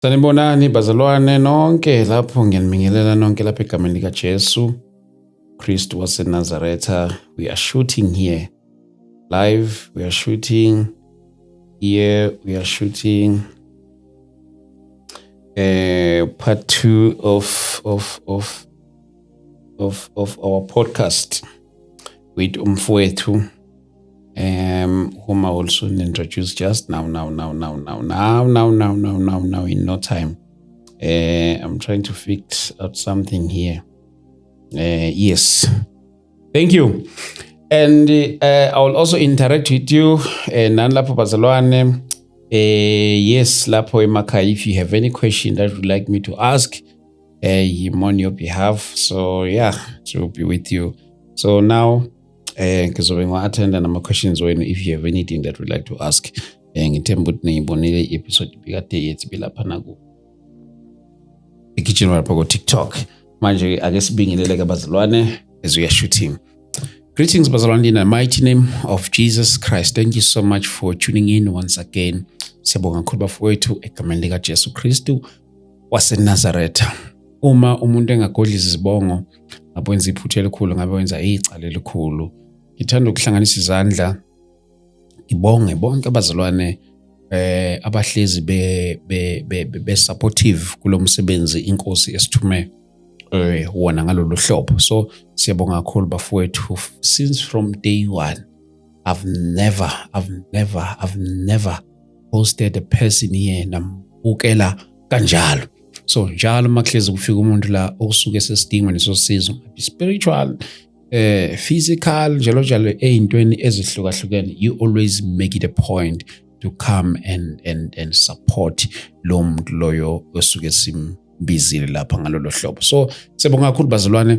Sanibonani bazalwane nonke lapho ngiyanibingelela nonke lapha egameni lika Jesu Kristu waseNazaretha. We are shooting here live. We are shooting here. We are shooting part 2 of our podcast with Umfowethu, whom I also introduce just now in no time. I'm trying to fix out something here. Yes, thank you. And I will also interact with you. Nanlapho bazalwane. Yes, lapho emakhaya, if you have any question that you would like me to ask, I'm on your behalf. So yeah, to be with you. So now, ngizobe ngi-attend nama questions wenu if you have anything that you'd like to ask. Ngithemba ukuthi niyibonile i-episode bikade yethi bilapha naku ekitchen lapha ku TikTok. Manje ake sibingelele bazalwane as we are shooting. Greetings bazalwane in the mighty name of Jesus Christ. Thank you so much for tuning in once again. Siyabonga kakhulu bafowethu egameni lika Jesu Kristu waseNazaretha. Uma umuntu engagodliza izibongo, ngabe wenza iphutha elikhulu, ngabe wenza icala elikhulu, ngithanda ukuhlanganisa izandla ngibonge bonke abazalwane abahlezi be supportive kulo msebenzi inkosi esithume wona ngalolu hlobo. So siyabonga kakhulu bafowethu. Since from day one, I've never posted a person here nambukela kanjalo. So njalo makuhlezi kufika umuntu la osuke sesidinga nesosizo, spiritual, physical, njalo eyintweni ezihlukahlukene, you always make it a point to come and support lo muntu loyo osuke simbizile lapha ngalolo hlobo. So siyabonga kakhulu bazalwane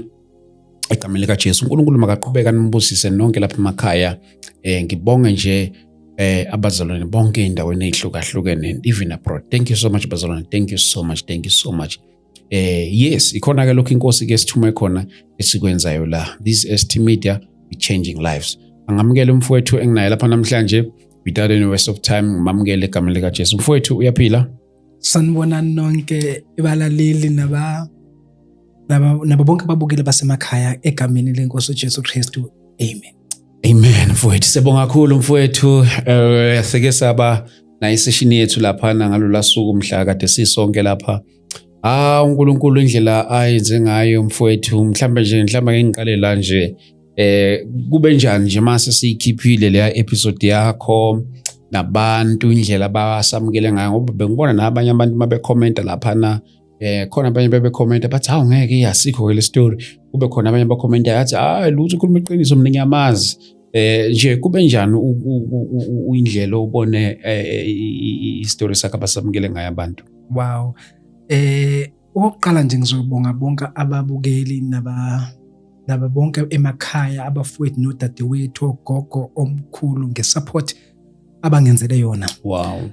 egameni lika Jesu. uNkulunkulu makaqhubeka nimbusise nonke lapha emakhaya. Ngibonge nje abazalwane bonke endaweni ezihlukahlukene, even abroad. Thank you so much bazalwane. Thank you so much. Yes, ikhona ke lokho inkosi ke sithume khona esikwenzayo la. This ST Media, we changing lives. Angamukele umfowethu enginaye lapha namhlanje without any waste of time. Ngimamukele egameni lika Jesu. Umfowethu uyaphila? Sanibonani nonke ibalaleli naba bonke ababukeli basemakhaya egameni lenkosi uJesu Kristu. Amen mfowethu. Sibonga kakhulu mfowethu. Seke saba na isession yethu lapha ngalolu suku mhla kade sisonke lapha. uNkulunkulu indlela ayenze ngayo mfowethu, mhlawumbe ngiqalela nje kube njani nje mase siyikhiphile le episode yakho nabantu indlela abasamukele ngayo, ngoba bengibona nabanye abantu mabe commenta lapha na khona abanye bebe commenta bathi hawu ngeke iyasikho ke le story. Kube khona abanye ba commenta yathi lutho ukhuluma iqiniso mina ngiyamazi. Nje kube njani indlela ubone istory sakhe abasamukele ngayo abantu? Wow. Okokuqala nje ngizobonga bonke ababukeli naba bonke emakhaya, abafowethu nodadewethu, ogogo, omkhulu ngesupport abangenzele yona. Wow.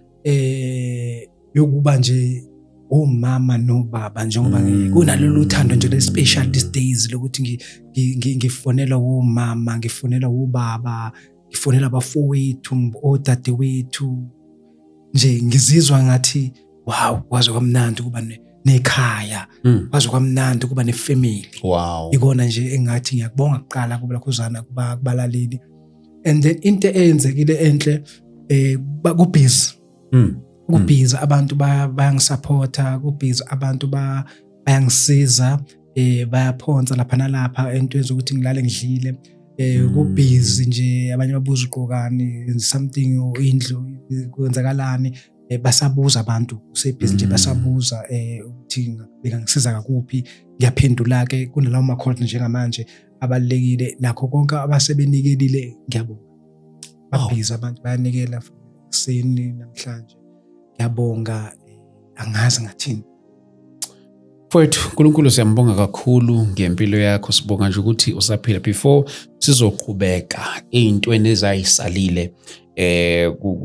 Yokuba nje omama nobaba njengoba kunalolu uthando nje le special these days lokuthi ngifonela omama, ngifonela ubaba, ngifonela abafowethu, odadewethu. Nje ngizizwa ngathi wow, kwaze kwamnandi kuba nekhaya, kwaze kwamnandi kuba nefamily. Wow. Ikona nje engathi ngiyakubonga kuqala kuba lakhuzana kubalaleli. And then into eyenzekile enhle kubhizi. Kubhizi abantu bayangisupporta, kubhizi abantu bayangisiza, bayaphonsa lapha nalapha entweni zokuthi ngilale ngidlile. Kubhizi nje abanye babuza uqokani something indlu kwenzakalani. Basabuza abantu usebhizi nje basabuza ukuthi ngingisiza kakuphi. Ngiyaphendula ke kunalawo ma-call njengamanje abalekile nakho konke abasebenikelile. Ngiyabonga babhizi abantu bayanikela kuseni namhlanje. Ngiyabonga, angazi ngathini. Mfowethu uNkulunkulu siyambonga kakhulu ngempilo yakho. Sibonga nje ukuthi usaphila. Before sizoqhubeka ezintweni ezayisalile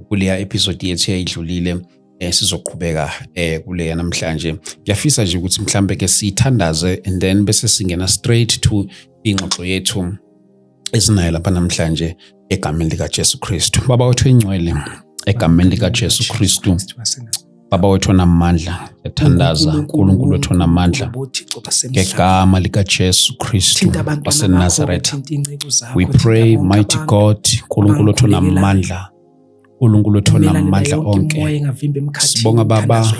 kuleya episode yethu eyidlulile, sizoqhubeka kuleya namhlanje. Ngiyafisa nje ukuthi mhlambe ke sithandaze and then bese singena straight to ingxoxo yethu esinayo lapha namhlanje egameni lika Jesu Kristu. Baba wethu engcwele, egameni lika Jesu Kristu, Baba wethu onamandla, siyathandaza uNkulunkulu wethu onamandla ngegama likaJesu Kristu waseNazaretha. We pray, mighty God, uNkulunkulu wethu onamandla, uNkulunkulu wethu onamandla onke. Sibonga Baba,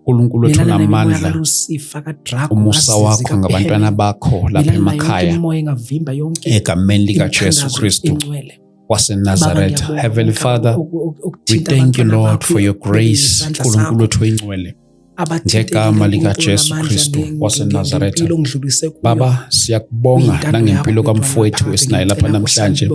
uNkulunkulu wethu onamandla, umusa wakho ngabantwana bakho lapha emakhaya egameni likaJesu Kristu waseNazaretha. Heavenly Father, we thank you, Lord, for your grace, uNkulunkulu wethu oyingcwele, ngegama likaJesu Kristu waseNazaretha. Baba, siyakubonga nangempilo kamfowethu esinayo lapha namhlanje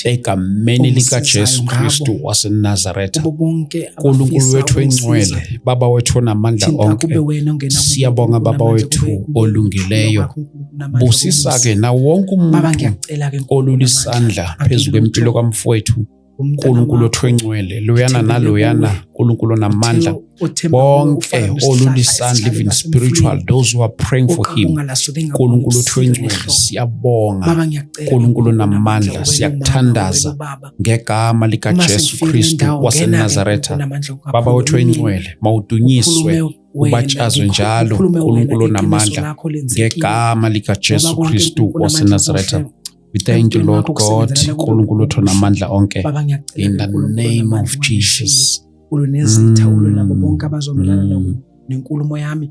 egameni likaJesu Kristu waseNazaretha. uNkulunkulu wethu oyingcwele, Baba wethu onamandla onke, siyabonga Baba wethu olungileyo. Busisa-ke na wonke umuntu olulisandla phezu kwempilo kamfowethu, uNkulunkulu wethu oyingcwele, loyana naloyana, uNkulunkulu onamandla, bonke olulisandla, even spiritual, those who are praying for him, uNkulunkulu wethu oyingcwele, siyabonga. uNkulunkulu onamandla, siyakuthandaza ngegama likaJesu Kristu waseNazaretha. Baba wethu oyingcwele, mawudunyiswe, ubatshazwe njalo, uNkulunkulu onamandla, ngegama likaJesu Kristu waseNazaretha. We thank you, Lord God, uNkulunkulu wethu onamandla onke, in the name of Jesus. Nenkulumo yami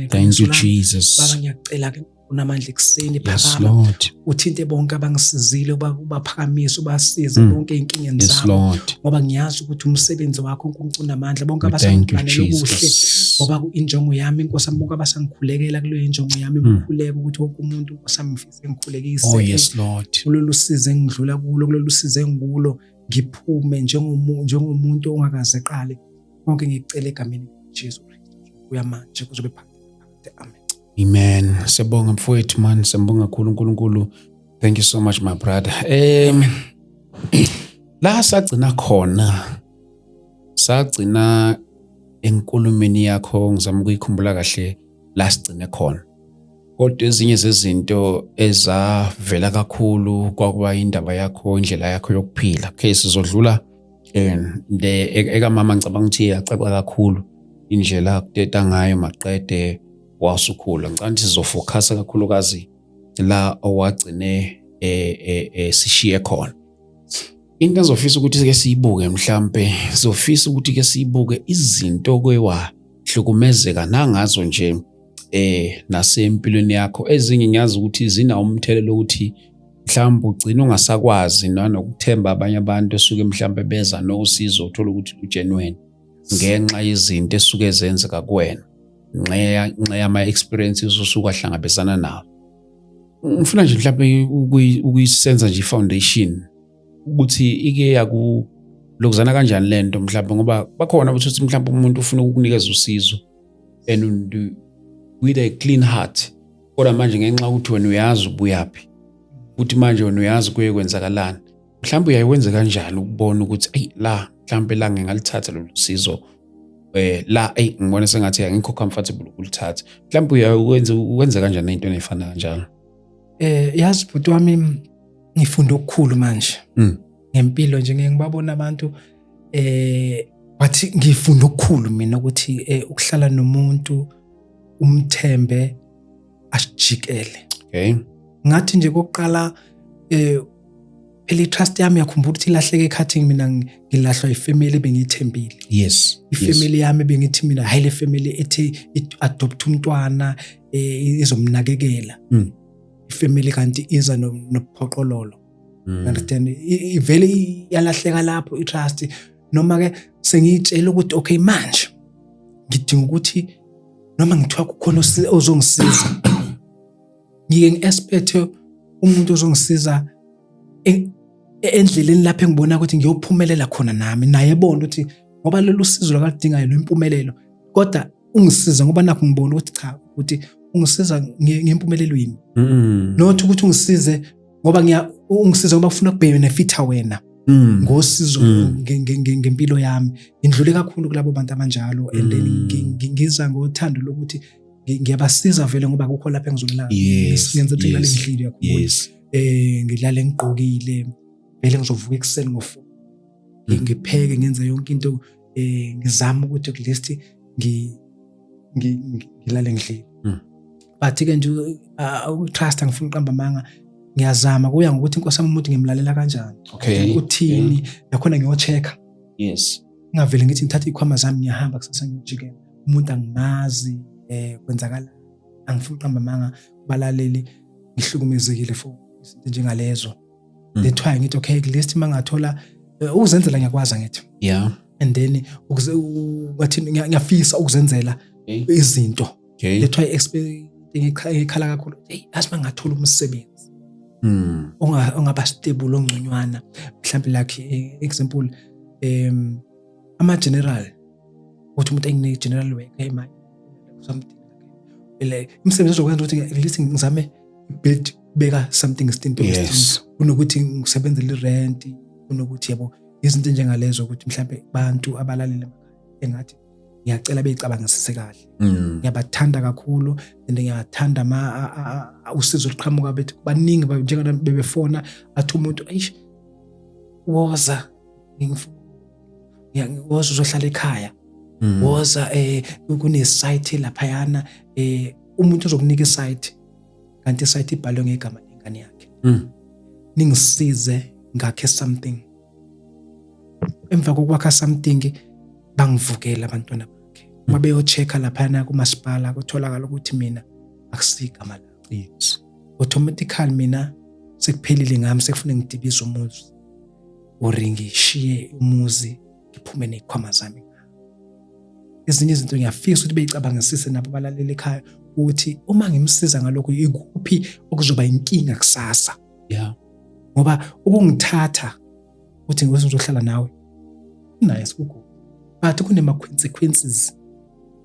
Thank you, Jesus. Baba ngiyacela ke unamandla ekseni Yes, phakama Lord. uthinte bonke abangisizile ubaphakamise ubasize bonke inkingeni Yes, zabo Lord. ngoba ngiyazi ukuthi umsebenzi wakho uNkulunkulu namandla bonke We thank you, abasangifanele kuhle Jesus. ngoba injongo yami Nkosi yami bonke abasangikhulekela kuleyo injongo yami ukukhuleka ukuthi wonke umuntu Nkosi yami mfise ngikhulekise Oh, yes, Lord. kulolu size engidlula kulo kulolu size engikulo ngiphume njengomuntu ongakaze eqale konke ngicela egameni likaJesu Kristu uyamanje kuzobe phakathi. Amen. Amen. Siyabonga mfowethu man, siyabonga kakhulu uNkulunkulu. Thank you so much my brother. La sagcina khona. Sagcina enkulumeni yakho, ngizama ukuyikhumbula kahle la sigcine khona. Kodwa ezinye zezinto ezavela kakhulu kwakuba indaba yakho, indlela yakho yokuphila. Okay, sizodlula ekamama ngicabanga ukuthi yacaca kakhulu indlela akuteta ngayo maqede wasukhula. Ngicabanga ukuthi sizofocusa kakhulukazi la owagcine sishiye khona. Into engizofisa ukuthi ke siyibuke mhlambe, sizofisa ukuthi ke siyibuke izinto kwewahlukumezeka nangazo nje nasempilweni yakho. Ezinye ngiyazi ukuthi zina umthelelo ukuthi mhlawumbe ugcina ungasakwazi nokuthemba abanye abantu esuke mhlawumbe beza nosizo uthola ukuthi ugenuine ngenxa yezinto esuke zenzeka kuwena, ngenxa yama experiences usuka ahlangabezana nawo. Ngifuna nje mhlawumbe ukuyisenza nje foundation ukuthi ike yakulokuzana kanjani lento mhlawumbe, ngoba bakhona ukuthi mhlawumbe umuntu ufuna ukukunikeza usizo and with a clean heart, kodwa manje ngenxa ukuthi wena uyazi ubuyaphi, uthi manje wena uyazi kuye kwenzakalani, mhlawumbe uyayiwenza kanjani ukubona ukuthi la mhlawumbe la ngingalithatha lolu sizo la ngibona sengathi angikho comfortable ukulithatha. Mhlawumbe uyenza kanjani into efana kanjalo? Yazi bhuti wami ngifunda okukhulu manje ngempilo nje ngibabona abantu wathi ngifunda okukhulu mina ukuthi ukuhlala nomuntu umthembe asijikele. Okay. Ngathi nje kokuqala phela trust yami yakhumbula ukuthi ilahleke ekhathini mina ngilahlwa ifamily bengithembile. Yes. Ifamily yami bengithi mina hayi le family ethi adopt umntwana izomnakekela. Ifamily kanti iza nophoqololo. Understand? Ivele yalahleka lapho itrust, noma ke sengitshela ukuthi okay manje ngidinga ukuthi noma ngithiwa kukhona ozongisiza ngike ngi-expect umuntu ozongisiza endleleni lapho engibona ukuthi ngiyophumelela khona nami naye ebona ukuthi ngoba lolu sizo lakalidingayo nempumelelo, kodwa ungisiza ngoba nakho ngibona ukuthi cha ukuthi ungisiza ngempumelelo yini. Not ukuthi ungisize ngoba ungisiza ngoba ufuna ukubenefita wena ngosizo ngempilo yami. Ngindlule kakhulu kulabo bantu abanjalo and then ngiza ngothando lokuthi ngiyabasiza vele ngoba akukho lapha engizolala ngenza ukuthi ngilale ngidlile yakho ngidlale ngigqokile vele ngizovuka ekuseni ngo4 ngipheke ngenze yonke into ngizama ukuthi at least ngilale ngidlile. But ke nje utrust ngifuna uqamba amanga, ngiyazama kuya ngokuthi inkosi yami umuntu ngimlalela kanjani. Uthini yakhona ngiyochecka. Yes. Ngavele ngithi ngithatha ikhwama zami ngiyahamba kusasa ngiyojikela. Umuntu angimazi kwenzakala. Angifuna uqamba amanga balaleli ngihlukumezekile for izinto njengalezo. That's why ngithi okay, at least mangathola ukuzenzela ngiyakwazi ngithi. Yeah. And then wathi ngiyafisa ukuzenzela izinto. That's why ngikhala kakhulu. Hey, asima ngathola umsebenzi. Ongaba stable ongconywana. Mhlawumbe like example ama general. Uthi umuntu engine general work hey man something like umsebenzi ozokwenza ukuthi at least ngizame build beka something stable. Yes. Kunokuthi ngisebenzele rent, kunokuthi yabo izinto njengalezo ukuthi mhlawumbe abantu abalalele engathi ngiyacela beyicabangisise kahle. Ngiyabathanda kakhulu and ngiyathanda usizo liqhamuka bethu baningi njengoba bebefona athi umuntu eish woza woza uzohlala ekhaya, woza kune site lapha yana umuntu uzokunika isite kanti isite ibhalwe ngegama lengane yakhe. Ningisize ngakhe something. Emva kokwakha something bangivukela abantwana bakhe. Uma beyochecka lapha yana kumasipala kutholakala ukuthi mina akusigama la. Yes. Automatically mina sekuphelile ngami sekufuna ngidibize umuzi. Oringi shiye umuzi ngiphume nezikhwama zami. Ezinye izinto ngiyafisa ukuthi beyicabangisise nabo balalele ekhaya ukuthi uma ngimsiza ngalokho ikuphi okuzoba inkinga kusasa. Yeah. Ngoba ukungithatha uthi ngizohlala nawe nice ukho. But kunema consequences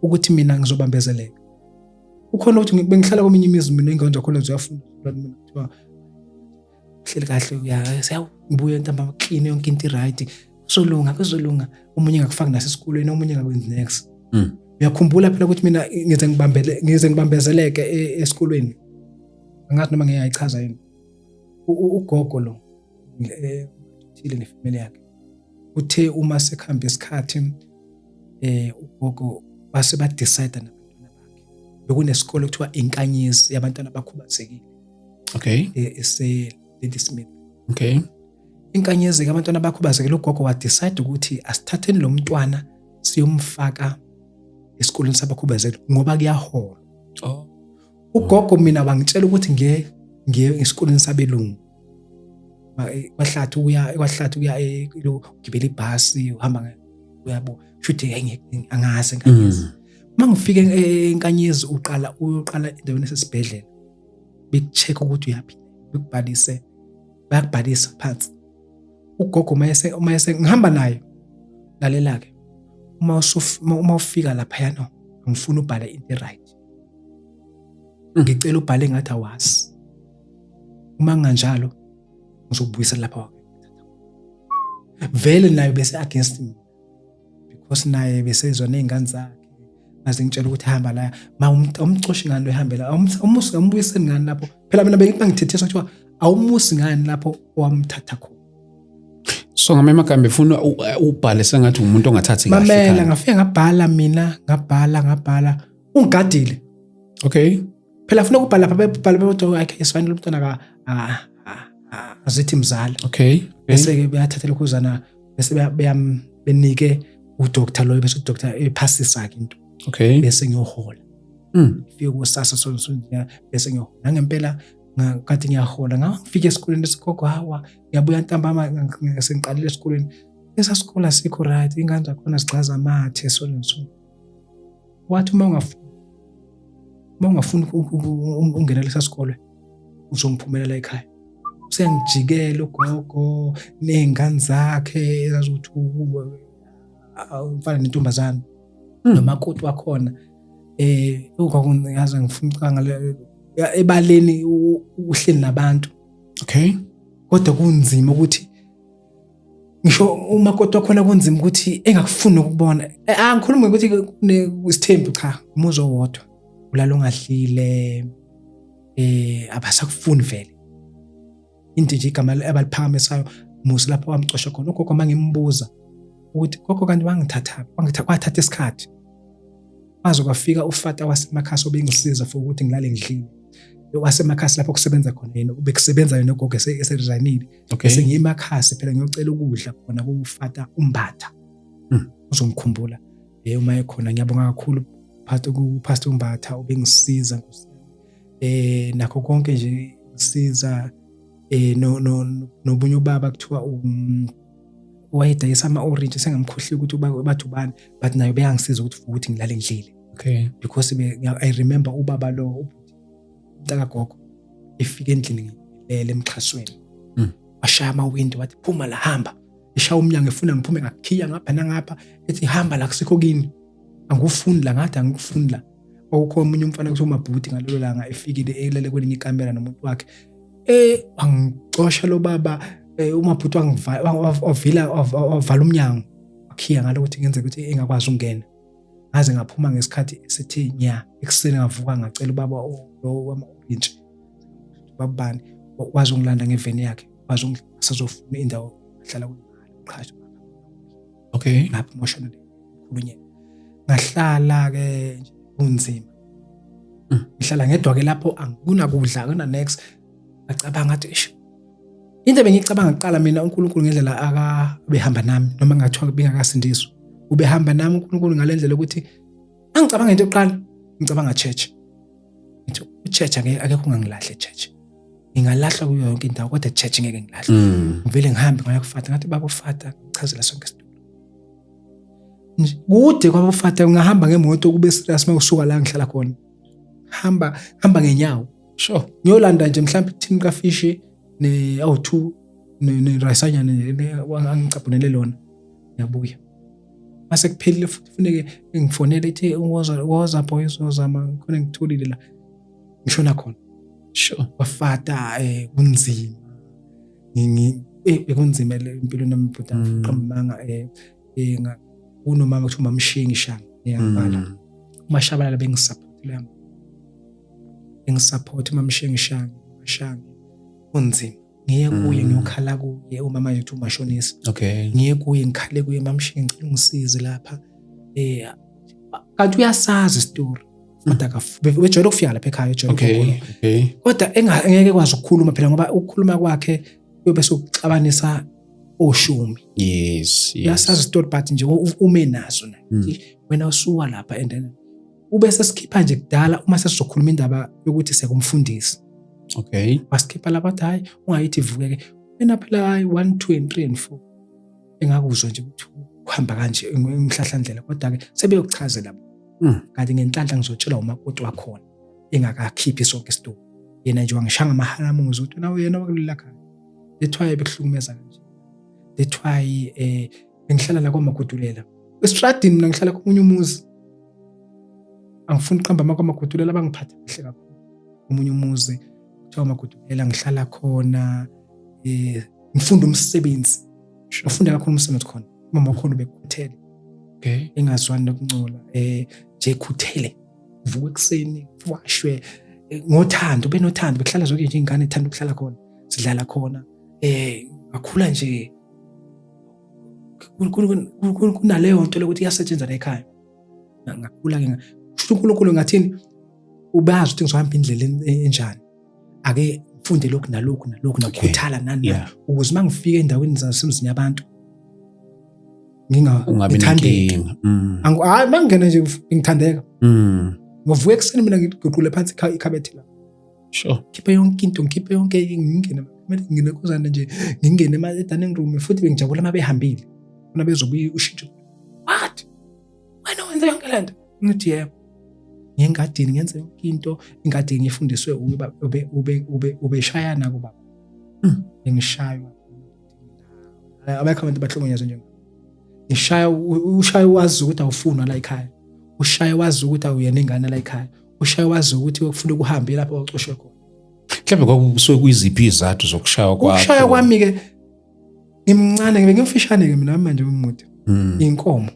ukuthi mina ngizobambezeleka. Ukhona ukuthi bengihlala kweminye imizi mina engenza khona ziyafunda mina kuthiwa hleli kahle uyabuya ntamba clean yonke into right. Kuzolunga omunye ngakufaka nasesikolweni omunye ngakwenza next. Uyakhumbula phela ukuthi mina ngize ngibambezeleke esikolweni. Angathi noma ngiyayichaza yini. Ugogo lo uthile nefamily yakhe. Uthe uma sekhamba isikhathi ugogo base ba decide nabantwana bakhe. Bekunesikole kuthiwa inkanyezi yabantwana abakhubazekile. Okay. Lady Smith. Okay. Inkanyezi yabantwana abakhubazekile ugogo wa decide ukuthi asithatheni lo mntwana siyomfaka esikoleni sabakhubazekile ngoba kuyahola. Ugogo mina bangitshela ukuthi ngiye esikoleni sabelungu. Kwahlathi kuya ugibela ibhasi uhamba uyabo futhi angazi enkanyezi. Mangifike enkanyezi uyoqala endaweni esesibhedlela. Bekucheck ukuthi uyaphila. Bayakubhalisa phansi. Ugogo mayese ngihamba naye lalela ke. Uma ufika lapha yana ngifuna ubhale into right. Ngicela ubhale ngathi awazi. Uma nganjalo ngizobuyisa lapha. Vele naye bese against me because naye bese izona izingane zakhe maze ngitshela ukuthi hamba la umcoshi ngani lo ehambela umusi ngambuyiseni ngani lapho phela mina bengithethisa ukuthi awumusi ngani lapho owamthatha khona. So ngamanye amagama befuna ubhale sengathi umuntu ongathathi kahle. Mamela ngafike ngabhala mina ngabhala ungigadile. Okay. Phela ufuna ukubhala lapha bebhala ukuthi okay isifanele umntwana azithi mzali. Okay. Bese ke bayathathela ukuzana bese benike udoctor lo bese udoctor ephasisa ke into. Okay. Bese ngiyohola. Ngifike kusasa sonke bese ngiyohola. Ngempela ngathi ngiyahola ngafika esikoleni esigogo hawa ngiyabuya ntambama ngisengiqalile esikoleni. Esasikole asikho right ingane zakhona sichaza amathe sonke. Wathi uma ungafuna ungenela lesasikole uzongiphumelela ekhaya. Sengijikela ugogo nezingane zakhe ezazothi umfana nentombazana nomakoti wakhona ugogo ngaze ngifuna ucanga ebaleni uhleli nabantu. Okay. Kodwa kunzima ukuthi ngisho umakoti wakhona kunzima ukuthi engakufuni ukubona. Angikhulumi ukuthi kunesithembu cha umuzo wodwa ulala ungadlile abasakufuni vele. Into nje igama abaliphakamisayo umuzi lapho wamcosha khona. Ugogo mangimbuza ukuthi gogo kanti wangithatha kwathatha isikhathi waze kwafika ufata wasemakhasi obengisiza for ukuthi ngilale ngidlile. Wasemakhasi lapho kusebenza khona yena ubekusebenza yena ugogo eseresignile. Bese ngiyemakhasi phela ngiyocela ukudla khona kufata umbatha. Uzongikhumbula uma ekhona. Ngiyabonga kakhulu Pastor Umbatha ubengisiza nakho konke nje siza nobunye ubaba kuthiwa wayedayisa ama-orange sengamkhohlile ukuthi bathu bani, but nayo beyangisiza ukuthi ngilale ngidlile. Because I remember ubaba lo umntaka gogo efika endlini ngilele emxhasweni. Washaya amawindi wathi phuma la hamba. Eshaya umnyango efuna ngiphume ngakhiya ngapha nangapha ethi hamba la kusikho kini. Angufundi la ngathi angikufundi la. Okho omunye umfana kuthiwa uMabhuti ngalelo langa efikile elele kwelinye ikamera nomuntu wakhe. Wangixosha lo baba uMabhuti wavala umnyango. Wakhiya ngalo ukuthi ngenze ukuthi engakwazi ukungena. Ngaze ngaphuma ngesikhathi esithi nya ekuseni ngavuka ngacela ubaba lo wama-orange. Babani wazi ungilanda ngeveni yakhe. Wazi ngisazofuna indawo ahlala kuyo qhashi. Ngapha emotionally khulunyeni. Ngahlala ke nje kunzima. Ngihlala ngedwa ke lapho angikunakudla akuna next. Ngacabanga ngathi into bengicabanga kuqala mina uNkulunkulu ngendlela akabehamba nami noma ngathiwa bengakasindiswa. Ubehamba nami uNkulunkulu ngalendlela ukuthi angicabanga into yokuqala ngicabanga church. Ngithi uchurch akekho ungangilahle church. Ngingalahlwa kuyo yonke indawo kodwa church ngeke ngilahle. Ngivele ngihambe ngaya kufata ngathi baba ufata ngichazela sonke isitulo. Kude kwabafata ngahamba ngemoto kube serious mawusuka la ngihlala khona. Hamba ngenyawo. Sure. Ngiyolanda nje mhlawumbe tin ka fish ne-O2 ne-Raisanya angicabunele lona. Ngiyabuya. Mase kuphelile futhi kufuneke ngifonele ethi woza boys wozama khona ngitholile la. Ngishona khona. Sure. Wafata kunzima. Bekunzima empilweni yami bhuti ngiqambanga unomama kuthiwa uMamshingi Shanga ngiyabala. UMashabalala bengisupportile ngisupport uMamshingi Shanga kunzima. Ngiye kuye ngiyokhala kuye umama yethu umashonisa. Ngiye kuye ngikhale kuye uMamshingi ngicela ungisize lapha. Kanti uyasazi istory. Kodwa wejwayele ukufika lapha ekhaya ejwayele. Kodwa engeke kwazi ukukhuluma phela ngoba ukukhuluma kwakhe kuyobe sokuxabanisa oshumi. Yes. Yasazi istory but nje ume nazo nathi wena usuka lapha and then ube sesikhipha nje kudala uma sesizokhuluma indaba yokuthi sekumfundisi. Wasikhipha lapha bathi hayi ungayithi ivukeke wena phela hayi 1 2 and 3 and 4 engakuzwa nje ukuthi uhamba kanje emhlahlandlela kodwa ke sebeyokuchazela kanti ngenhlanhla ngizotshela umakoti wakhona engakakhiphi sonke istory. Yena nje wangishanga amahalamuzi ukuthi nawe yena wakulila khaya. That's why bekuhlukumeza kanje. That's why bengihlala la kwaMagudulela. Estradini mina ngihlala komunye umuzi. Angifuni uqamba kwaMagudulela bangiphatha kahle kakhulu. Komunye umuzi kuthiwa Magudulela ngihlala khona ngifunda umsebenzi. Ngifunda kakhulu umsebenzi khona. Mama wakhona ubekhuthele. Engazwani nokungcola nje khuthele. Vuka ekseni washwe ngothando benothando behlala zonke nje ingane ethanda ukuhlala khona. Sidlala khona. Ngakhula nje kunaleyo nto lokuthi iyasetshenzwa la ekhaya. Ngakhula ke uNkulunkulu ngathini ubazi ukuthi ngizohamba indlela enjani. Ake mfunde lokhu nalokhu nokukhuthala nani ukuze mangifika endaweni zasemzini yabantu ngingabithandeka. Hayi mangena nje ngithandeka. Ngovuka ekseni mina ngiguqule phansi ikhabethe la. Sure. Khiphe yonke into ngikhiphe yonke ngingene kozana nje ngingene dining room futhi bengijabula mabehambile. Bona bezobuya ushintsho. What? Wena wenza yonke lento? Ngithi yebo. Ngengadini ngenza yonke into ingadi ngifundiswe ubeshayana kuba. Ngishaywa. Abakho abantu bahlongonyezwe nje. Ngishaya ushaya wazi ukuthi awufunwa la ekhaya. Ushaya wazi ukuthi awuyena ingane la ekhaya. Ushaya wazi ukuthi ufuna ukuhamba lapho ocoshwe khona. Mhlawumbe kwakusuke kuyiziphi izathu zokushaya kwakho? Ukushaya kwami ke ngimncane ngibe ngimfishane ke mina manje umude. Inkomo.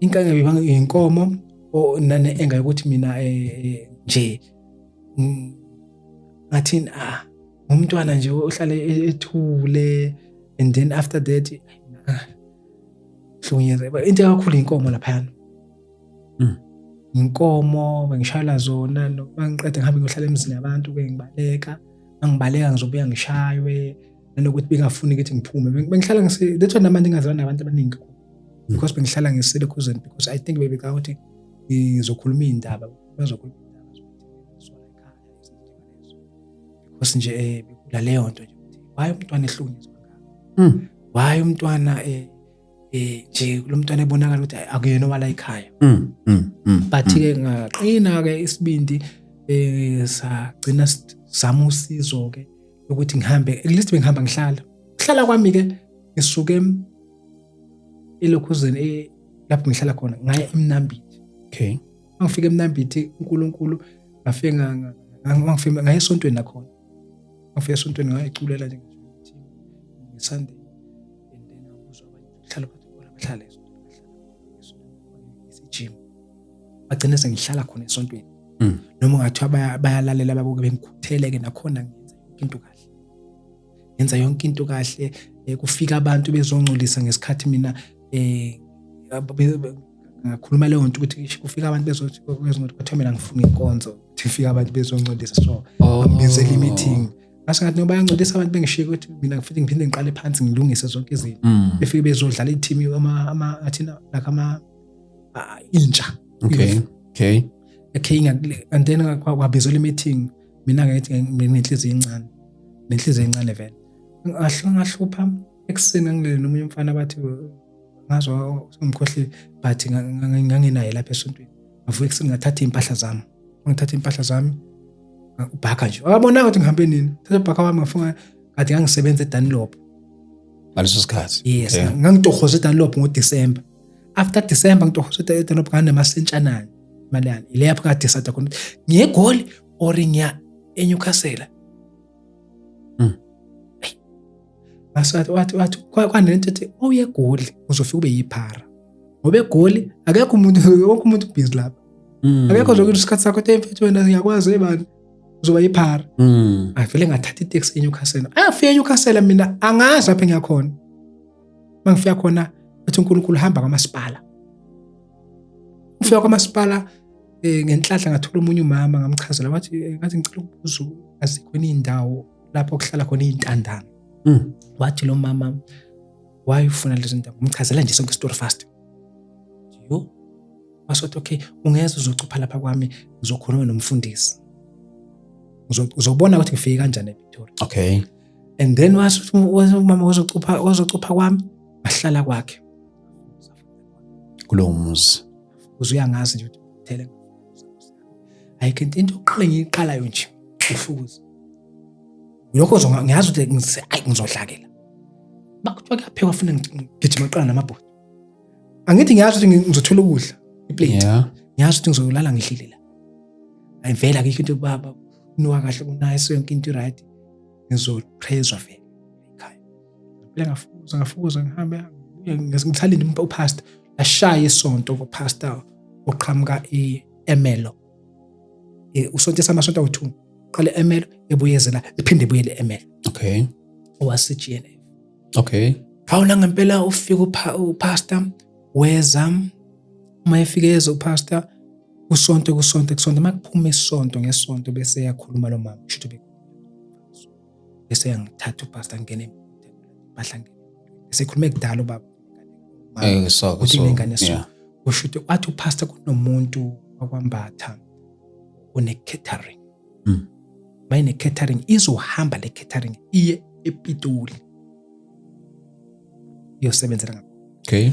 Inkanga bibanga inkomo nane enga ukuthi mina nje ngathini umntwana nje ohlale ethule, and then after that hlukunyezwe. Into kakhulu inkomo laphayana. Inkomo bengishayela zona, noma ngiqeda ngihambe ngiyohlala emizini yabantu bengibaleka. Mangibaleka ngizobuya ngishaywe, nanokuthi bengafuni ukuthi ngiphume. Bengihlala that's why namanje ngingazwana nabantu abaningi because bengihlala ngisile khuzeni, because I think bebeka ukuthi ngizokhuluma indaba, bazokhuluma indaba zokuthi ekhaya because nje bekula leyo nto nje ukuthi why umntwana ehlukunyezwa ngakho, why umntwana nje lo mntwana ebonakala ukuthi akuyena wala ekhaya. But ke ngaqina ke isibindi sagcina sama usizo ke ukuthi ngihambe, at least bengihamba ngihlala kwami ke ngisuke elokhuzeni lapho ngihlala khona ngaya eMnambithi. Okay. Ngifika eMnambithi uNkulunkulu ngafika ngaya esontweni nakhona. Ngafika esontweni ngayiculela nje ngithi ngeSunday, and then ngabuzwa abahlala bahlala esontweni bagcina sengihlala khona esontweni. Noma ngathiwa bayalalela babuke bengikhutheleke nakhona ngenza yonke into kahle. Kufika abantu bezongcolisa ngesikhathi mina ngakhuluma leyo nto ukuthi kufika abantu bezongcolisa kuthiwa mina ngifuna inkonzo, kufika abantu bezongcolisa, so ngibizela i-meeting. Ngathi noma bayangcolisa abantu bengishiye ukuthi mina ngifike ngiphinde ngiqale phansi ngilungise zonke izinto. Befike bezodlala i-team athina like intsha. Okay. And then kwabizela i-meeting, mina ngathi nginenhliziyo encane vele. Ngahlupha ekuseni ngilele nomunye umfana bathi ngazwa ngimkhohle, but nganginaye lapha esontweni. Ngavuka ekuseni ngathatha impahla zami ubhaka nje. Wabona ukuthi ngihambe nini? Thatha ubhaka wami ngafunga kade ngangisebenza eDunlop ngaleso sikhathi. Yes, ngangitohoza eDunlop ngoDisemba. After December ngitohoza eDunlop nganemasentshana imali yani. Ile yapha kade decide khona ngiye eGoli or ngiya eNewcastle. Ngasathi wathi kwanento ethi uye eGoli uzofika ube yiphara. Ngoba eGoli akekho wonke umuntu busy lapha. Akekho zokuthi isikhathi sakho temfethu wena ngiyakwazi ebani uzoba yiphara. Avele ngathatha itaxi eNewcastle. Afika eNewcastle mina angazi lapha engiyakhona. Mangifika khona ethi uNkulunkulu hamba kwamasipala. Ufika kwamasipala ngenhlanhla ngathola umunye umama ngamchazela wathi ngathi ngicela ukubuza azikho indawo lapho okuhlala khona izintandane. Wathi lo mama wayefuna lezi zinto, ngimchazela nje sonke story fast. Yo wasothi okay, ungeza uzocupha lapha kwami ngizokhuluma nomfundisi. Uzobona ukuthi ngifike kanjani eVictoria. Okay. And then umama wazocupha kwami ahlala kwakhe kulowo muzi. Uyangazi nje ukuthi uthele ayikho into yokuqala ngiyiqalayo nje ufukuza. Lokho ngiyazi ukuthi ngizodlakela. Bakuthiwa kuyaphekwa funa ngigijima qala namabhodo. Angithi ngiyazi ukuthi ngizothola ukudla iplate. Ngiyazi ukuthi ngizolala ngihlile la. Ayivela akho into baba nuka kahle kunayo yonke into right. Ngizopraise vele ekhaya. Phela ngafukuza ngihambe ngithalinde upastor ashaya isonto kupastor oqhamuka eMelo. Usonto samasonto awu2. Qale eMelo ebuyezela iphinde ebuyele eMelo. Okay. Wase-GNF. Okay. Khawula ngempela ufika upastor weza uma efike yeza upastor kusonto makuphuma isonto ngesonto bese yakhuluma lo mama kusho ukuthi bese yangithatha upastor ngene bahlangene bese khuluma ekudala ubaba ukuthi ingane so kusho ukuthi wathi upastor kunomuntu wakwambatha une catering. Mayine catering izohamba le catering iye ePitoli yosebenzela ngapha. Okay.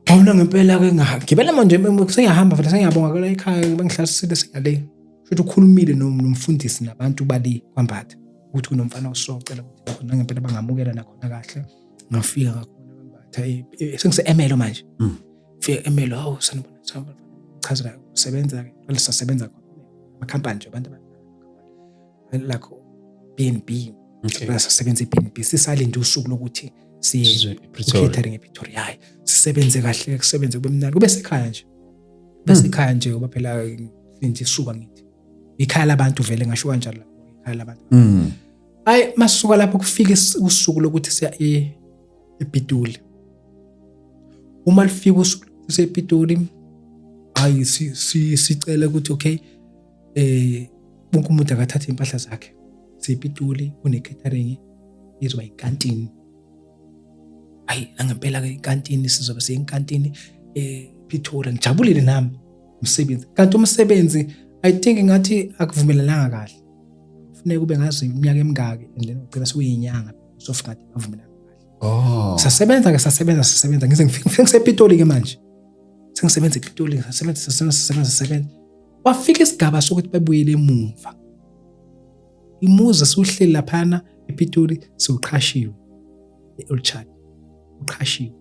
Awuna ngempela ke ngibela manje sengiyahamba futhi sengiyabonga la ekhaya bengihlasisile sengale. Futhi ukhulumile nomfundisi nabantu bali kwambatha ukuthi kunomfana osocela ukuthi khona ngempela bangamukela nakhona kahle. Ngafika ngakhona kwambatha sengise-Emelo manje. Fika eMelo hawu sanibona chazela usebenza ke lisasebenza khona amakhampani nje abantu lakho BNB. Sisasebenza iBNB sisalinde usuku lokuthi siye catering ePretoria. Sisebenze kahle kusebenze kube mnandi kube sekhaya nje. Bese ekhaya nje ngoba phela nje isuka ngithi. Ikhaya labantu vele ngasho kanjalo lapho ikhaya labantu. hayi masuka lapho kufika usuku lokuthi siya ePitoli. Uma lifika usuku ePitoli, hayi sicela ukuthi okay bonke umuntu akathathe impahla zakhe. SePitoli kune catering izoba inkantini. Hayi ngempela ke inkantini sizoba seyinkantini ePitoli. Ngijabulile nami umsebenzi. Kanti umsebenzi I think ngathi akuvumelelanga kahle. Kufanele kube ngazi iminyaka emingaki and then ugcina sekuyinyanga sofa ngathi avumelana kahle. Sasebenza ngize ngifike ePitoli ke manje. Sengisebenza ePitoli, sasebenza. Wafika isigaba sokuthi babuyele emuva. Imuzi siuhleli laphana ePitoli siuqhashiwe eOldchard. Uqhashiwe.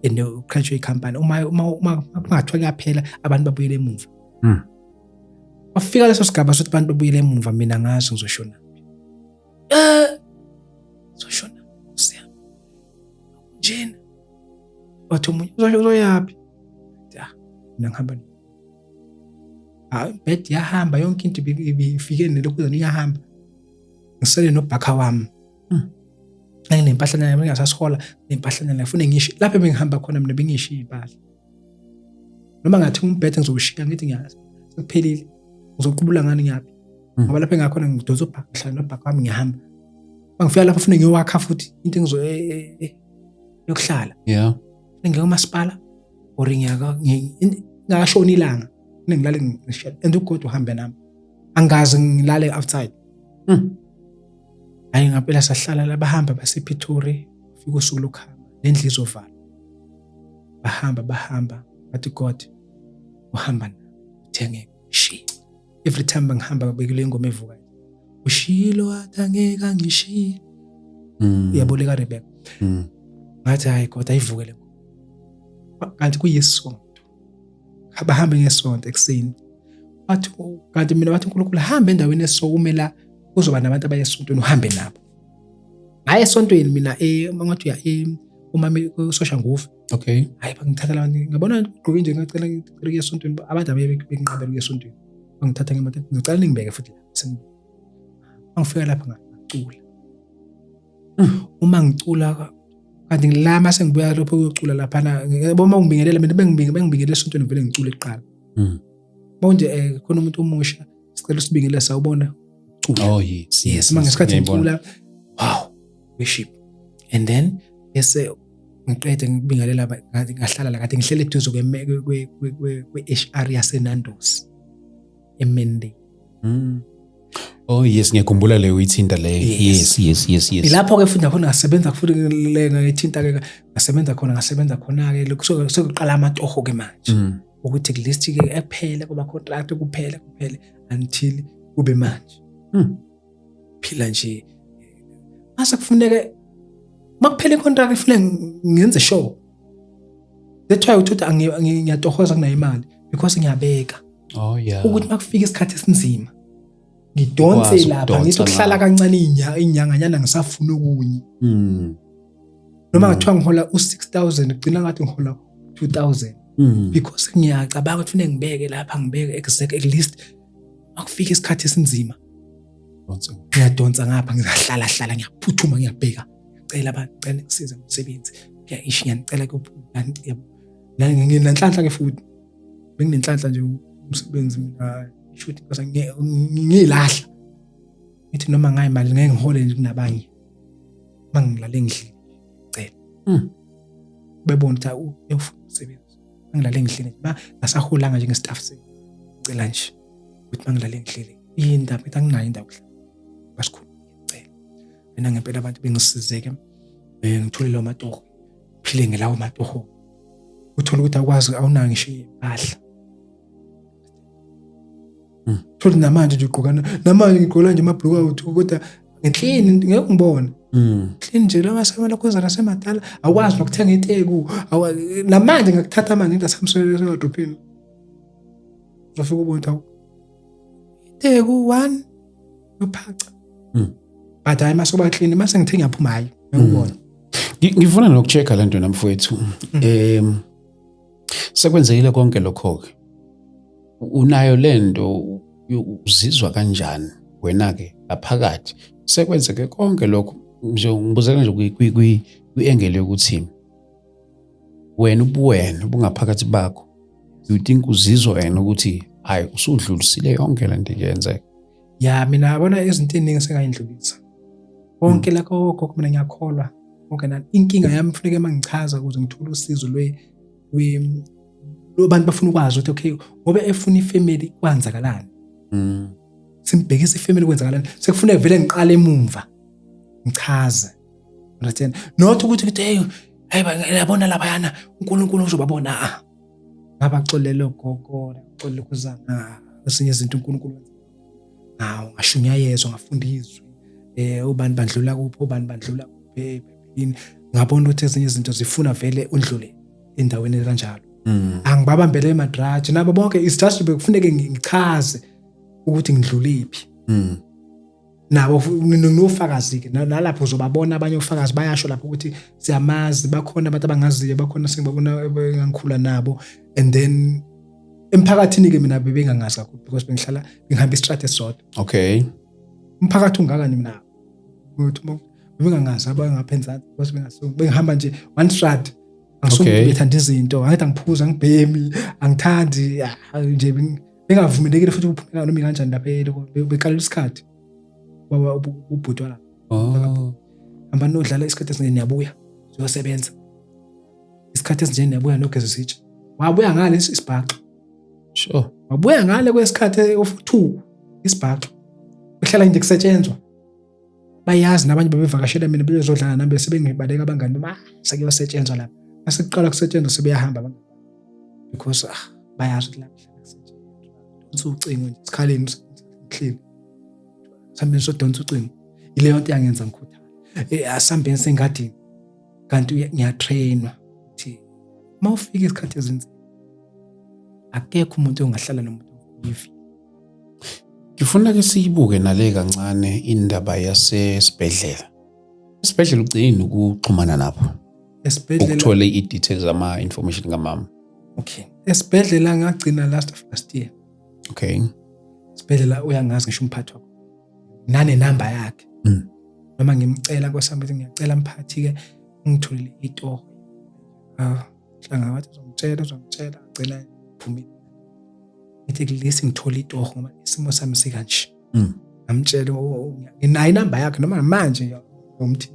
And uqhashwe icompany uma kungathiwa kuyaphela abantu babuyele emuva. Wafika leso sigaba sokuthi abantu babuyele emuva, mina ngazi ngizoshona. Ngizoshona. Siyami. Njena. Wathi umunye uzoyapi? Mina ngihamba. Bed yahamba yonke into ibifike nelokhu iyahamba. Ngisele nobhakha wami. Nginempahla nami ngingasasihola, nempahla nami ngifuna ngisho lapho bengihamba khona mina bengishiya impahla. Noma ngathi umbethe ngizowushiya ngithi ngiyazi. Sekuphelile. Ngizoqhubula ngani ngiyaphi? Ngoba lapho engakhona ngidonsa ubhakha nobhakha wami ngiyahamba. Mangifika lapho ufuna ngiwakha futhi into engizo yokuhlala. Yeah. Ngiyoma-masipala or ngingashona ilanga. Ngilale ngishiya and ugodo uhambe nami. Angazi ngilale outside. Hayi ngaphela sahlala la bahamba basePitoli, ufika usuku lokuhamba lendlu izovala. Bahamba bathi God uhamba na uthenge shi. Every time ngihamba bekile ingoma evuka. Ushilo athangeka ngishiya. Uyaboleka Rebecca. Ngathi hayi God ayivukele. Kanti kuyisonto. Abahambe ngesonto ekseni. Bathi kanti mina bathi uNkulunkulu hamba endaweni esokumela kuzoba nabantu abayesontweni uhambe nabo. Hayi esontweni mina ngathi uya umami kusosha nguvu. Okay. Hayi bangithatha abantu ngabona ugqoke nje ngacela ngicela esontweni abantu abebenqabela esontweni. Bangithatha ngemoto ngicela ningibeke futhi la. Angifika lapha ngacula. Uma ngicula kanti ngilama sengibuya lapho uyocula lapha uma ngibingelela mina bengibingelela esontweni vele ngicula eqala. Manje khona umuntu omusha sicela usibingelela sawubona. Oh yes. Mangesikhathi ngicula, wow, worship. And then bese ngiqede ngibingelela ngathi ngahlala la kade ngihlele eduze kwe-HR yaseNandos eMende. Oh yes, ngiyakhumbula leyo ithinta leyo. Yes. Ilapho ke futhi khona ngasebenza futhi le ngithinta ke ngasebenza khona ke lokho sokuqala amatoho ke manje. Ukuthi ku list ke ephele kuba contract kuphele until kube manje. Phila nje. Mase kufuneke makuphela icontract kufuneka ngenze show. That's why uthola ngiyatohoza kunayo imali because ngiyabeka. Oh yeah. Ukuthi makufika isikhathi esinzima ngidonse lapha ngithi ukuhlala kancane inyanganyana ngisafuna okunye. Noma ngathiwa ngihola u6000 ugcina ngathi ngihola 2000 because ngiyacabanga ukuthi kufanele ngibeke lapha ngibeke exact at least makufika isikhathi esinzima. Ngiyadonsa ngapha ngizahlala ngiyaphuthuma ngiyabheka ngicela abacela ukusiza ngomsebenzi ngiyishiya ngicela nginenhlanhla ke futhi benginenhlanhla nje umsebenzi mina shoot because ngilahla ngithi noma ngayi imali ngeke ngihole nje kunabanye mangilale ngidlile ngicela bebona ukuthi ufuna umsebenzi ngilale ngidlile ngasahulanga nje ngestaff ngicela nje ukuthi mangilale ngidlile indaba ethi anginayo indawo kuhlala basikhulu ngicela mina ngempela abantu bengisizeke ngithole lawo matoho phile ngelawo matoho uthola ukuthi akwazi awunayo ngisho impahla. Thola namanje nje ugqokana namanje ngigqola nje amabhluku awethu kodwa ngeclean ngeke ngibone. Clean nje lawa semela kwenza nasemadala akwazi nokuthenga inteku namanje ngakuthatha manje into asamswele sengadrophini. Ngafika ubona ukuthi inteku 1 uphaca. But hayi masoba clean mase ngithe ngiyaphuma hayi ngikubona. Ngifuna nokuchecka lento namfowethu. Sekwenzekile konke lokho ke. Unayo lento uzizwa kanjani wena-ke ngaphakathi sekwenzeke konke lokho. Nje ngibuzela nje kwi-angle yokuthi wena ubuwena ubungaphakathi bakho, you think uzizwa wena ukuthi hayi usudlulisile yonke lento iyenzeka? Ya, mina yabona izinto eziningi sengayindlulisa. Konke lakho gogo mina ngiyakholwa. Okay, na inkinga yami kufuneka mangichaza ukuze ngithole usizo abantu bafuna ukwazi ukuthi okay, ngoba efuna ifamily kwenzakalani. Simbhekisa ifamily kwenzakalani. Sekufuneka vele ngiqale emumva. Ngichaze. Understand? Not ukuthi hey yabona laphayana uNkulunkulu uzobabona. Ngabaxolele gogo, ngixolele kuzana. Esinye izinto uNkulunkulu ngashunyayezwa ngafundiswa. Ubani bandlula kuphi, ubani bandlula kuphi. Ngabona ukuthi ezinye izinto zifuna vele undlule endaweni kanjalo. Angibabambele emadraji nabo bonke isithathu bekufuneka ngichaze ukuthi ngidluliphi. Nabo nofakazi ke nalapho uzobabona abanye ofakazi bayasho lapho ukuthi siyamazi, bakhona abantu abangaziyo, bakhona sengibabona engangikhula nabo. And then emphakathini ke mina bebengangazi kakhulu because bengihlala ngihamba istrate esodwa. Okay. Umphakathi ungakani mina ukuthi bengangazi abangaphenza because bengihamba nje one strate. Angisuke bethanda izinto, angithi angiphuza, ngibhemi, angithandi nje bengavumelekile futhi ukuphumela noma kanjani lapha beqala isikhathi. Baba ubhutwa la. Hamba nodlala isikhathi esinye niyabuya uyosebenza. Isikhathi esinje niyabuya nogeza isitsha. Wabuya ngale isibhaxo. Sure. Wabuya ngale kwesikhathi of 2 isibhaxo. Behlala nje kusetshenzwa. Bayazi nabanye bebevakashela mina bezodlala nami bese bengibaleka abangani bami sekuyosetshenzwa lapha. Asekuqala kusetshenzwa sebeyahamba abangani. Because bayazi ukuthi lapha kusetshenzwa. Ucingo nje isikhaleni sihleli. Sambe sodonsa ucingo. Ileyo nto yangenza ngikhuthala. Asambe sengadini. Kanti ngiyatrainwa ukuthi mawufika isikhathi ezinzima akekho umuntu ongahlala nomuntu oyivi. Ngifuna ke siyibuke nale kancane indaba yasesibhedlela. Esibhedlela ugcina ukuxhumana napho. Esibhedlela ukuthola i-details ama information ngamama. Okay. Esibhedlela ngagcina last year. Okay. Esibhedlela uyangazi ngisho umphathi wakho. Nane number yakhe. Noma ngimcela kwasamba ngiyacela mphathi ke ngitholile itoho. Hlanga wathi uzongitshela agcina phumile. Ngithi kulesi ngithola itoho ngoba isimo sami sikanje. Ngamtshela nginayo inamba yakhe noma manje umthi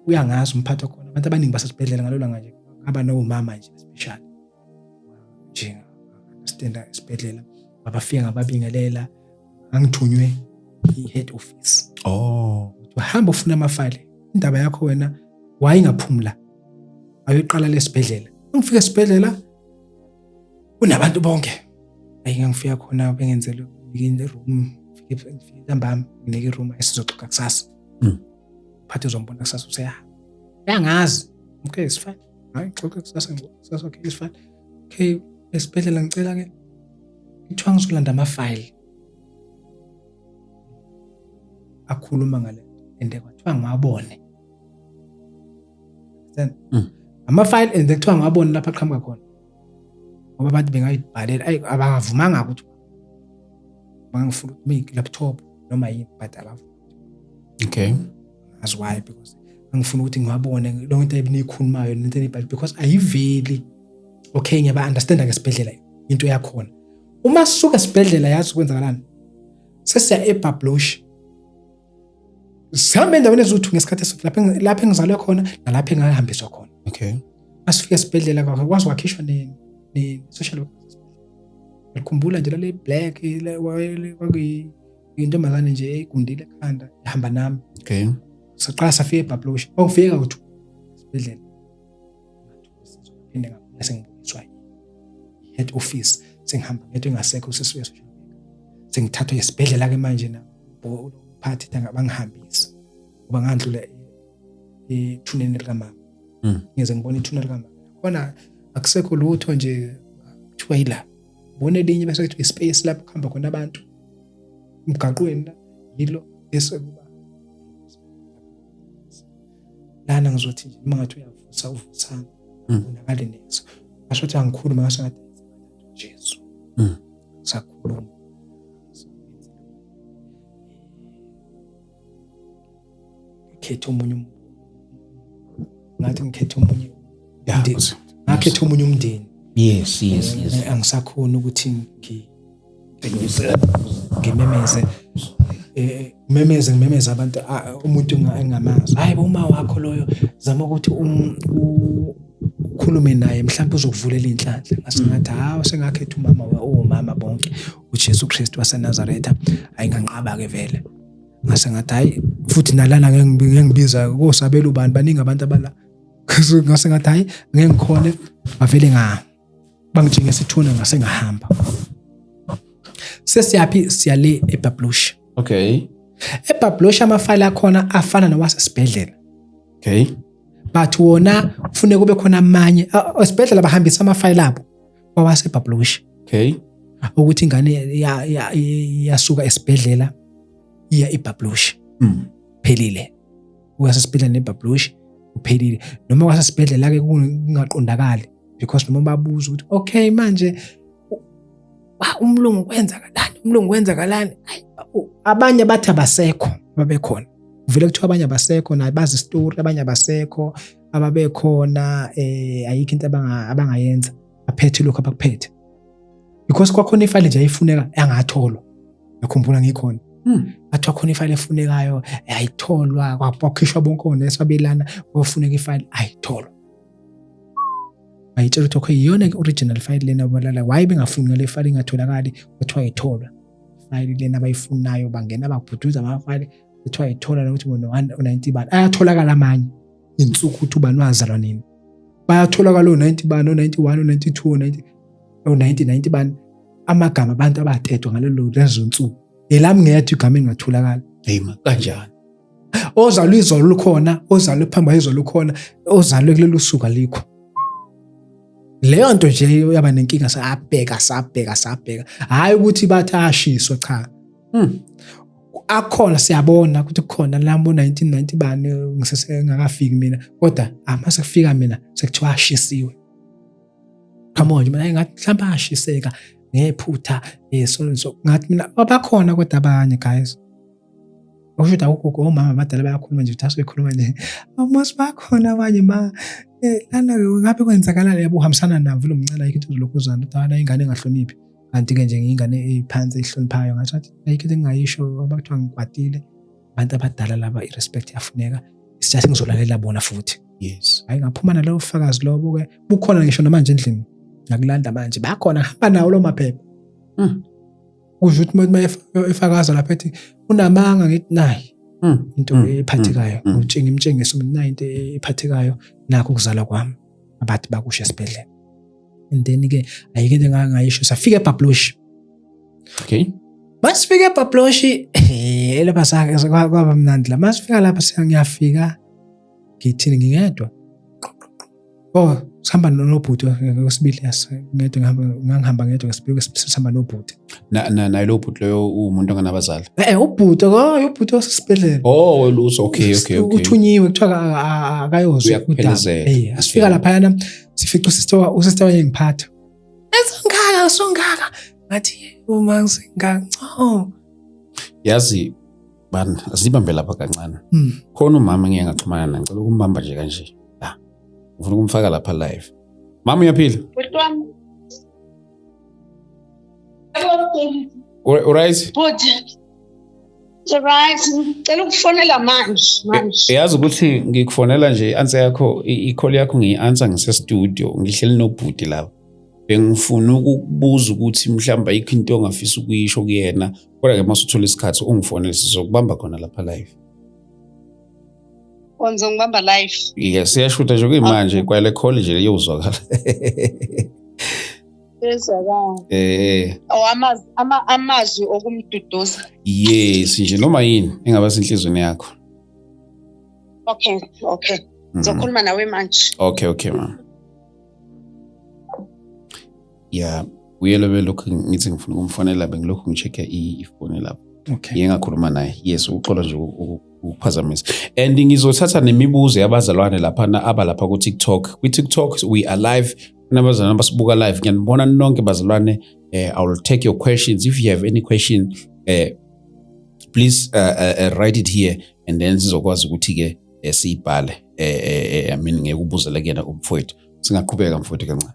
uyangazi umphathi wakho. Abantu abaningi basesibhedlela ngalolu nje aba nomama nje special. Nje understand esibhedlela abafika ngababingelela angithunywe i-head office. Uhamba ufuna amafile. Indaba yakho wena wayingaphumula. Ayoqala lesibhedlela. Ngifika esibhedlela kunabantu bonke. Ngangifika khona bengenzele ngine room, ngifika ntambama nginike iroom esizoxoxa kusasa. Phathi uzombona kusasa useyahamba. Uyangazi. Okay, it's fine. Hayi xoxa kusasa okay, it's fine. Okay, esibhedlela ngicela ke ngithwa ngizolanda amafile. Akhuluma ngale ende kwathiwa ngwabone. Then amafile ende kuthiwa ngwabone lapha aqhamuka khona. Ngoba abantu bengayibhalela abangavumanga ukuthi bangifuna ukuthi laptop noma yini but abavuma. Okay. That's why because angifuna ukuthi ngiwabone lonke into ebinikhulumayo nento ebibhali because ayiveli. Okay, ngiyaba understand ngesibhedlela into yakhona. Uma sisuka esibhedlela yazi kwenzakalani. Sesiya eBablosh. Sihambe endaweni ezithu ngesikhathi esifana lapha engizalwe khona nalapha engahambiswa khona. Okay. Asifika esibhedlela kwazi wakhishwa ne social worker. Ngikhumbula nje le black kwakuyi intombazane nje egundile ekhanda ihamba nami. Okay. Saqala safika eBablosh. Ongifika ukuthi esibhedlela. Phinde ngaphela sengibuyiswa head office sengihamba ngento engasekho sesiya social worker. Sengithathwa esibhedlela ke manje na phathi bangihambisa ngoba ngandlula ethuneni likamama. Ngeze ngibona ithuna likamama. Khona akusekho lutho nje kuthiwa yila. Bona elinye bese kuthi space lapho kuhamba khona abantu. Umgaqweni la yilo esekuba. Lana ngizothi nje mangathi uyavusa uvuthana. Unakale neso. Basho ukuthi angikhuluma ngaso ngathi Jesu. Sakhuluma. ngikhethe omunye ngathi ngikhethe omunye Yeah, ngakhethe omunye umndeni. yes. Angisakhona ukuthi ngimemeze abantu umuntu engamazi. Hayi uma wakho loyo zama ukuthi ukhulume naye mhlawumbe uzokuvulela inhlanhla. Ngasingathi hawo sengakhetha umama bonke uJesu Kristu waseNazaretha ayinganqaba ke vele. Ngasingathi hayi futhi nalana ngibiza kosabela ubani baningi abantu abala. Ngasingathi hayi ngeke ngikhone bavele bangijinge isithuna ngase ngahamba. Sesiyaphi siyale eBablusha. Okay. eBablusha amafayili akhona afana nawasesibhedlela. Okay. But wona kufanele kube khona amanye esibhedlela bahambisa amafayili abo kwawaseBablusha. Okay. Ukuthi ingane yasuka esibhedlela iya eBablusha. Phelile. Wasesibhedlela neBablusha uphelile. Noma wasesibhedlela ke kungaqondakali because noma babuza ukuthi okay manje umlungu kwenza kalani abanye bathi abasekho babekhona vele kuthiwa abanye abasekho na bazi story abanye abasekho ababekhona ayikho into abangayenza aphethe lokho abakuphethe because kwakhona ifile nje ayifuneka angatholwa ngikhumbula ngikhona athiwa khona ifile efunekayo ayitholwa kwakhishwa bonke onesabelana ofuneka ifile ayitholwa ayitshela ukuthi okay iyona original file lena balala why bengafuni ngale file ingatholakali kuthiwa ayitholwa file lena abayifunayo bangena ababhuduza amafile kuthiwa ayithola ukuthi bona 190 bani ayatholakala amanye insuku ukuthi ubani wazalwa nini bayatholakala 90 bani 91 92 90 bani amagama abantu abathethwa ngalelo lezo nsuku elami ngeyathi igama engatholakala Hey kanjani ozalwe izolo lukhona ozalwe phamba izolo lukhona ozalwe kulelo suku alikho leyo nto nje yaba nenkinga sabheka hayi ukuthi bathi ashiswa cha akhona siyabona ukuthi kukhona lambo 1990 bani ngisesengakafiki mina kodwa amase kufika mina sekuthiwa ashisiwe come on mina ngathi mhlawumbe ashiseka ngephutha so ngathi mina abakhona kodwa abanye guys ushuda ukho omama abadala bayakhuluma nje uthaso ekhuluma nje mos bakhona abanye lana ngabe kwenzakalala yabo uhambisana navo lo mncane ayikho into zokukhuzana uthana ingane engahloniphi kanti ke nje ingane ephansi ehloniphayo ngathi ayikho into engayisho abakuthiwa ngikwatile abantu abadala laba irespect yafuneka isithathe ngizolalela bona futhi yes hayi ngaphuma nalo ufakazi lobo ke bukhona ngisho namanje endlini ngakulanda manje bakhona hamba nawo lo maphepha kusho ukuthi uma efakaza lapha ethi unamanga ngithi nayi into ephathekayo ngimtshengisa ukuthi nayi into ephathekayo nakho ukuzala kwami abathi bakusho esibhedlela and then ke ayike into engangayisho safika eBablusha okay masifika eBablusha lapha sake kwaba mnandi la masifika lapha siyangiyafika ngithini ngingedwa sihamba nobhuti wesibili ngedwa ngihamba ngedwa ngesibili sihamba nobhuti na lo bhuti loyo umuntu onganabazali ubhuti wasesibhedlela luso okay uthunyiwe kuthiwa akayozwa udaba asifika lapha yana sifica usister wayengiphatha esongaka ngathi uma ngingaka yazi bani asibambe lapha kancane khona umama ngeke ngaxhumana naye ngicela ukumbamba nje kanje ufuna ukumfaka lapha live mama uyaphila alright ngicela ukufonela manje yazi ukuthi ngikufonela nje answer yakho i-call yakho ngiyi-answer ngise-studio ngihleli nobhuti lapha bengifuna ukubuza ukuthi mhlawumbe ayikho into ongafisa ukuyisho kuyena kodwa-ke masuthola isikhathi ungifonele sizokubamba khona lapha live wenza ngibamba live yes siyashuta nje kuyimanje kwale call nje leyozwakala amazwi okumduduza yes nje noma yini engaba senhlizweni yakho okay ngizokhuluma nawe manje okay mama yeah uyelo belokhu ngithi ngifuna ukumfonela bengilokhu ngichecka ifoni lapho okay yengakhuluma naye yes uxola nje ukuphazamisa and ngizothatha nemibuzo yabazalwane lapha abalapha ku TikTok we are live nabazalwane basibuka live ngiyanibona nonke bazalwane I will take your questions if you have any question please write it here and then sizokwazi ukuthi ke siyibhale I mean ngeke ubuzele kuyena umfowethu singaqhubeka mfowethu kancane.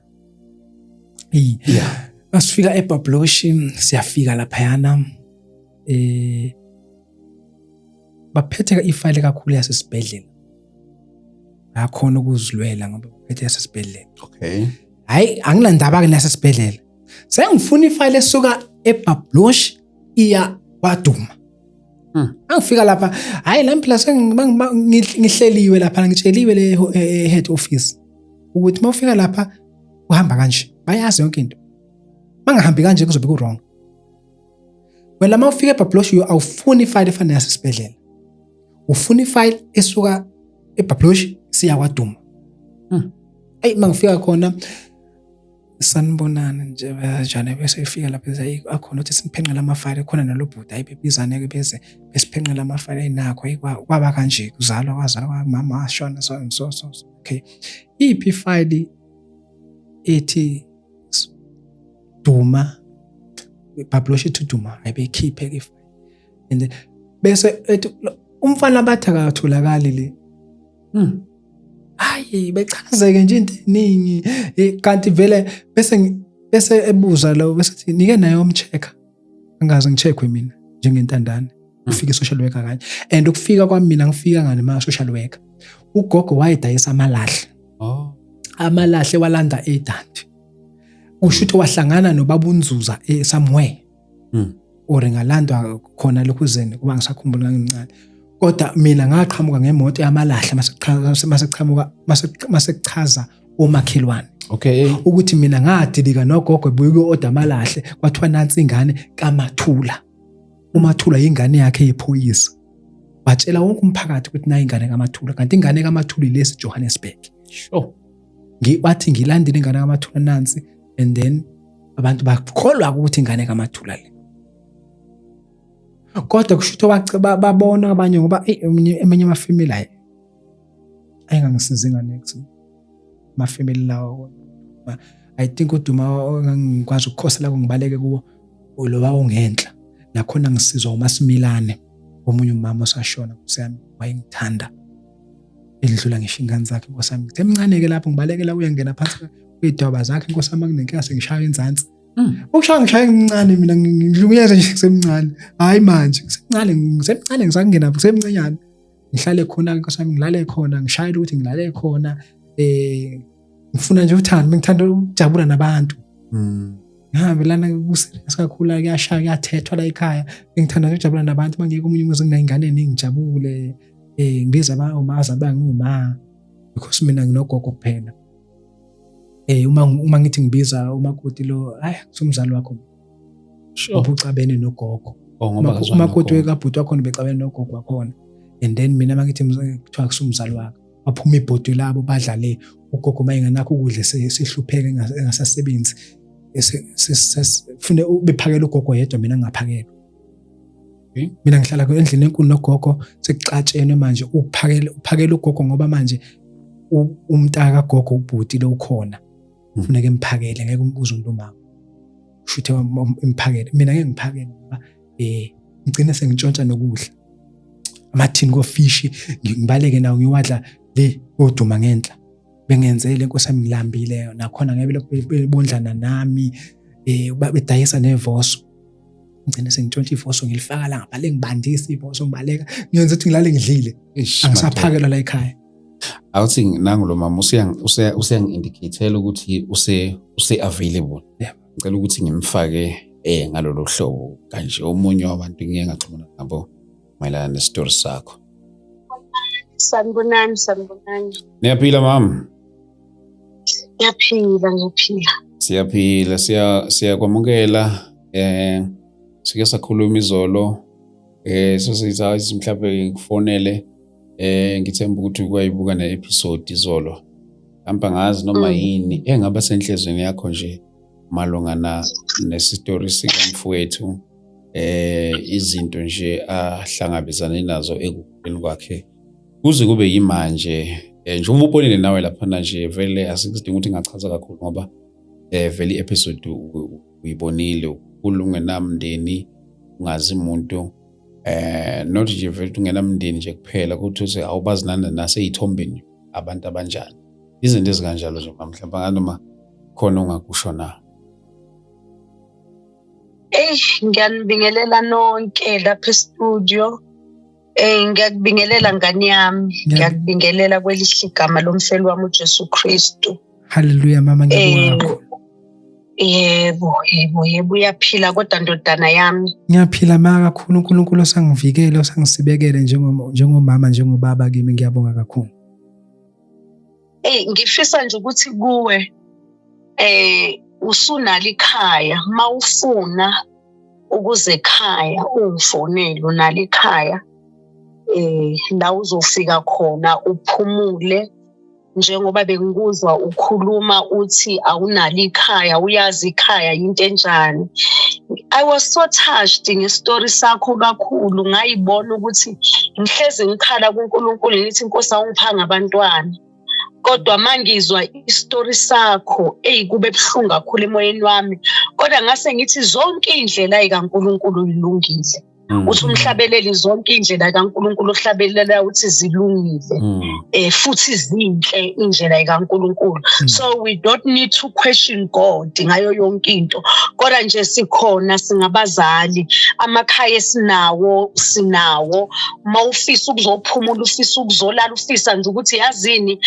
Yeah. Masifika eBabloshi siyafika lapha yana baphethe ifile kakhulu yasesibhedlela. Akhona ukuzilwela ngoba baphethe yasesibhedlela. Okay. Hayi anginandaba ke nasesibhedlela. Sengifuna ifile esuka eBabloshi iya kwaDuma. Angifika lapha hayi lamphela sengihleliwe lapha ngitsheliwe le head office ukuthi mawufika lapha uhamba kanje bayazi yonke into. Mangahambi kanje kuzobe ku wrong. Wena mawufika eBabloshi awufuni ifile efana yasesibhedlela. Ufuna ifile esuka eBabloshi siya kwaDuma. Mangifika khona sanibonana nje bajana bese ifika lapha akhona ukuthi siniphenqela amafile khona nalobhuda ayibizane ke bese besiphenqela amafile ayinakho kwaba kanje kuzalwa kwazalwa mama washona so okay iphi ifile ethi Duma Babloshi to Duma ayibekhiphe ke ifile and bese umfana bathi akatholakali le hayi bechazeke nje into eningi kanti vele bese ebuza lo bese nike nayo umchecker angaze ngicheckwe mina njengentandane ufika social worker kanye and ukufika kwami mina ngifika ngane ma social worker ugogo wayedayisa amalahle amalahle walanda eDanti ushuthi wahlangana nobabunzuza somewhere or ngalandwa khona lokhuzeni kuba ngisakhumbula ngimncane kodwa mina ngaqhamuka ngemoto yamalahle masekuchaza omakhelwane. Okay. Ukuthi mina ngadilika nogogo ebuye order amalahle kwathiwa nansi ingane kaMathula. uMathula ingane yakhe yephoyisa. Batshela wonke umphakathi ukuthi nayi ingane kaMathula kanti ingane kaMathula ilesi Johannesburg. Sure. Bathi ngilandile ingane kaMathula nansi and then abantu bakholwa ukuthi ingane kaMathula le. Kodwa kushuthi babona abanye ngoba eminye amafamily ayi ayingangisiza ingane next amafamily lawo I think uDuma ngikwazi ukukhosela kungibaleke kuwo lo wawungenhla nakhona ngisizwa uMasimilane omunye umama osashona kusami wayengithanda edlula ngisho ingane zakhe nkosami emncane ke lapho ngibalekela uyangena phansi kwidwaba zakhe nkosami kunenkinga sengishaya inzansi. Ukushaya ngishaya emncane mina ngidlungiyeza nje kusemncane hayi manje kusemncane ngisakungena kusemncanyana ngihlale khona nkosami ngilale khona ngishayela ukuthi ngilale khona ngifuna nje uthando ngithanda ukujabula nabantu ngihambelana kuserious kakhulu kuyashaya kuyathethwa la ekhaya ngithanda ukujabula nabantu mangeke umunye umuzi nginengane ngijabule ngibiza umaza banguma because mina nginogogo kuphela. Uma ngithi ngibiza umakoti lo hayi kusumzali wakho. Sure. Ubucabene nogogo. Ngoba umakoti wekabhuti wakho becabene nogogo wakhona. And then mina mangithi kuthiwa kusumzali wakho. Baphuma ibhodi labo badlale ugogo mayinganakho ukudla sihlupheke engasasebenzi. Sifune bephakela ugogo yedwa mina ngingaphakela. Okay. Mina ngihlala endlini enkulu nogogo sekucatshene manje uphakela ugogo ngoba manje umntaka kagogo ubhuti lo ukhona. Kufuneka emphakele ngeke umbuze umuntu mama. Ushuthe emphakele mina ngeke ngiphakele ngoba ngicine sengitshontsha nokudla. Amathini kofishi ngibaleke nawo ngiwadla le oDuma ngenhla. Bengenzele inkosami ngilambile nakhona ngeke bebondlana nami bedayisa nevoso. Ngicine sengitshontsha ivoso ngilifaka la ngapha ngibandisa ivoso ngibaleka ngiyenza ukuthi ngilale ngidlile. Angisaphakelwa la ekhaya. Awuthi nangu lo mama useyangi-indicate-ela ukuthi use-available. Ngicela ukuthi ngimfake ngalolu hlobo kanje omunye wabantu ngeke ngaxhumana nabo mayelana nestory sakho. Sanibonani. Niyaphila mama? Ngiyaphila. Siyaphila siyakwamukela sike sakhuluma izolo sesizazi mhlawumbe ngikufonele ngithemba ukuthi ukwayibuka ne-episode izolo hamba ngazi noma yini engaba senhlezweni yakho nje malungana nesistory sikamfowethu izinto nje ahlangabezane nazo ekukhuleni kwakhe kuze kube yimanje njengoba ubonile nawe lapha nje vele asikudinga ukuthi ngachaza kakhulu ngoba vele i-episode uyibonile ukhulunge namndeni ungazi umuntu not nje vele ungenamndeni nje kuphela ukuthi uze awubazinana naseyithombeni abantu abanjani. Izinto ezikanjalo nje mhlawumbe nganoma khona ongakusho na. Ngiyanibingelela nonke lapha e-studio. Ngiyakubingelela ngani yami. Ngiyakubingelela kwelihle igama lomfeli wami uJesu Kristu. Hallelujah mama ngiyabonga kakhulu. Yebo uyaphila kodwa ndodana yami. Ngiyaphila mama kakhulu, uNkulunkulu osangivikela, osangisibekele njengomama njengobaba kimi, ngiyabonga kakhulu. Ngifisa nje ukuthi kuwe usunalo ikhaya, mawufuna ukuze ekhaya ungifonele unalo ikhaya la uzofika khona uphumule. Njengoba bengikuzwa ukhuluma uthi awunalo ikhaya, uyazi ikhaya into enjani. I was so touched ngestory sakho kakhulu, ngayibona ukuthi ngihleze ngikhala kuNkulunkulu ngithi Nkosi awungiphanga abantwana. Kodwa mangizwa istory sakho kube buhlungu kakhulu emoyeni wami, kodwa ngase ngithi zonke indlela zikaNkulunkulu zilungile. Uthi umhlabeleli zonke indlela kaNkulunkulu ohlabelela uthi zilungile, futhi zinhle indlela kaNkulunkulu. So we don't need to question God ngayo yonke into. Kodwa nje sikhona singabazali, amakhaya sinawo, mawufisa ukuzophumula, ufisa ukuzolala, ufisa nje ukuthi yazini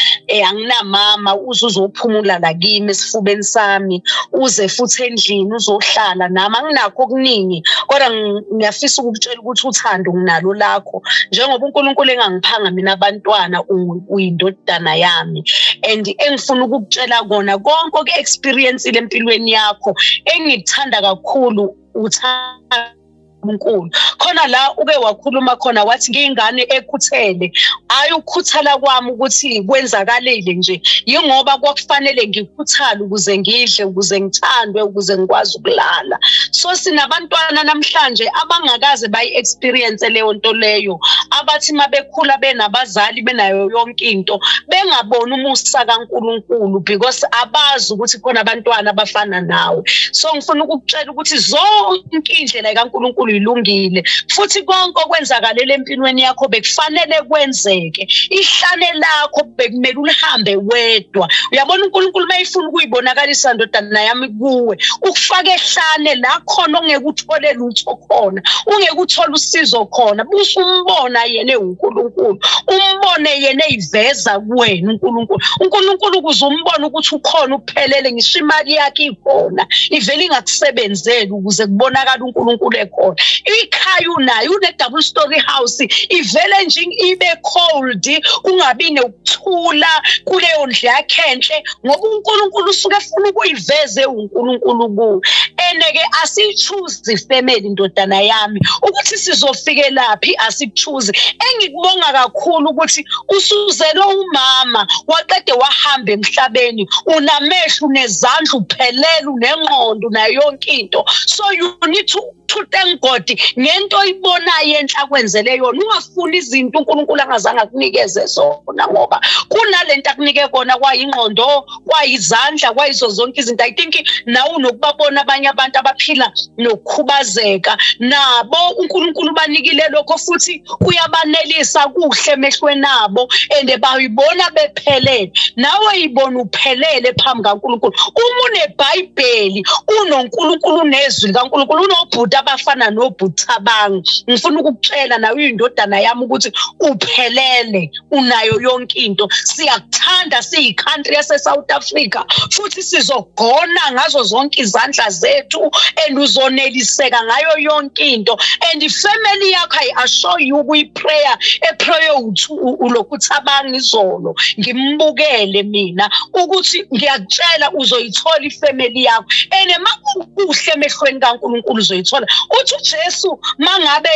anginamama, uzophumula la kimi esifubeni sami, uze futhi endlini uzohlala nami, anginakho okuningi. Kodwa ngiyafisa ukutshela ukuthi uthando nginalo lakho, njengoba uNkulunkulu engangiphanga mina abantwana, uyindodana yami. And engifuna ukukutshela kona konke oku-experience empilweni yakho engikuthanda kakhulu uthando uNkulunkulu. Khona la uke wakhuluma khona wathi ngiyingane ekhuthele, hayi ukukhuthala kwami ukuthi kwenzakalele nje, yingoba kwakufanele ngikhuthale ukuze ngidle, ukuze ngithandwe, ukuze ngikwazi ukulala. So sinabantwana namhlanje abangakaze bayi-experience leyo nto leyo, abathi mabekhula benabazali benayo yonke into bengabona umusa kaNkulunkulu because abazi ukuthi khona abantwana abafana nawe. So ngifuna ukukutshela ukuthi zonke indlela kaNkulunkulu ilungile, futhi konke okwenzakalele empilweni yakho bekufanele kwenzeke. Ihlane lakho bekumele ulihambe wedwa. Uyabona uNkulunkulu mayifuna ukuyibonakalisa ndodana yami kuwe, ukufaka ehlane la khona ongeke uthole lutho khona, ungeke uthole usizo khona, buso umbona yena uNkulunkulu, umbone yena eyiveza kuwena uNkulunkulu ukuze umbone ukuthi ukhona uphelele, ngisho imali yakhe ikhona ivele ingakusebenzeli ukuze kubonakala uNkulunkulu ekhona. Ikhaya unayo, une-double story house, ivele nje ibe cold, kungabi nokuthula kuleyo ndlu yakhe enhle, ngoba uNkulunkulu usuke efuna ukuyiveze uNkulunkulu kuwe. Ene-ke asiyichoose ifamily ndodana yami ukuthi sizofike laphi, asichoose. Engikubonga kakhulu ukuthi usuzelo umama waqede wahamba emhlabeni, unamehlo, unezandla, uphelele, unengqondo nayo yonke into. So you need to thank God ngento oyibonayo enhla kwenzele yona. Ungafuni izinto uNkulunkulu angazange akunikeze zona, ngoba kunalento akunike kona kwayingqondo, kwayizandla, kwayizo zonke izinto. I think nawe unokubabona abanye abantu abaphila nokukhubazeka, nabo uNkulunkulu banikile lokho futhi uyabanelisa kuhle emehlweni abo, and bayibona bephelele. Nawe yibona uphelele phambi kaNkulunkulu. Uma uneBhayibheli, unoNkulunkulu, unezwi likaNkulunkulu, unobhuti abafana nobhuthabanga, ngifuna ukukutshela nawe uyindodana yami ukuthi uphelele, unayo yonke into. Siyakuthanda siyi-country yase-South Africa, futhi sizogona ngazo zonke izandla zethu, and uzoneliseka ngayo yonke into. And ifamily yakho, I assure you, kuyiprayer eprayer ulokuthabanga izolo ngimbukele mina ukuthi ngiyakutshela uzoyithola ifamily yakho, and makuhle emehlweni kaNkulunkulu uzoyithola. Uthi uJesu mangabe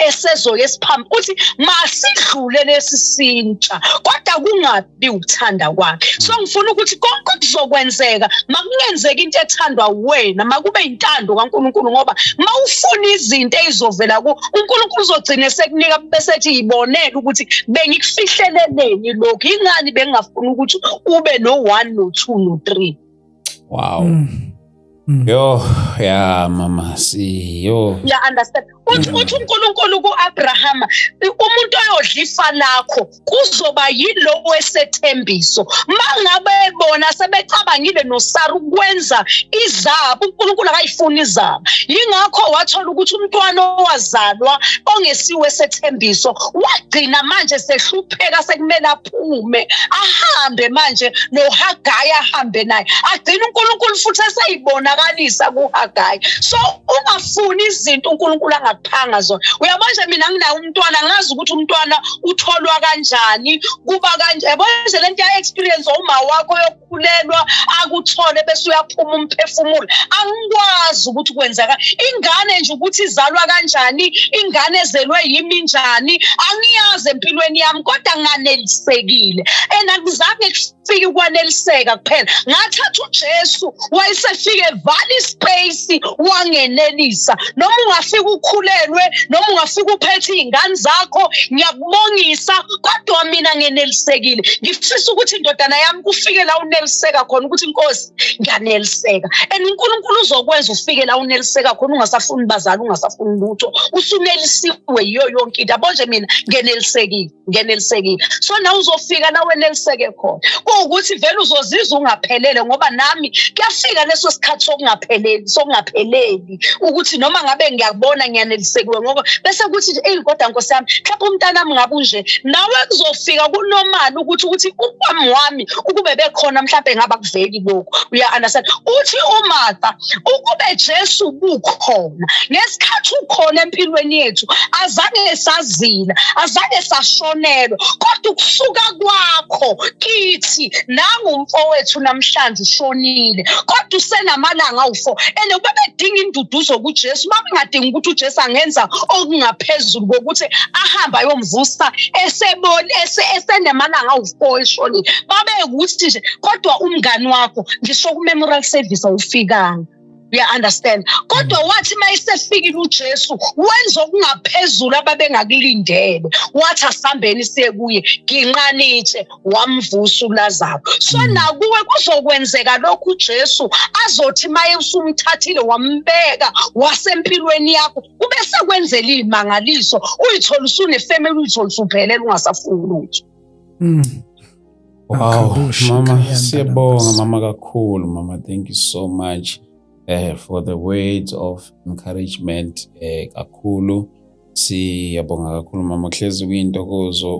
esezoya esiphambi uthi masidlule lesi sintsha, kodwa kungabi ukuthanda kwakhe. So ngifuna ukuthi konke kuzokwenzeka makungenzeka into ethandwa wena, makube intando kaNkulunkulu, ngoba mawufuna izinto ezizovela uNkulunkulu uzogcina sekunika bese ethi yibonela ukuthi bengikufihleleleni lokho, ingani bengingafuni ukuthi ube no 1 no 2 no 3. Wow. Yo, ya mama siyo. Ya understand. Uthi uNkulunkulu kuAbrahama, umuntu oyodla ifa lakho kuzoba yilo wesethembiso. Mangabe bona sebecabangile noSara ukwenza izabo, uNkulunkulu akayifuni izabo. Yingakho wathola ukuthi umntwana owazalwa ongesiwe sethembiso wagcina manje sehlupheka sekumele aphume ahambe manje noHagayi ahambe naye. Agcina uNkulunkulu futhi eseyibonakalisa kuHagayi. So ungafuni izinto uNkulunkulu angakuphanga zona. Uyabona nje mina nginayo umntwana ngazi ukuthi umntwana utholwa kanjani kuba kanje. Yabona nje lento ya experience uma wakho yokukhulelwa akuthole bese uyaphuma umphefumulo. Angikwazi ukuthi kwenzeka ingane nje ukuthi izalwa kanjani, ingane ezelwe yimi njani angiyazi empilweni yami kodwa nganelisekile. Akuzange kufike ukwaneliseka kuphela. Ngathatha uJesu wayesefike valley space wangenelisa. Noma ungafika ukhulelwe, noma ungafika uphethe izingane zakho, ngiyakubongisa kodwa mina ngenelisekile. Ngifisa ukuthi indodana yami kufike la uneliseka khona ukuthi Nkosi ngiyaneliseka. uNkulunkulu uzokwenza ufike la uneliseka khona ungasafuni bazali, ungasafuni lutho. Usunelisiwe yiyo yonke into. Yabo nje mina ngenelisekile. So na uzofika la weneliseke khona. Ukuthi vele uzozizwa ungaphelele ngoba nami kuyafika leso sikhathi sokungapheleli ukuthi noma ngabe ngiyakubona ngiyanelisekiwe ngoba bese kuthi kodwa Nkosi yami mhlawumbe umntanami ngabe nje nawe kuzofika kunormal ukuthi ukwami wami ukube bekhona mhlawumbe ngaba kuveli lokho. Uya understand uthi uMartha ukube Jesu bukhona ngesikhathi ukhona empilweni yethu azange sazila, azange sashonelwa kodwa ukusuka kwakho kithi nangu umfowethu namhlanje ushonile kodwa usenamalanga awu4 ubebedinga induduzo kuJesu. Babengadingi ukuthi uJesu angenza okungaphezulu kokuthi ahamba ayomvusa esenamalanga awu4 eshonile. Babekuthi nje kodwa umngani wakho ngisho ku-memorial service awufikanga. You understand? Kodwa wathi mayisefikile uJesu wenza okungaphezulu ababengakulindele. Wathi asambeni siye kuye nginqanithe wamvusa uLazaro. So nakuwe kuzokwenzeka lokhu uJesu azothi maye usumthathile wambeka wasempilweni yakho kube sekwenzela imangaliso uyithola usunefamily uyithola usuphelele ungasafuni lutho. Wow, mama siyabonga mama kakhulu mama, thank you so much. For the words of encouragement kakhulu siyabonga kakhulu mama, kuhlezi kuyintokozo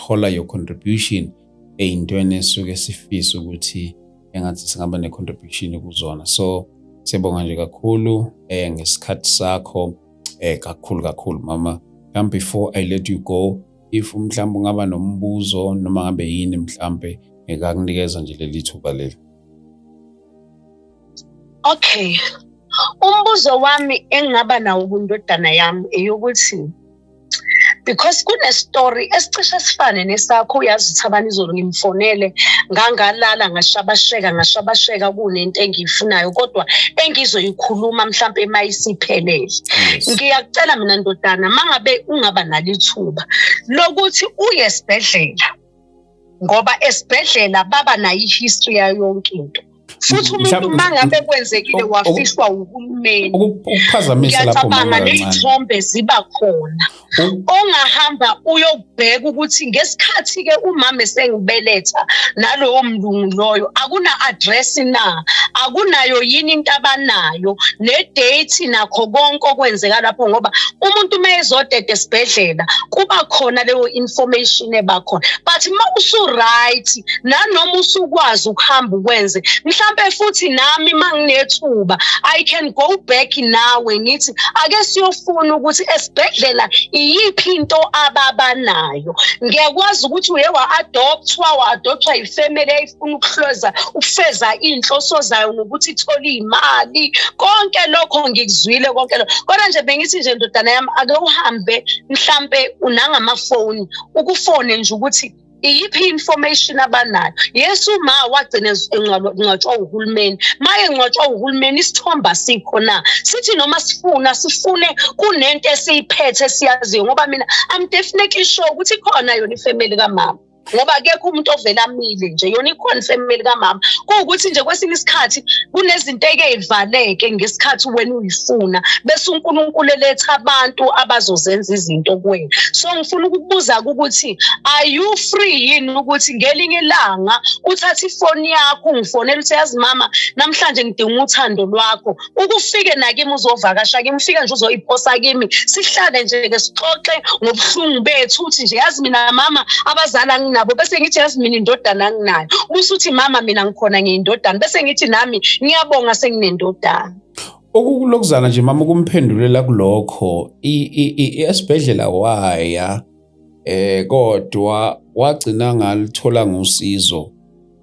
ukuthola your contribution eyintweni esuke sifisa ukuthi engathi singaba ne-contribution kuzona. So siyabonga nje kakhulu ngesikhathi sakho kakhulu mama. Before I let you go, if mhlawumbe ungaba nombuzo noma ngabe yini mhlawumbe ngikakunikeza nje leli thuba leli. Okay. Umbuzo wami engaba nawo kundodana yami eyokuthi because kune story esicishe sifane nesakho. Uyazi Thabani izolo ngimfonele ngangalala ngashabasheka kunento engiyifunayo kodwa engizoyikhuluma mhlawumbe mayisiphelele. Ngiyakucela mina ndodana mangabe ungaba nalithuba lokuthi uye esibhedlela ngoba esibhedlela baba nayo history yayo yonke into. Futhi umuntu mangabe kwenzekile wafihlwa uhulumeni ukuphazamisa lapho mama nezithombe ziba khona. Ongahamba uyobheka ukuthi ngesikhathi ke umama esengibeletha nalowo mlungu loyo akuna address na, akunayo yini into abanayo ne date nakho konke okwenzeka lapho ngoba umuntu mayezodede esibhedlela kuba khona leyo information ebakhona. But mawusu right nanoma usukwazi ukuhamba ukwenze mhlambe futhi nami manginethuba I can go back nawe ngithi ake siyofuna ukuthi esibhedlela iyiphi into ababanayo. Ngiyakwazi ukuthi uye wa-adoptwa ifamily ayifuna ukuhloza ukufeza inhloso zayo ngokuthi ithola imali konke lokho ngikuzwile konke lokho. Kodwa nje bengithi nje ndodana yami ake uhambe mhlambe unangamafoni ukufone nje ukuthi iyiphi information abanayo. Yesu ma wagcina engcwatshwa uhulumeni. Maye engcwatshwa uhulumeni isithomba sikho na. Sithi noma sifune kunento esiyiphethe siyaziyo ngoba mina I'm definitely sure ukuthi khona yona ifamily kaMama. ngoba akekho umuntu ovela amile nje, yona ikhona ifamily kamama. Kuwukuthi nje kwesinye isikhathi kunezinto ey'valeke ngesikhathi wena uyifuna, bese uNkulunkulu eletha abantu abazozenza izinto kuwena. So ngifuna ukukubuza ukuthi are you free yini ukuthi ngelinye ilanga uthathe ifoni yakho ungifonele uthi yazi mama namhlanje ngidinga uthando lwakho, ukufike nakimi uzovakasha kimi, ufike nje uzoyiphosa kimi, sihlale nje ke sixoxe ngobuhlungu bethu, uthi nje yazi mina mama abazali nginabo, bese ngithi yazi mina indodana anginayo, usuthi mama mina ngikhona ngiyindodana, bese ngithi nami ngiyabonga senginendodana. Okukulokuzana nje mama ukumphendulela kulokho esibhedlela waya kodwa wagcina ngalithola ngosizo,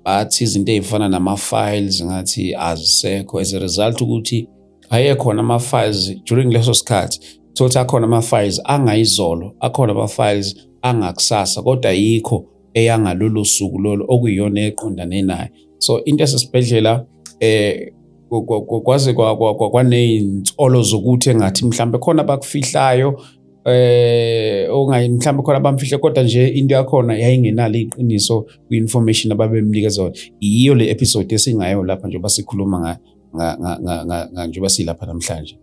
bathi izinto ezifana nama-files ngathi azisekho as a result ukuthi ayekhona ama-files during leso sikhathi. Thothi akhona ama-files angayizolo, akhona ama-files angakusasa, kodwa yikho eyangalolo suku lolo okuyiyona eqondane naye. So into esesibhedlela kwaze kwaney'nsolo zokuthi engathi mhlawumbe khona abakufihlayo mhlawumbe khona abamfihle, kodwa nje into yakhona yayingenalo iqiniso kwi-information ababemnikeza yona. Yiyo le episode esingayo lapha njengoba sikhuluma njengoba silapha namhlanje.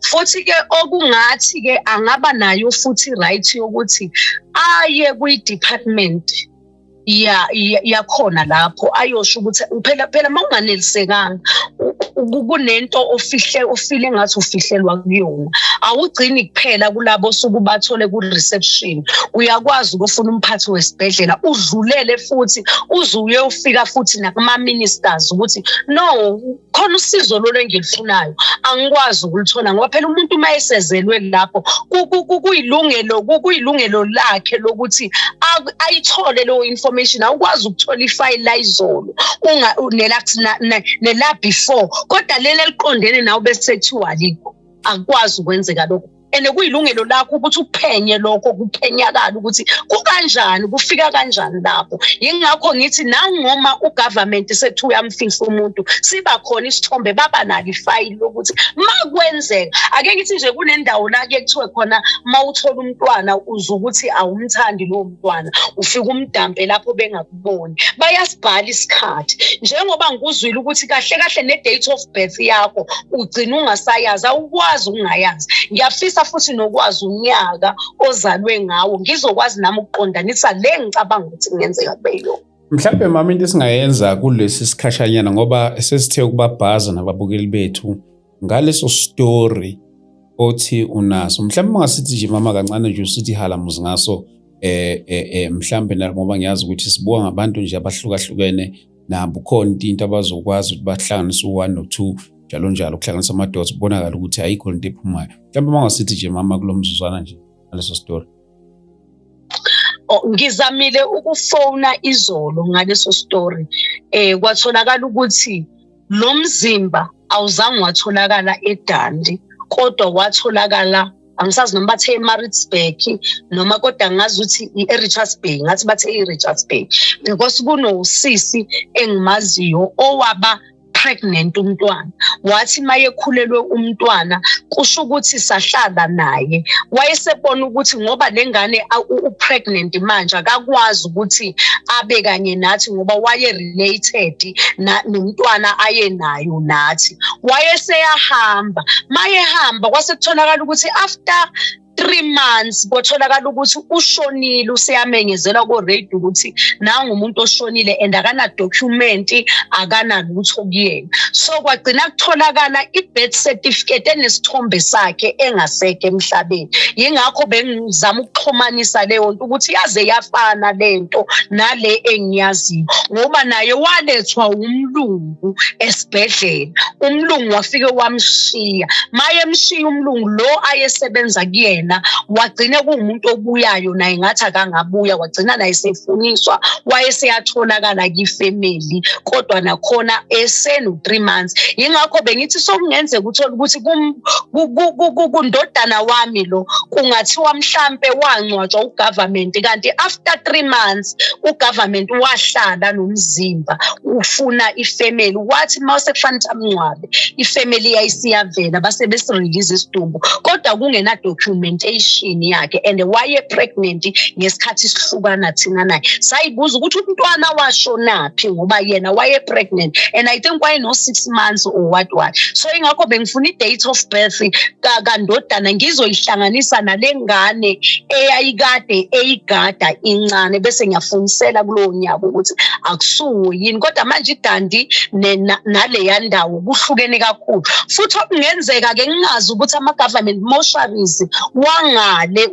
Futhi-ke okungathi-ke angaba nayo futhi right yokuthi aye kwi-department yakhona lapho ayosho ukuthi phela uma unganelisekanga kunento ofile engathi ufihlelwa kuyona, awugcini kuphela kulabo osuke bathole ku-reception. Uyakwazi ukufuna umphathi wesibhedlela udlulele futhi uzuye ufika futhi nakuma-ministers ukuthi no, khona usizo lolo engilifunayo angikwazi ukulithola, ngoba phela umuntu uma esezelwe lapho kuyilungelo lakhe lokuthi ayithole leyo information. Awukwazi ukuthola ifayili layizolo nela before, kodwa leli eliqondene nawe bese kuthiwa alikho, akukwazi ukwenzeka lokho. And kuyilungelo lakho ukuthi uphenye lokho, kuphenyakala ukuthi kukanjani, kufika kanjani lapho. Yingakho ngithi nangoma ugovernment sethi uyamfihla umuntu, siba khona isithombe, baba nalo ifayili lokuthi makwenzeka, ake ngithi nje kunendawo la ke kuthiwe khona mawuthola umntwana uzukuthi awumthandi lo mntwana, ufika umdampe lapho bengakuboni, bayasibhala isikhathi. Njengoba ngikuzwile ukuthi kahle kahle ne-date of birth yakho ugcina ungasayazi, awukwazi ukungayazi. Ngiyafisa futhi nokwazi unyaka ozalwe ngawo, ngizokwazi nami ukuqondanisa le ngicabanga ukuthi kungenzeka kube yona. Mhlawumbe mama into esingayenza kulesi sikhashanyana, ngoba sesithe ukubabhaza nababukeli bethu ngaleso story othi unaso, mhlawumbe ungasithi nje mama kancane nje usithi halamuzi ngaso mhlawumbe ngoba ngiyazi ukuthi sibuka ngabantu nje abahlukahlukene, nabo khona into abazokwazi ukuthi bahlanganise u1 no2 njalo njalo, ukuhlanganisa amadots kubonakala ukuthi ayikho into ephumayo. Mhlawumbe mangasithi nje mama kulomzuzwana nje ngaleso story. Ngizamile ukufona izolo ngaleso story, kwatholakala ukuthi lo mzimba awuzange watholakala eDandi, kodwa watholakala angisazi noma bathe eMaritzburg noma, kodwa ngazi ukuthi eRichards Bay, ngathi bathe eRichards Bay, because kunosisi engimaziyo owaba pregnant umntwana. Wathi mayekhulelwe umntwana kusho ukuthi sahlala naye, wayesebona ukuthi ngoba lengane upregnant manje akakwazi ukuthi abe kanye nathi ngoba waye related nomntwana aye nayo nathi. Wayeseyahamba, mayehamba kwase kutholakala ukuthi after 3 months kwatholakala ukuthi ushonile, useyamenyezelwa ko-radio ukuthi nangu umuntu oshonile and akana document, akana lutho kuyena. So kwagcina kutholakala i-birth certificate enesithombe sakhe engasekho emhlabeni. Yingakho bengizama ukuxhumanisa leyo nto ukuthi yaze yafana lento nale engiyaziyo, ngoba naye walethwa umlungu esibhedlela. Umlungu wafike wamshiya, maye emshiya umlungu lo ayesebenza kuyena wagcina kuumuntu obuyayo naye ngathi akangabuya, wagcina naye sefuniswa, wayeseyatholakala kifamily, kodwa nakhona esenu 3 months. Yingakho bengithi sokungenzeka uthola ukuthi kundodana wami lo kungathiwa mhlambe wangcwatshwa ugovernment, kanti after 3 months ugovernment wahlala nomzimba ufuna ifamily, wathi mase kufanele amncwabe ifamily yayisiyavela base besirelease isidumbu, kodwa kungena document documentation yakhe and waye pregnant ngesikhathi sihlukana thina naye. Sayibuza ukuthi umntwana washonaphi ngoba yena waye pregnant and I think waye no 6 months or what. So ingakho bengifuna i-date of birth kandodana ngizoyihlanganisa nalengane eyayikade eyigada incane bese ngiyafunisela kulowo nyaka ukuthi akusuwo yini, kodwa manje iDandi nale yandawo kuhlukene kakhulu. Futhi okungenzeka ke ngingazi ukuthi ama-government mortuaries wangale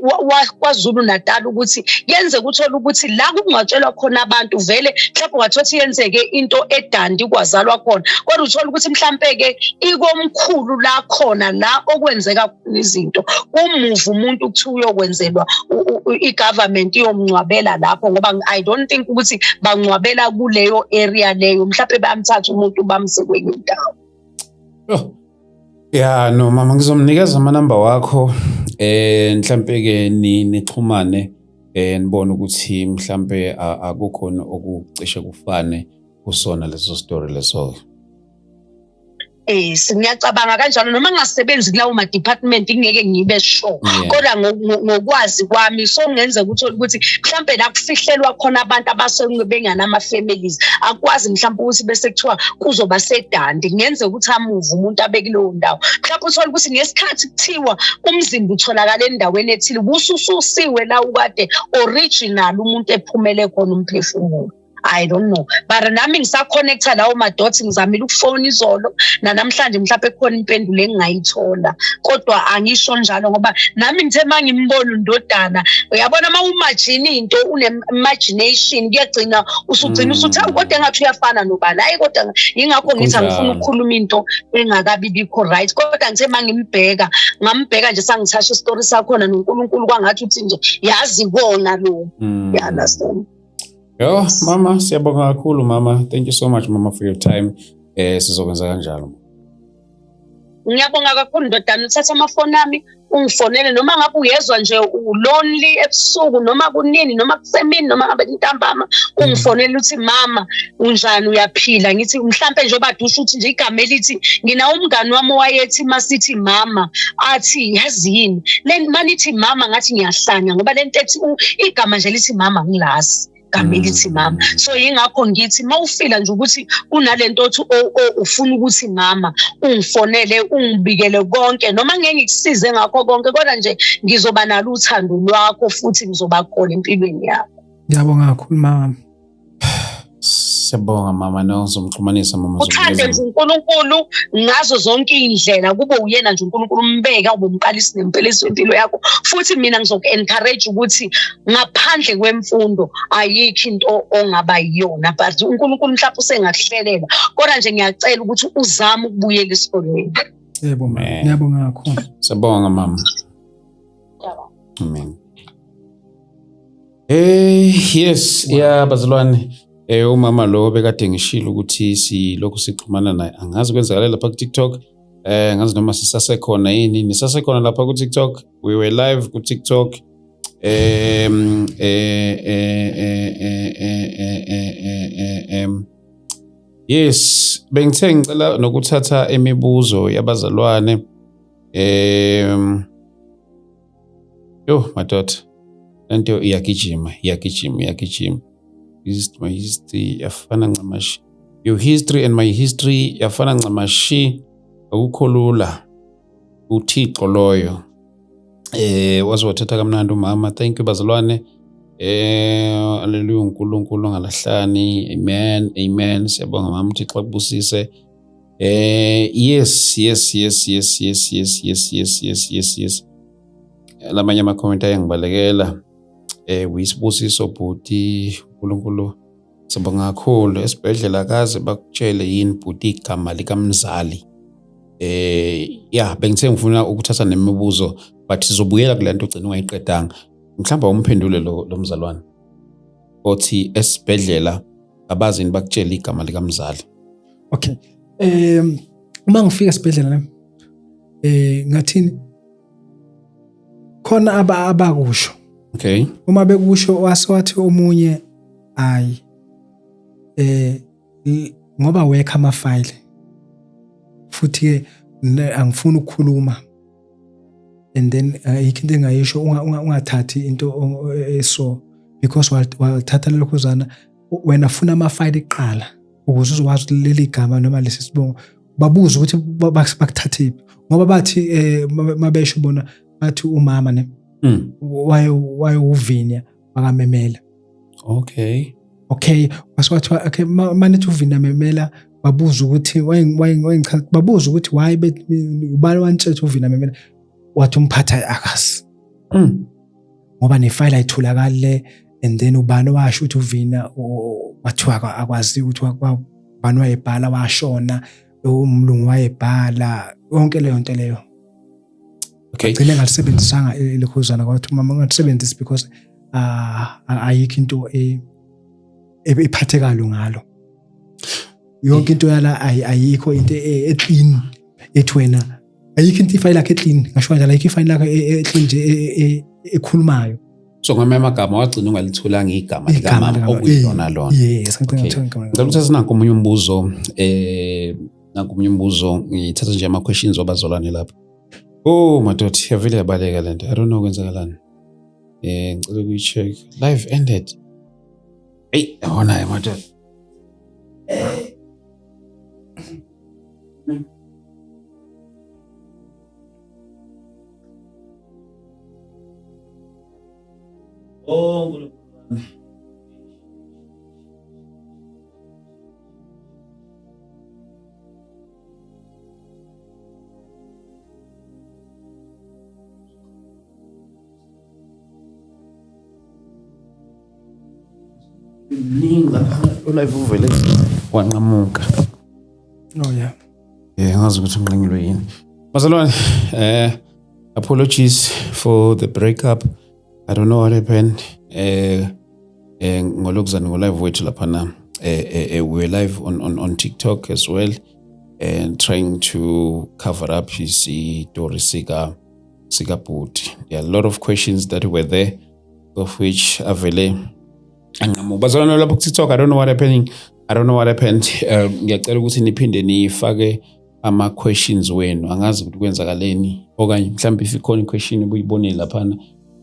kwaZulu Natal ukuthi yenze kuthola ukuthi la kungcwatshelwa khona abantu vele mhlawumbe wathothi yenzeke into eDandi kwazalwa khona, kodwa uthola ukuthi mhlawumbe-ke ikomkhulu la khona la okwenzeka izinto umuva umuntu kuthiwa uyokwenzelwa i-government iyomngcwabela lapho ngoba I don't think ukuthi bangcwabela kuleyo area leyo, mhlawumbe bayamthatha umuntu bamse kwenye indawo. Yeah, no mama ngizomnikeza amanamba wakho mhlambe ke nixhumane nibone ukuthi mhlambe akukhona okucishe kufane kusona leso story leso. Ngiyacabanga kanjalo noma ngingasebenzi kulawo ma department ngeke ngibe sure, kodwa ngokwazi kwami so ngenze ukuthi mhlambe la kufihlelwa khona abantu abasebengana ama families akwazi mhlambe ukuthi bese kuthiwa kuzoba seDandi ngenze ukuthi amuve umuntu abekileyo ndawo, mhlambe uthola ukuthi ngesikhathi kuthiwa umzimba utholakala endaweni ethile busususiwe la ukade original umuntu ephumele khona umphefumulo. I don't know, but nami ngisaconnecta lawo madots ngizamile ukufona izolo namhlanje mhlawumbe khona impendulo engingayithola, kodwa angisho njalo ngoba nami ngithe mangimbona undodana uyabona mawumagine into une-imagination kuyagcina usugcina usuthi kodwa engathi uyafana nobani, hayi kodwa yingakho ngithi angifuna ukukhuluma into engakabi bikho right, kodwa ngithe mangimbheka ngambheka nje sangithasha istory sakhona noNkulunkulu kwangathi uthi nje yazi kona lo. You understand? Yo mama siyabonga kakhulu mama, thank you so much mama for your time. Sizokwenza kanjalo. Ngiyabonga kakhulu ndodana, uthatha amafoni ami ungifonele noma ngabe uyezwa nje ulonely ebusuku noma kunini noma kusemini noma ngabe ntambama ungifonele uthi mama unjani uyaphila, ngithi mhlambe nje badusha uthi nje igama elithi ngina umngani wami wayethi masithi mama athi yazini le manithi mama ngathi ngiyahlanya ngoba lento ethi igama nje lithi mama ngilazi kamelithi mama. So yingakho ngithi mawufila nje ukuthi kunalento othi ufuna ukuthi mama ungifonele ungibikele konke noma ngeke ngikusize ngakho konke, kodwa nje ngizoba nalo uthando lwakho futhi ngizoba khona empilweni yakho. Ngiyabonga kakhulu mama. Siyabonga mama, nozomxhumanisa mama. Uthande nje uNkulunkulu ngazo zonke indlela, kube uyena nje uNkulunkulu umbeka ubumqalisi nempelisi impilo yakho, futhi mina ngizoku-encourage ukuthi ngaphandle kwemfundo ayikho into ongaba yiyona, but uNkulunkulu mhlawumbe usengakuhlelela, kodwa nje ngiyacela ukuthi uzame ukubuyela esikolweni. Yebo mama, ngiyabonga kakhulu. Siyabonga mama. Amen. Yes, yeah bazalwane. Umama lo bekade ngishilo ukuthi silokhu sixhumana naye, angazi kwenzakala lapha ku TikTok, ngazi noma sisasekhona yini, nisasekhona lapha ku TikTok. We were live ku TikTok. Yes, bengithe ngicela nokuthatha imibuzo yabazalwane. Yo madoda, lento iyagijima. My history yafana ncamashi. Your history and my history yafana ncamashi. Akukho lula. uThixo loyo wazothatha kamnandi umama. Thank you bazalwane. Haleluya, uNkulunkulu ngalahlani. Amen. Siyabonga mama, uThixo akubusise. Yes. Lamanye ama comment ayangibalekela. Uyisibusiso bhuti, uNkulunkulu sibonga kakhulu. Esibhedlela kaze bakutshele yini bhuti igama likamzali. Bengithe ngifuna ukuthatha nemibuzo but sizobuyela kulento ugcina ungayiqedanga. Mhlawumbe umphendule lo mzalwane othi esibhedlela abazini bakutshela igama likamzali. Okay. Uma ngifika esibhedlela ngathini khona abakusho. Okay. Uma bekusho wathi omunye hayi ngoba wekha amafile futhi angifuni ukukhuluma and then ayikho into engayisho ungathathi into eso because wathatha lokhuzana wena ufuna ama-file eqala ukuze uzokwazi ukuthi leli gama noma lesi sibongo babuze ukuthi bakuthathephi ngoba bathi mabesho bona bathi umama ne waye uvinya bakamemela. Okay waswathiwa okay manithi uvinya memela babuze ukuthi babuze ukuthi why ubani wantshetsha uvinya memela wathi umphatha akasi ngoba nefile ayitholakale and then ubani washo ukuthi uvina wathiwa akwazi ukuthi ubani wayebhala washona umlungu wayebhala yonke leyo nto leyo. Okay, gcine ngalisebenzisanga lekhuzana kwathi mama ngalisebenzisi because ayikho into ephathekalo ngalo yonke into yala ayikho into eclean ethi wena ayikho into ifile yakhe eclean ngasho kanjalo ayikho ifile yakhe eclean nje ekhulumayo. So ngamanye amagama wagcina ungalitholanga igama likamama okuyilona lona. Yes, ngicela ukuthi sinako umunye umbuzo ngithatha nje ama questions wabazolwane lapha. Oh madoda yavile yabaleka lento. I don't know kwenzakalani. Ngicela ukuyi-check. Live ended. Hey, yabona madoda. Oh, live uvele wanqamuka. Oh yeah. Ngazi ukuthi unqanyulwe yini. Bazalwane, apologies for the breakup. I don't know what happened. Ngolokuzana ngo-live wethu laphana. We were live on TikTok as well and trying to cover up isitori sika bhuti. There are a lot of questions that were there, of which avele bazalwane lapho ku-TikTok. I don't know what happened. Ngiyacela ukuthi niphinde nifake ama-questions wenu. Angazi ukuthi kwenzakaleni okanye mhlawumbe if ikhona i-question ubuyibonile laphana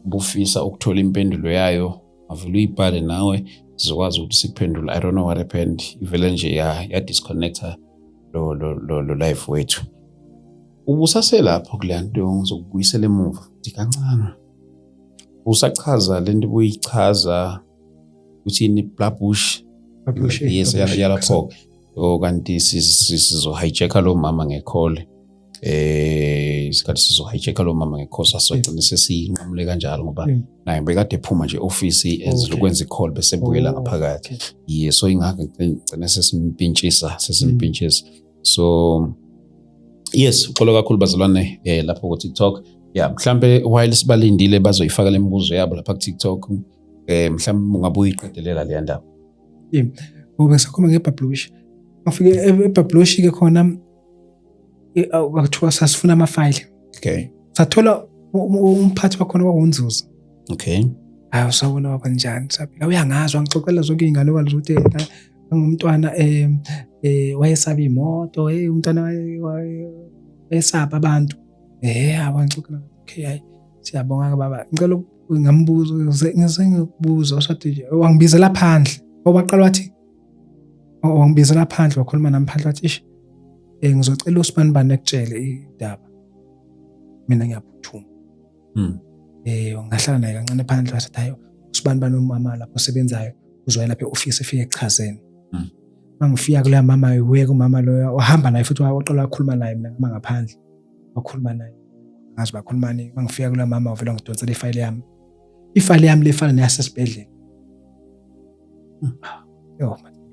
bufisa ukuthola impendulo yayo avele uyibhale nawe sizokwazi ukuthi sikuphendule. I don't know what happened. Ivele nje ya disconnecta lo live wethu. Ubusaselapho kule nto ngizokubuyisela emuva kancane. Usachaza lento buyichaza ukuthi ni Blabush yes yalapho kanti sizo hijacka lo mama ngecall isikhathi sizo hijacka lo mama ngecall sasogcina sesiyinqamule kanjalo ngoba naye bekade ephuma nje office ezilokwenza icall bese buyela ngaphakathi. Yes, so ingakho ngicela sesimpintshisa so yes uxolo kakhulu bazalwane lapho ku TikTok. Mhlambe while sibalindile bazoyifaka lembuzo yabo lapha ku TikTok mhlambe ungabuye iqedelela le ndaba. Ngoba sakhuluma ngeBablush. Afike eBablush ke khona akuthiwa sasifuna ama-file. Okay. Sathola umphathi wakhona kwakunzuza. Okay. Hayi usawona wabanjani saphela uyangazwa ngixoxela zonke izingane ukuthi ngumntwana wayesaba imoto umntwana wayesaba abantu abangixoxela okay hayi siyabonga baba ngicela ngambuzo ngizengikubuza usathi wangibizela phandle obaqala wathi wangibizela phandle wakhuluma nami phandle wathi ngizocela uSibanibani ekutshele indaba mina ngiyaphuthuma ngahlala naye kancane phandle wathi hayi uSibanibani umama lapho osebenzayo uzoya lapha e-office efike ekuchazeni mangifika kule mama uyeke umama loyo wahamba naye futhi waqala wakhuluma naye mina ngaphandle wakhuluma naye ngazi bakhulumani mangifika kule mama uvela ngidonsela ifile yami lefana neyasesibhedlela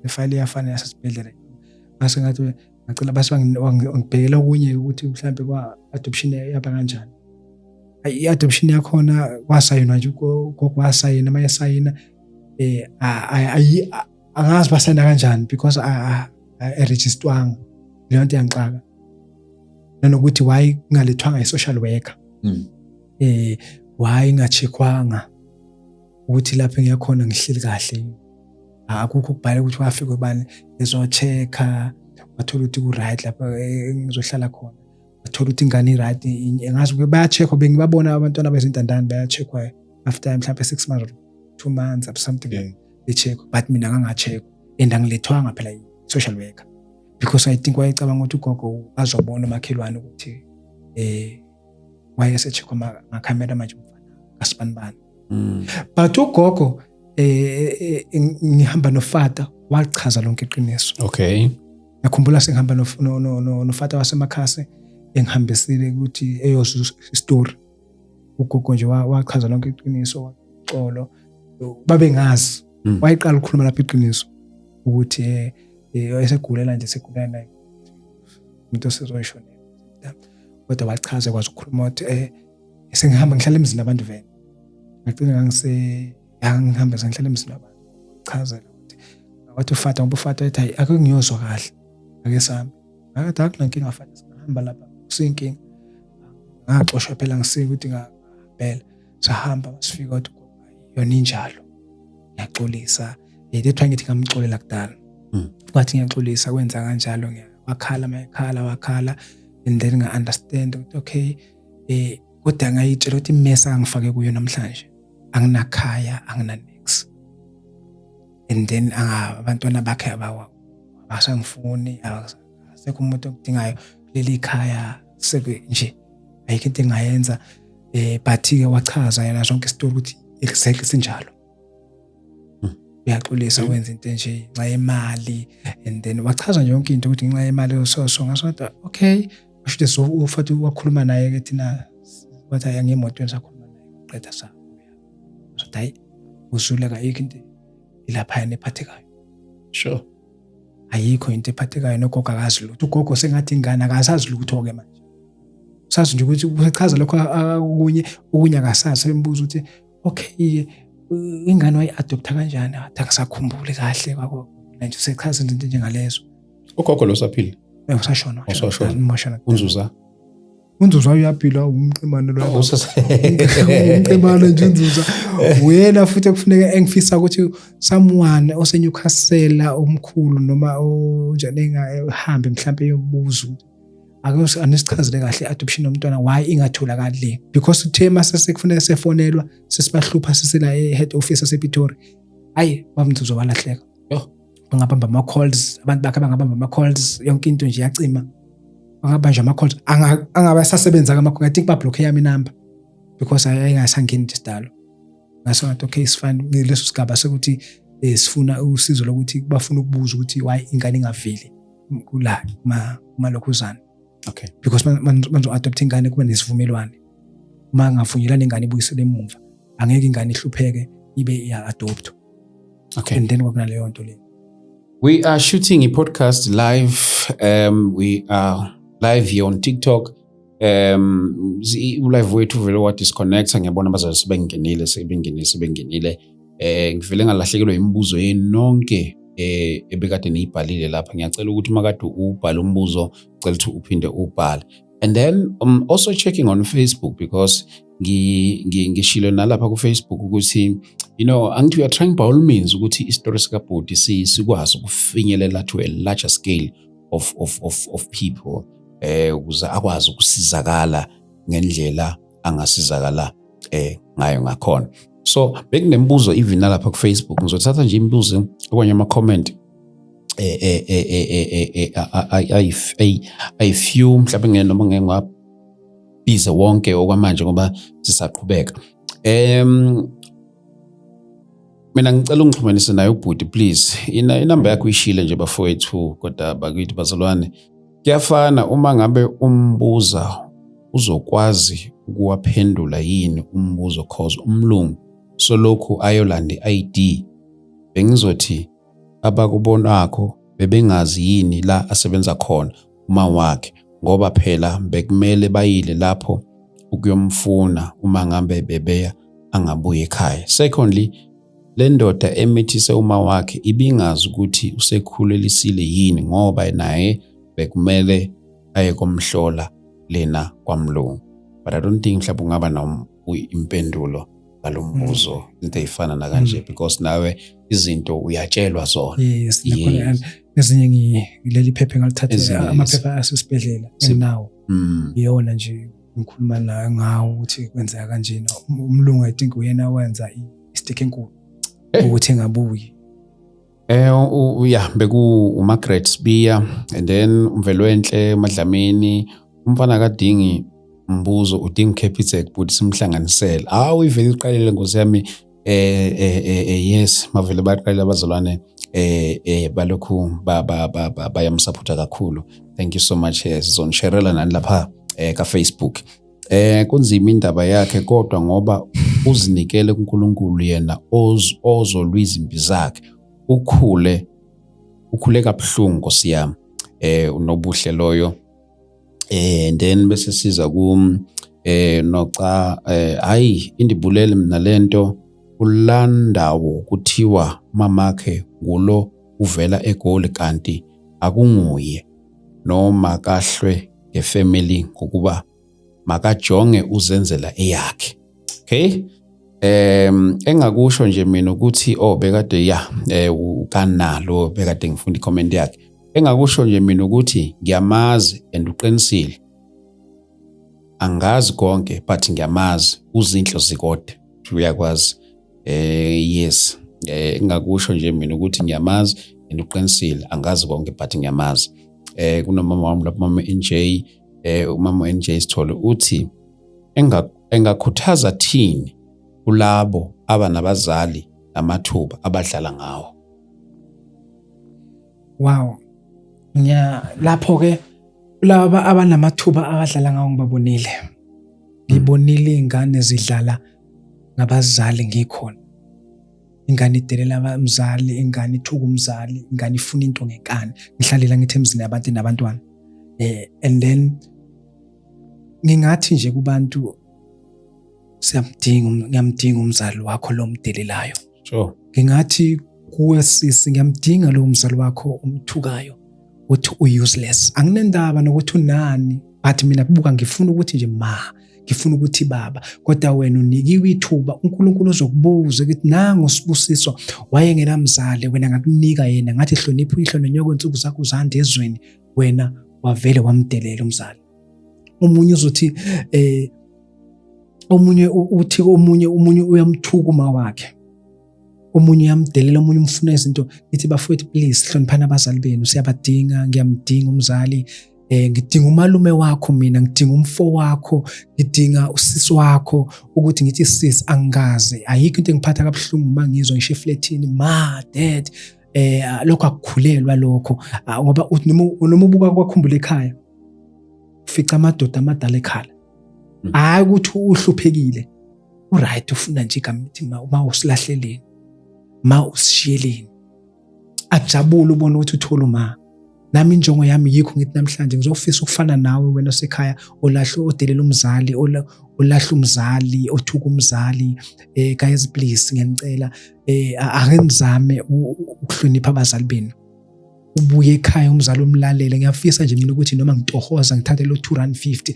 ifile yafana neyasesibhedlela mase ngathi ngicela base ngibhekela okunye ukuthi mhlambe kwa-adoption yaba kanjani. I-adoption yakhona kwasayinwa nje kwasayina ama yasayina angazi basayina kanjani because registerwanga leyo nto yangixaka nanokuthi why ngalethwanga i-social worker why ngachekwanga ukuthi lapho ngiyakhona ngihleli kahle akukho ukubhala ukuthi wafika ubani ezochecka wathola ukuthi ku right lapho ngizohlala khona bathola ukuthi ingane i-right, ngazi ukuthi bayacheckwa, bengibabona abantwana bezintandane bayacheckwa after mhlawumbe 6 months, 2 months or something, becheckwa, but mina ngangacheckwa and angilethwanga phela i-social worker because I think wayecabanga ukuthi ugogo azobona umakhelwane ukuthi wayesecheckwa ngakhamera manje umfana kaSibanibani. But ugogo ngihamba nofata wachaza lonke iqiniso. Okay. Ngakhumbula sengihamba nofata wasemakhasi engihambisile ukuthi eyozwa istory. Ugogo nje wachaza lonke iqiniso, waxolo. Babengazi wayeqala ukukhuluma lapha iqiniso ukuthi wayesegulela nje segulela naye umuntu osezoyishona. Kodwa wachaza kwazi ukukhuluma ukuthi sengihamba ngihlala emzini nabantu vele. Ngicela ngihamba ngihlala emzini nabantu. Chazela ukuthi wathi ufata ngoba ufata ethi ake ngiyozwa kahle. Ake sami. Akade akunankinga afata singahamba lapha kusinkinga. Ngaxoshwa phela ngisike ukuthi ngabhela. Sahamba sifika ukuthi yona injalo. Ngiyaxolisa. Yethu ngithi ngamxolela kudala. Kwathi ngiyaxolisa kwenza kanjalo wakhala and then nga understand ukuthi okay kodwa ngayitshela ukuthi imesa angifake kuyo namhlanje anginakhaya anginanex and then abantwana bakhe abasangifuni asekho umuntu okudingayo leli khaya sebe nje ayikho into engayenza but ke wachaza yena zonke istory ukuthi exactly sinjalo. Uyaxolisa wenza into nje nxa imali and then wachaza nje yonke into ukuthi nxa imali so ngasothi okay asho so ufathi wakhuluma naye ke thina wathi ayangimoto sakhuluma naye qeda sa so hayi uzuleka ayikho into ilapha nephathekayo. Sure. Ayikho into ephathekayo nogogo akazi lutho. Ugogo sengathi ingane akasazi lutho ke manje. Sazi nje ukuthi uchaza lokho okunye akasazi, embuza ukuthi okay ingane wayi-adopta kanjani, athi akasakhumbuli kahle kwakho nje usechaza into njengalezo. Ugogo lo saphila? Usashona. Unzuza uyaphila umqimane lo. Umqimane nje unzuza. Wena futhi kufuneka engifisa ukuthi someone oseNewcastle omkhulu noma onjani engahambe mhlawumbe yobuza ukuthi ake anisichazele kahle adoption yomntwana why ingatholakali because uthe mase sekufuneka sefonelwa sesibahlupha sisela head office yasePitori. Hayi bamnzuzo walahleka. Bangabamba ama calls, abantu bakhe bangabamba ama calls, yonke into nje yacima. Bangabanja ama calls angaba sasebenza kamakho. I think ba block yami number because ayingasangeni isidalo. Ngaso ngathi okay sifine leso sigaba sekuthi sifuna usizo lokuthi bafuna ukubuza ukuthi why ingane ingaveli kula malokhuzana. Okay. Because manzo adopt ingane kuba nesivumelwano. Uma ngavunyelana ingane ibuyisele emuva angeke ingane ihlupheke ibe ya adopt. Okay. And then kwakunaleyo nto le. We are shooting a podcast live. We are live here on TikTok. Live wethu vele wa disconnect ngiyabona abazali sebengenile. Ngivele ngalahlekelwa imibuzo yenu nonke ebekade niyibhalile lapha. Ngiyacela ukuthi makade ubhale umbuzo ucela ukuthi uphinde ubhale. And then also checking on Facebook because ngishilo nalapha ku Facebook ukuthi angithi we are trying by all means ukuthi istory sikabhodi sikwazi ukufinyelela to a larger scale of people ukuze akwazi ukusizakala ngendlela angasizakala ngayo ngakhona. So bekunembuzo even nalapha ku Facebook ngizothatha nje imibuzo okanye ama comment I few mhlawumbe ngene noma ngeke ngwabiza wonke okwamanje ngoba sisaqhubeka. Mina ngicela ungixhumanise naye ubhuti please. Inamba yakho ishile nje bafowethu kodwa bakithi bazalwane. Kuyafana uma ngabe umbuza uzokwazi ukuwaphendula yini umbuzo cause umlungu so lokhu ayolanda iID bengizothi abakubonakho bebengazi yini la asebenza khona uma wakhe ngoba phela bekumele bayile lapho ukuyomfuna uma ngambe bebeya angabuye ekhaya. Secondly, le ndoda emithise uma wakhe ibingazi ukuthi usekhulelisile yini ngoba naye bekumele aye komhlola lena kwamlungu. But I don't think mhlawumbe ungaba impendulo ngalombuzo into ezifana na kanje because nawe izinto uyatshelwa zona. Yes, nakhona ezinye ngileli phepha ngalithathe amaphepha asesibhedlela enginawo. Iyona nje ngikhuluma la ngawo ukuthi kwenzeka kanjena. Umlungu I think uyena wenza i-stick enkulu ukuthi engabuyi. Beku uMargaret Spear and then uMvelwenhle Madlamini umfana kaDingi Mbuzo udinga Capitec but simhlanganisela. Ivele iqalile Nkosi yami yes mavele baqala abazalwane balokhu bayamsupport kakhulu. Thank you so much. Sizonsharela nani lapha ka Facebook. Kunzima indaba yakhe kodwa ngoba uzinikele kuNkulunkulu yena ozolwiza impi zakhe. Ukhule kabuhlungu Nkosi yami. Unobuhle loyo. And then bese siza noca hayi indibulele mina lento ulandawo kuthiwa mamakhe ngulo uvela eGoli kanti akunguye noma kahlwe ngefamily ngokuba makajonge uzenzela eyakhe. Okay, engakusho nje mina ukuthi bekade ukanalo bekade ngifunda icomment yakhe. Engakusho nje mina ukuthi ngiyamazi and uqinisile. Angazi konke but ngiyamazi uzinhlo zikode. Uyakwazi. Yes. Engakusho nje mina ukuthi ngiyamazi and uqinisile. Angazi konke but ngiyamazi. Kunomama wami lapha mama NJ, umama NJ Sithole uthi engakhuthaza thini kulabo abanabazali namathuba abadlala ngawo. Wow. Lapho ke laba abanamathuba abadlala ngawo ngibabonile. Ngibonile ingane zidlala ngabazali ngikhona. Ingane idelela abamzali, ingane ithuka umzali, ingane ifuna into ngenkani. Ngihlalela ngithi emzini yabantu nabantwana. And then ngingathi nje kubantu ngiyamdinga umzali wakho lo mdelelayo. Sure. Ngingathi kuwe sisi ngiyamdinga lo mzali wakho umthukayo. Uthi useless. Anginendaba nokuthi unani, but mina buka ngifuna ukuthi nje ngifuna ukuthi baba. Kodwa wena unikiwe ithuba, uNkulunkulu uzokubuza ukuthi nangu Sibusiso wayengena mzali, wena ngakunika yena, ngathi hlonipha uyihlo nonyoko insuku zakho zande ezweni, wena wavele wamdelela umzali. Omunye uzothi omunye uthi omunye uyamthuka uma wakhe. Omunye uyamdelela, omunye umfuna izinto. Ithi bafowethu please hloniphana abazali benu, siyabadinga, ngiyamdinga umzali. Ngidinga umalume wakho mina, ngidinga umfo wakho, ngidinga usisi wakho ukuthi ngithi sis angaze. Ayikho into engiphatha kabuhlungu uma ngizwa ngisho efletini dad lokho akukhulelwa lokho ngoba noma ubuka kwakhumbula ekhaya ufica amadoda amadala ekhala. Hayi ukuthi uhluphekile. Uright ufuna nje igama lithi uma usilahleleni, ma usishiyeleni. Ajabule ubone ukuthi uthola uma. Nami injongo yami yikho ngithi namhlanje ngizofisa ukufana nawe wena osekhaya olahle odelela umzali, olahle umzali, othuka umzali. Guys please ngiyanicela akenzame ukuhlonipha abazali benu. Ubuye ekhaya umzali umlalele. Ngiyafisa nje mina ukuthi noma ngitohoza ngithathe lo R250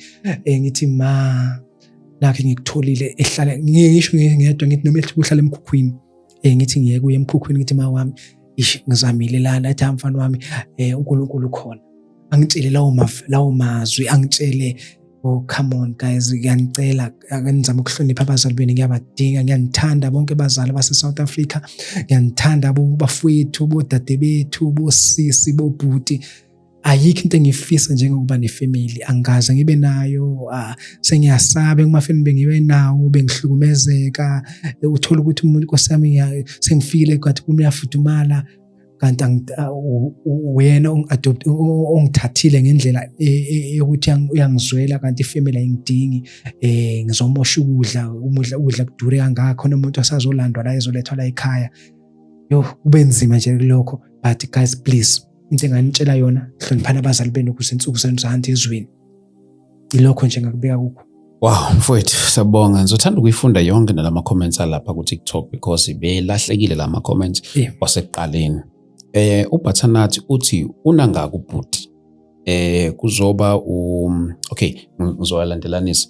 ngithi nakhe ngikutholile ehlala ngisho ngedwa ngithi noma ehlala emkhukhwini ngithi ngiyeke kuye emkhukhwini ngithi wami ngizamile lana ethi mfana wami uNkulunkulu khona angitshele lawo mazwi angitshele. Come on guys, ngiyanicela akenizame ukuhlonipha abazali benu, ngiyabadinga, ngiyanithanda bonke abazali base South Africa, ngiyanithanda bafowethu, bodade bethu, bosisi, bobhuti. Ayikho into engifisa njengokuba nefamily, angaze ngibe nayo. Sengiyasaba ngumafeni bengibe nawo, bengihlukumezeka. Uthola ukuthi umuntu Nkosi yami sengifikile kwathi kumyafudumala kanti wena ongithathile ngendlela yokuthi uyangizwela kanti ifamily ayingidingi. Ngizomosha ukudla kudure kangakho nomuntu asazolandwa la ezolethwa la ekhaya. Kube nzima nje lokho, but guys please into enganitshela yona hloniphana abazali benu ukuze insuku zenu zande ezweni. Ilokho nje ngakubeka kukho. Wow mfowethu sabonga. Ngizothanda ukuyifunda yonke nalama comments alapha ku TikTok because belahlekile lama comments wasekuqaleni. uBathanathi uthi unangaka ubhuti kuzoba okay ngizowalandelanisa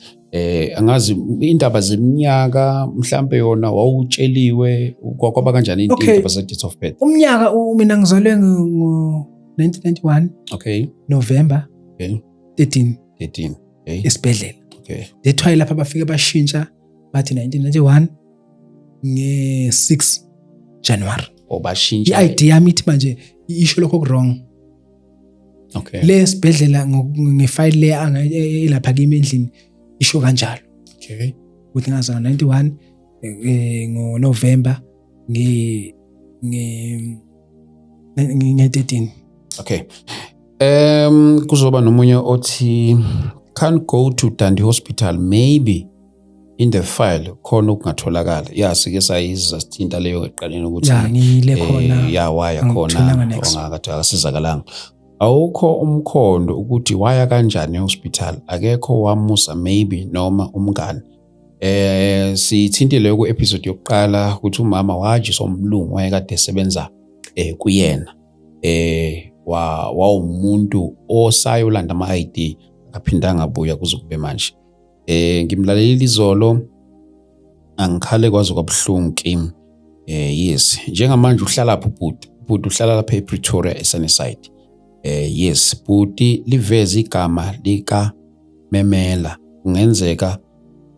angazi indaba zeminyaka mhlambe yona wawutsheliwe kwaba kanjani indaba ze date of birth. Umnyaka mina ngizalwe ngo 1991. Okay. November. Okay. 13. Okay. Esibhedlela. Okay. Dethwaye lapha bafike bashintsha bathi 1991 nge-6 January. Bashintsha. I-ID yami ithi manje isho lokho wrong. Okay. Lesibhedlela ngefile le elapha kimi endlini isho kanjalo. Okay. Ukuthi ngazalwa 91 ngo November nge 13. Okay. Kuzoba nomunye othi can't go to Dundee Hospital maybe in the file khona okungatholakala. Sike sayizwa sithinta leyo eqaleni ukuthi ngile khona waya khona ongakade akasizakalanga. Awukho umkhondo ukuthi waya kanjani ehospital, akekho wamusa maybe noma umngane. Sithintile ku episode yokuqala ukuthi umama wajiswa umlungu wayekade esebenza kuyena. Wawumuntu osayolanda ama-ID aphindanga abuya kuze kube manje. Ngimlaleli izolo angikhale kwazi kwabuhlungu kimi. Yes, njengamanje uhlala lapho bhuti uhlala lapha ePretoria eSunnyside. Yes, bhuti liveza igama lika Memela, kungenzeka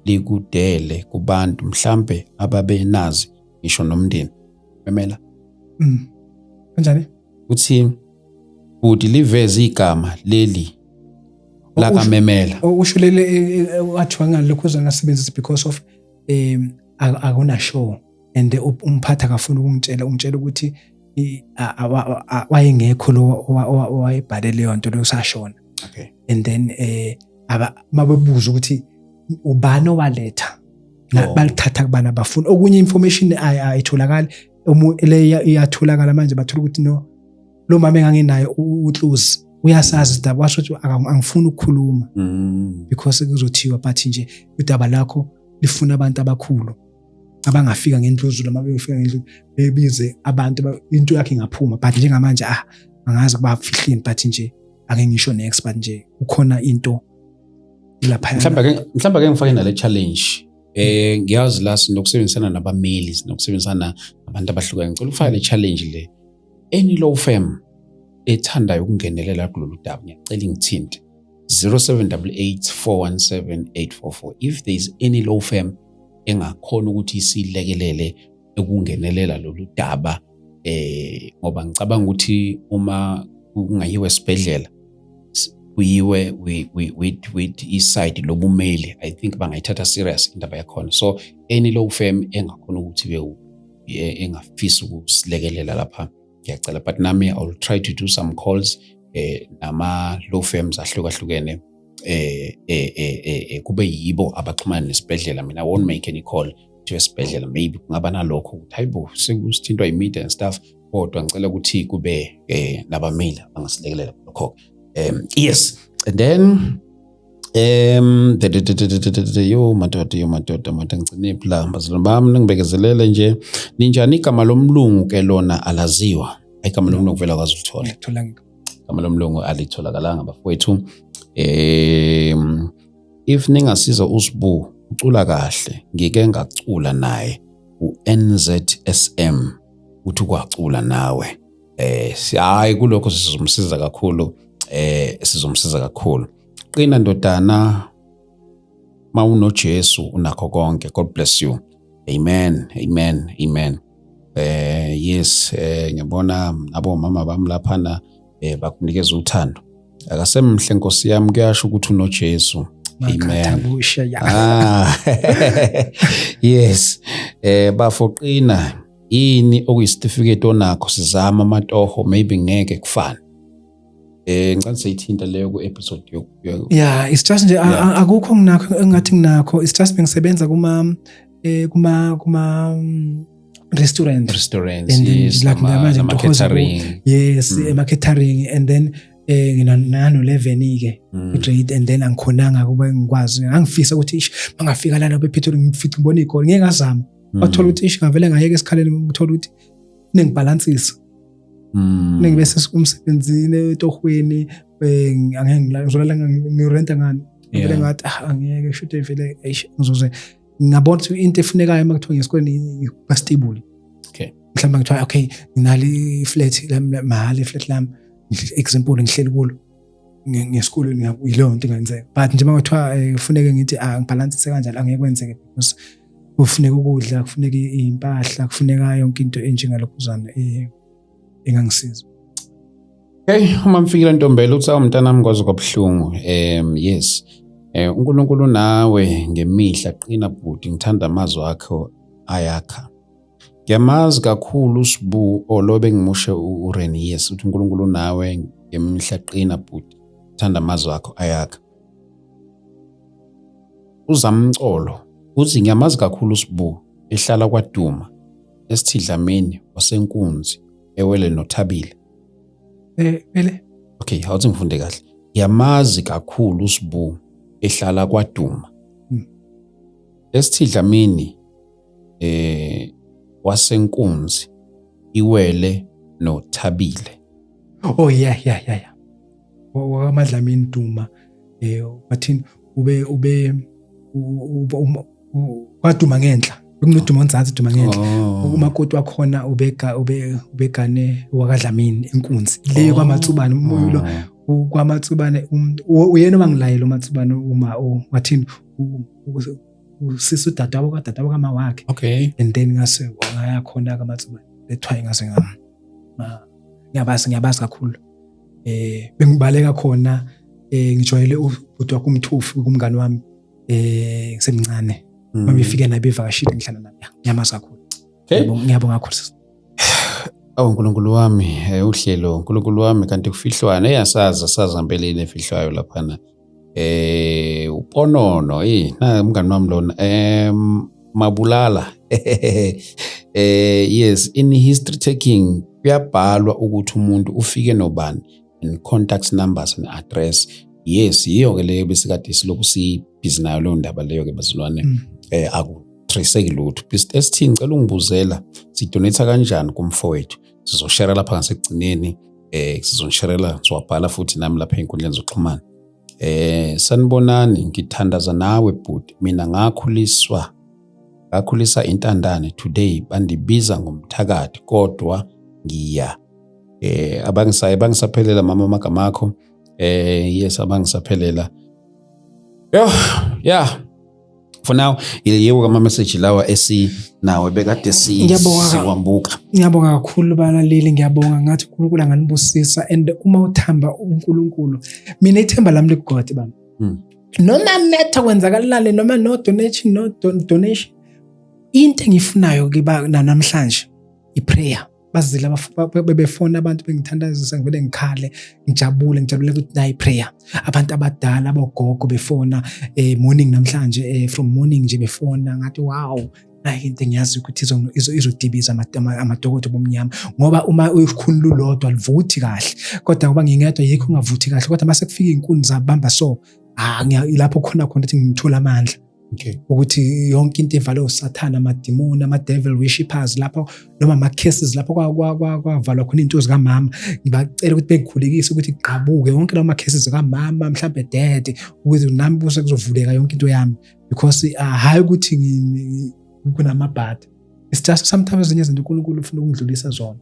likudele kubantu mhlambe ababenazi ngisho nomndeni. Memela. Kanjani? Uthi bhuti liveza igama leli laka Memela. Usho lele wathiwa ngalokho uzangasebenzisa because of akuna show and umphatha akafuna ungitshela ukuthi wayengekho lo wayebhale leyo nto lo sashona. Okay. And then mabebuza ukuthi ubani owaletha balithatha kubana bafuna okunye information ayitholakala le iyatholakala manje bathola ukuthi no lo mama enganginayo uCluzi uyasazi sidaba washo ukuthi angifuni ukukhuluma because kuzothiwa but nje udaba lakho lifuna abantu abakhulu abangafika ngendluzula mabefika ngendluzula bebize abantu into yakhe ingaphuma but njengamanje angazi bafihleni but nje ake ngisho next but nje ukhona into lapha. Mhlamba ke ngifake nale challenge. Ngiyazi la sinokusebenzisana nabameli sinokusebenzisana nabantu abahlukene. Ngicela ufake le challenge le. Any law firm ethandayo ukungenelela kulolu daba ngiyacela ngithinte 0788417844 if there is any law firm engakhona ukuthi isilekelele ekungenelela lolu daba ngoba ngicabanga ukuthi uma ungayiwe esibhedlela kuyiwe with iside lobumeli I think bangayithatha serious indaba yakhona. So any law firm engakhona ukuthi engafisa ukusilekelela lapha ngiyacela but nami I will try to do some calls nama law firms ahlukahlukene kube yibo abaxhumana nesibhedlela. Mina I won't make any call to esibhedlela maybe kungaba nalokho ukuthi hayibo sekusithintwa imedia and stuff kodwa ngicela ukuthi kube nabameli bangasilekelela lokho. Yes, and then yo madoda ngicine plan bazalwane bami ningibekezelele nje ninjani igama lomlungu ke lona alaziwa igama lomlungu kuvela kwazi ulithola igama lomlungu alitholakala bafowethu. If ningasiza uSibu ucula kahle ngike ngacula naye uNZSM uthi kwacula nawe hayi kulokho sizomsiza kakhulu. Qina ndodana mawuno Jesu unakho konke. God bless you. Amen. Yes, ngiyabona abo mama bami laphana bakunikeza uthando. Akasemhle Nkosi yami kuyasho ukuthi uno Jesu. Amen. Yes. Bafoqina yini okuyisitifiketi onakho sizama amatoho maybe ngeke kufane. Ngicela seyithinta leyo ku episode yeah, it's just nje akukho nginakho engathi nginakho. It's just bengisebenza kuma restaurants and yes, like nama catering. Yes, catering and then nginano 11 ke grade and then angikhonanga kuba ngikwazi angifisa ukuthi bangafika lana bePretoria ngifithi ngibone igoli ngeke ngazama wathola ukuthi ngavele ngayeke esikhaleni ngithola ukuthi ningibalansisa ningibese umsebenzini etohweni angeke ngizolala ngirenta ngani vele ngathi angeke shothi vele ngizoze ngabona ukuthi into efunekayo uma kuthiwa ngesikoleni ukuba stable. Okay. Mhlawumbe ngithiwa okay nginali flat mahali flat lami example ngihleli kulo ngesikoleni yileyo nto ingenzeka. But nje makuthiwa kufuneka ngithi ngibalansise kanjalo angeke kwenzeke because kufuneka ukudla, kufuneka impahla, kufuneka yonke into enjengalokhuzana engangisiza. Okay, uma mfikile Ntombela uthi umntanami kwaze kwabuhlungu. Yes. uNkulunkulu nawe ngemihla qina bhuti, ngithanda amazwi akho ayakha. Ngiyamazi kakhulu uSibu olobe ngimushe uReni. Yes, uthi uNkulunkulu nawe ngemihla qina bhuti, ngithanda amazwi akho ayakha. Uzamcolo uthi ngiyamazi kakhulu uSibu ehlala kwaDuma esithidlamini wasenkunzi ewele noThabile. Vele Okay, awuthi ngifunde kahle. Ngiyamazi kakhulu uSibu ehlala kwaDuma esithidlamini wasenkunzi iwele noThabile. oh yeah wamadlamini Duma wathini ube kwaDuma ngenhla kunoduma onzansi Duma ngenhla. Umakoti wakhona ubegane wakadlamini inkunzi le kwaMatsubane umoyilo kwaMatsubane uyena mangilayela uMatsubane uma wathini usisi udadewabo kadadewabo kama wakhe. Okay. And then ngase ngaya khona kaMatsubane ethwaye ngase ngiyabazi kakhulu. Bengibaleka khona ngijwayele ubhuti wakhe uMthufu kumngani wami ngisemncane. Mabefike nabe bevakashile ngihlala naye. Ngiyamazi kakhulu. Ngiyabonga kakhulu. uNkulunkulu wami uhlelo uNkulunkulu wami kanti kufihlwana eyasaza ngempeleni efihlwayo laphana. Uponono na umngani wami lona Mabulala. Yes, in history taking kuyabhalwa ukuthi umuntu ufike nobani and contact numbers and address. Yes, yiyo ke leyo besikade siloku sibhizi nayo leyo ndaba leyo ke bazilwane. Akutraceeki lutho. Esithini ngicela ungibuzela sidonate kanjani kumfowethu. Sizoshare lapha ngasekugcineni. Sizonsharela siwabhala futhi nami lapha einkundleni zokuxhumana. Sanibonani, ngithandaza nawe bhuti. Mina ngakhulisa intandane today bandibiza ngomthakathi kodwa ngiya. Abangisaphelela mama amagama akho. Yes, abangisaphelela. Yeah. For now, yebo kama message lawa nawe bekade siwambuka. Ngiyabonga kakhulu balaleli, ngiyabonga ngathi uNkulunkulu anganibusisa and uma uthamba uNkulunkulu mina ithemba lami liGod bami. Noma netha kwenzakalale noma no donation into engifunayo kiba namhlanje iprayer. Bazila bebefona abantu bengithandazisa ngivele ngikhale ngijabule ukuthi nayi prayer. Abantu abadala abogogo befona morning namhlanje from morning nje befona ngathi wow nayi into engiyazi ukuthi izodibiza amadokodo bomnyama ngoba uma uyikhulu lodwa livuthi kahle kodwa ngoba ngingedwa yikho ungavuthi kahle kodwa mase kufika inkunzi zabamba so lapho khona ukuthi ngithola amandla. Okay. Ukuthi yonke into evalwe uSathana amademoni ama-devil worshippers lapho noma ama-cases lapho kwavalwa khona into zikamama ngibacela ukuthi bengikhulekise ukuthi igqabuke yonke lawo ma-cases kamama mhlawumbe dad ukuthi nami buse kuzovuleka yonke into yami because hayi ukuthi kunamabhada. It's just sometimes ezinye izinto uNkulunkulu ufuna ukungidlulisa zona.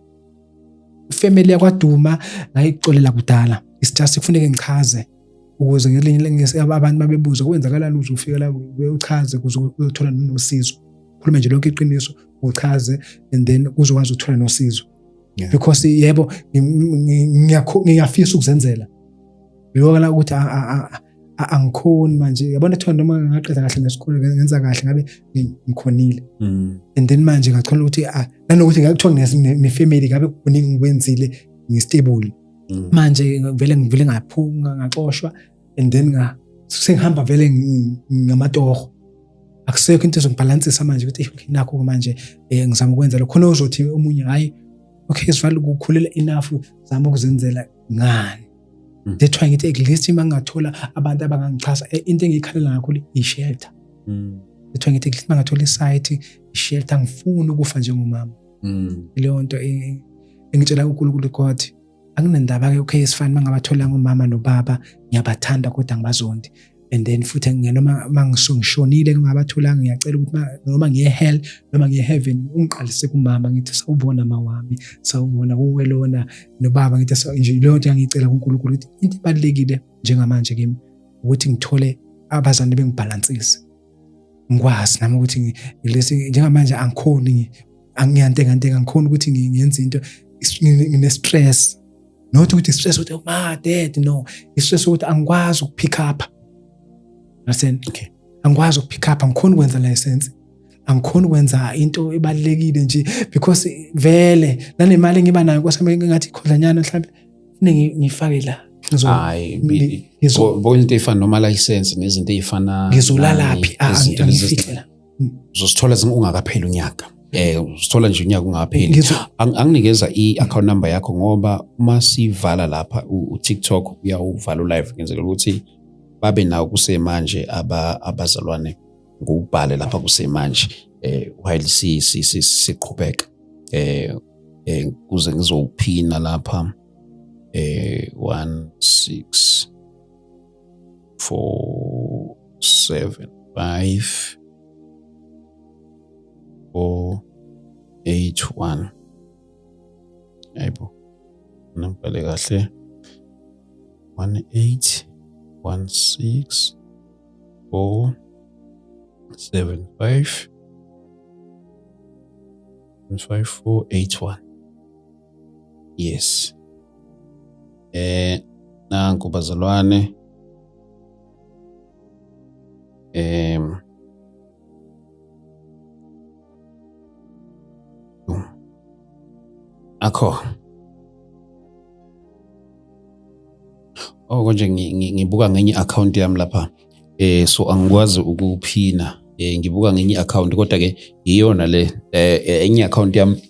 Family yakwaDuma ngayicolela kudala. It's just kufuneka ngichaze ukuze ngelinye abantu babebuza kwenzakalani uzufika la uchaze ukuze uyothola nosizo. Khulume nje lonke iqiniso uchaze and then uzokwazi ukuthola nosizo. Because yebo ngiyafisa ukuzenzela. Uyokala ukuthi angikhoni manje. Yabona kuthiwa noma ngaqeda kahle nesikole ngenza kahle ngabe ngikhonile. And then manje ngacela ukuthi nanokuthi ngakuthiwa nefamily ngabe kuningi ngikwenzile ngistable. Manje vele ngaphunga ngaxoshwa and then sengihamba vele ngamatoho. Akusekho into ezongibalansisa manje ukuthi nakho manje ngizama ukwenza lokho khona uzothi omunye hayi okay sivale ukukhulela enough zama ukuzenzela ngani. That's why ngithi at least mangathola abantu abangangichasa into engikhalela kakhulu i-shelter. That's why ngithi at least mangathola isite i-shelter ngifuna ukufa njengomama. Leyo nto engitshela uNkulunkulu ukuthi anginendaba ke okay sifana mangabathola ngomama nobaba ngiyabathanda kodwa ngibazondi and then futhi noma ngishonile ngingabatholanga ngiyacela ukuthi noma ngiye hell noma ngiye heaven ungiqalise kumama ngithi sawubona mawami sawubona uwe lona nobaba ngithi nje leyo nto ngiyicela kuNkulunkulu ukuthi into ibalekile njengamanje kimi ukuthi ngithole abazali bengibhalansise ngikwazi nami ukuthi lesi njengamanje angikhoni angiyantenga ngikhona ukuthi ngiyenze into ngine stress not ukuthi stress ukuthi ma dad no stress ukuthi angikwazi ukupick up okay angikwazi ukupick up angikhona ukwenza license angikhona ukwenza into ebalekile nje because vele nanemali ngiba nayo kwasami ngathi khodlanyana mhlawumbe kuningi ngifake la hayi bonke into efana noma license nezinto ezifana ngizolalaphi angifihlela uzosithola ungakapheli unyaka usithola nje unyaka ungakapheli anginikeza i-account number yakho ngoba uma sivala lapha uTikTok uyawuvala live ngenzela ukuthi babe nawo kusemanje abazalwane ngubhale lapha kusemanje while siqhubeka kuze ngizowuphina lapha 16475 481 yebo nambale kahle 1816475 5481 yes nanku bazalwane akho konje ngibuka ngenye account yami lapha so angikwazi ukuphina ngibuka ngenye account kodwa ke iyona le enye account yami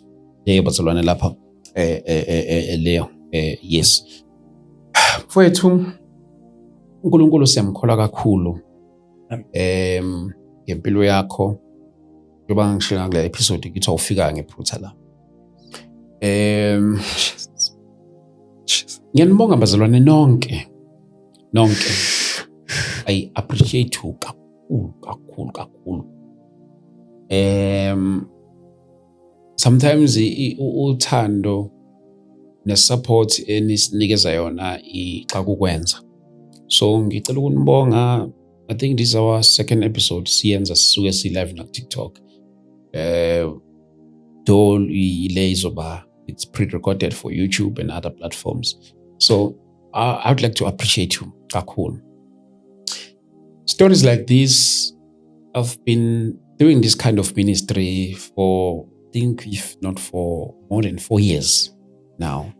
bazalwane lapha leyo yes mfowethu uNkulunkulu siyamkholwa kakhulu ngempilo yakho njengoba ngishilo kule episode ngithi awufika ngephutha la ngiyanibonga bazalwane nonke I appreciate you kakhulu sometimes uthando nesupport enisinikeza yona xa kukwenza so ngicela ukunibonga I think this is our second episode siyenza sisuke si live na TikTok ile izoba it's pre-recorded for YouTube and other platforms so I would like to appreciate you kakhulu. Stories like this, I've been doing this kind of ministry for, I think, if not for more than 4 years now.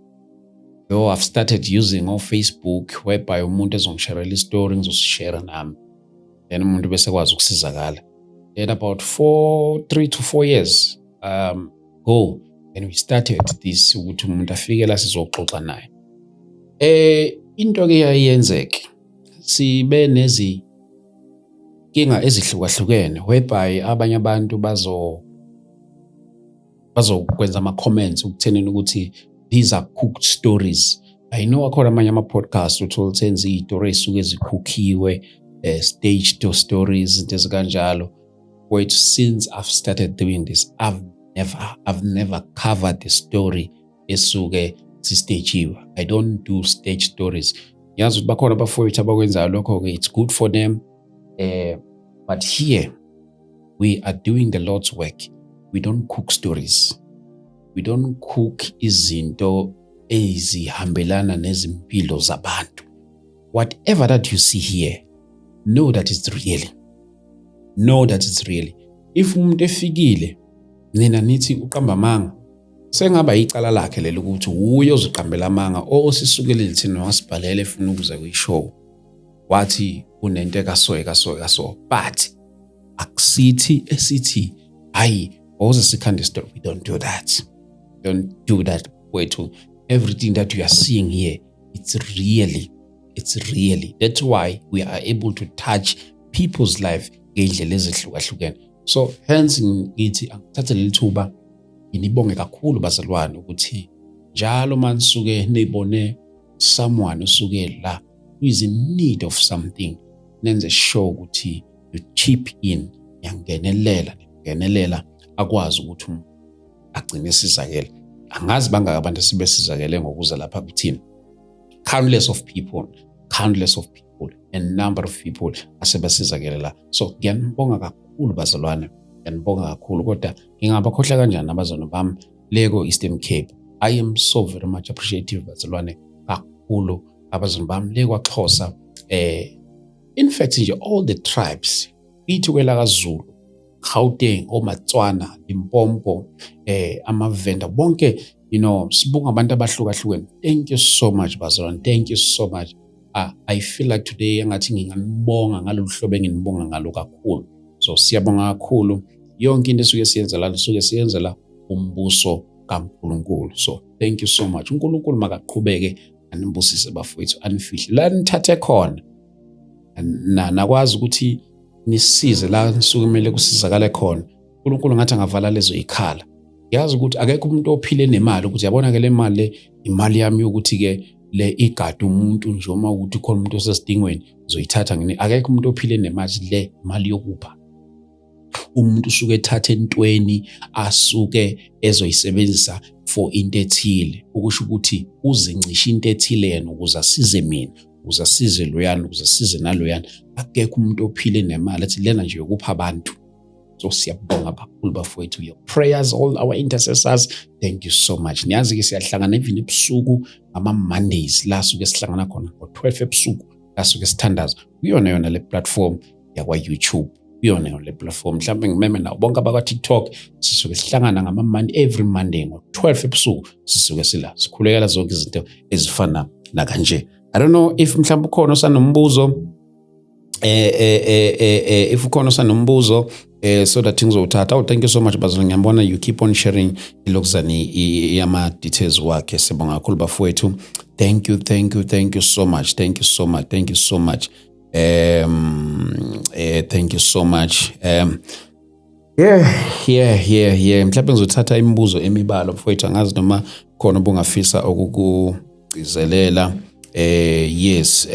Though I've started using on Facebook, whereby umuntu ezongishare story ngizosishare nami. Then umuntu bese kwazi ukusizakala. Then about 3 to 4 years ago, when we started this, ukuthi umuntu afike la sizoxoxa naye. Into ke yayenzeke sibe nezi inkinga ezihlukahlukene whereby abanye abantu bazokwenza ama comments ukuthenini ukuthi these are cooked stories. I know akhona amanye ama podcast uthola senze izitori ezisuke ezikhukiwe staged stories into ezikanjalo. But since I've started doing this I've never covered the story esuke sistagewe. I don't do stage stories. Yazi ukuthi bakhona abafowethu abakwenzayo lokho ke it's good for them. But here we are doing the Lord's work. We don't cook stories. We don't cook izinto ezihambelana nezimpilo zabantu. Whatever that you see here, know that it's really. Know that it's really. If umuntu efikile nina nithi uqamba amanga sengaba icala lakhe lelo ukuthi uye oziqambela amanga osisukele lithini wasibhalele efuna ukuze kuyishow wathi unento kaso but akusithi esithi hayi oze sikhande story. We don't do that. Don't do that wethu. Everything that you are seeing here, it's really that's why we are able to touch people's life ngendlela ezihlukahlukene. So hence ngithi angithathe lelithuba inibonge kakhulu bazalwane ukuthi njalo manisuke nibone someone usuke la who is in need of something nenze sure ukuthi you chip in, yangenelela akwazi ukuthi agcine esizakele. Angazi bangaka abantu sibesizakele ngokuza lapha kuthina. Countless of people, a number of people asebesizakele la. So ngiyanibonga kakhulu bazalwane, ngiyanibonga kakhulu, kodwa ngingabakhohlwa kanjani abazalwane bami Lego Eastern Cape. I am so very much appreciative bazalwane kakhulu abazalwane bami Lego Xhosa, in fact nje all the tribes ithi kwela kaZulu, Gauteng, oMatswana, Limpopo, amavenda bonke, sibonga abantu abahlukahlukene. Thank you so much bazalwane, thank you so much. I feel like today engathi nginganibonga ngalolu hlobo enginibonga ngalo kakhulu. So siyabonga kakhulu yonke into esuke siyenzela umbuso kaNkulunkulu. So thank you so much. uNkulunkulu makaqhubeke anibusise bafowethu, anifihle la nithathe khona, nakwazi ukuthi nisize la nisuke kumele kusizakale khona. uNkulunkulu ngathi angavala lezo ikhala. Yazi ukuthi akekho umuntu ophile nemali ukuthi yabona ke le mali imali yami ukuthi ke le igadi umuntu nje uma ukuthi khona umuntu osesidingweni uzoyithatha ngini. Akekho umuntu ophile nemali le imali yokupha. Umuntu usuke ethatha entweni asuke ezoyisebenzisa for into ethile, ukusho ukuthi uzincisha into ethile yena ukuze asize mina, ukuze asize loyana, ukuze asize naloyana. Akekho umuntu ophile nemali ethi lena nje yokupha abantu. So siyabonga kakhulu bafowethu, your prayers, all our intercessors, thank you so much. Niyazi ke siyahlangana even ebusuku ama-Mondays la suke sihlangana khona ngo-12 ebusuku la suke sithandaza kuyona le platform yakwa-YouTube, kuyona le platform. Mhlawumbe ngimeme nawo bonke abakwa-TikTok sisuke sihlangana ngama-Monday, every Monday ngo-12 ebusuku sisuke sikhulekela zonke izinto ezifana nakanje. I don't know if mhlawumbe ukhona osanombuzo, if ukhona osanombuzo so that ngizowuthatha. Thank you so much bazalwane, ngiyabona you keep on sharing ilokuzani yama details wakhe. Sibonga kakhulu bafowethu. Thank you so much. Thank you so much. Thank you so much. Yeah. Mhlawumbe ngizothatha imibuzo emibalo bafowethu, angazi noma khona obungafisa ukugcizelela. Yes.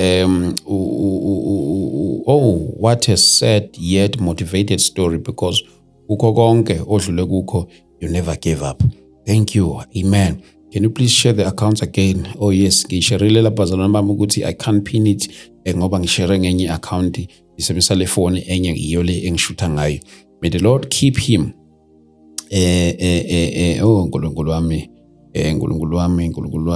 What a sad yet motivated story, because ukho konke odlule kukho, you never gave up. Thank you. Amen. Can you please share the accounts again? Oh yes, ngisharile lapha bazalwane bami ukuthi I can't pin it ngoba ngishare ngenye account isebenzisa le phone enye iyo le engishutha ngayo. May the Lord keep him. Nkulunkulu wami.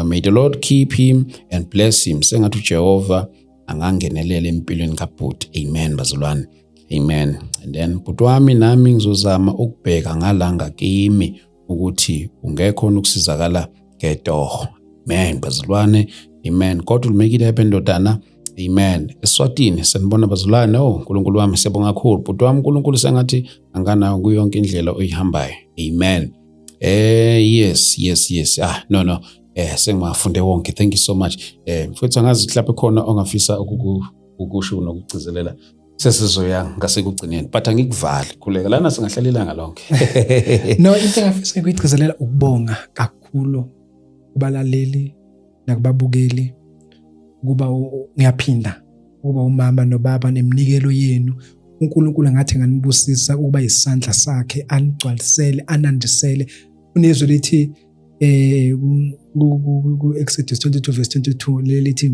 May the Lord keep him and bless him. Sengathi uJehova angangenelela empilweni kaBhuti. Amen bazalwane. Amen. And then bhuti wami nami ngizozama ukubheka ngalanga kimi ukuthi ungekhona ukusizakala ngetoho. Amen bazalwane. Amen. God will make it happen ndodana. Amen. Eswatini sanibona bazalwane. Nkulunkulu wami siyabonga kakhulu. Bhuti wami uNkulunkulu sengathi anganayo kuyonke indlela oyihambayo. Amen. Yes. No. Sengimafunde wonke. Thank you so much. Mfowethu angazi mhlawumbe khona ongafisa ukusho nokugcizelela sesizoya ngasekugcineni, but angikuvali khuleka lana singahlalela lonke. No, into engafisa ukuyigcizelela ukubonga kakhulu kubalaleli nakubabukeli, kuba ngiyaphinda kuba umama nobaba neminikelo yenu. uNkulunkulu ngathi nganibusisa ukuba isandla sakhe, aligcwalisele, anandisele. Unezwi lithi ku-Exodus 22:22 lithi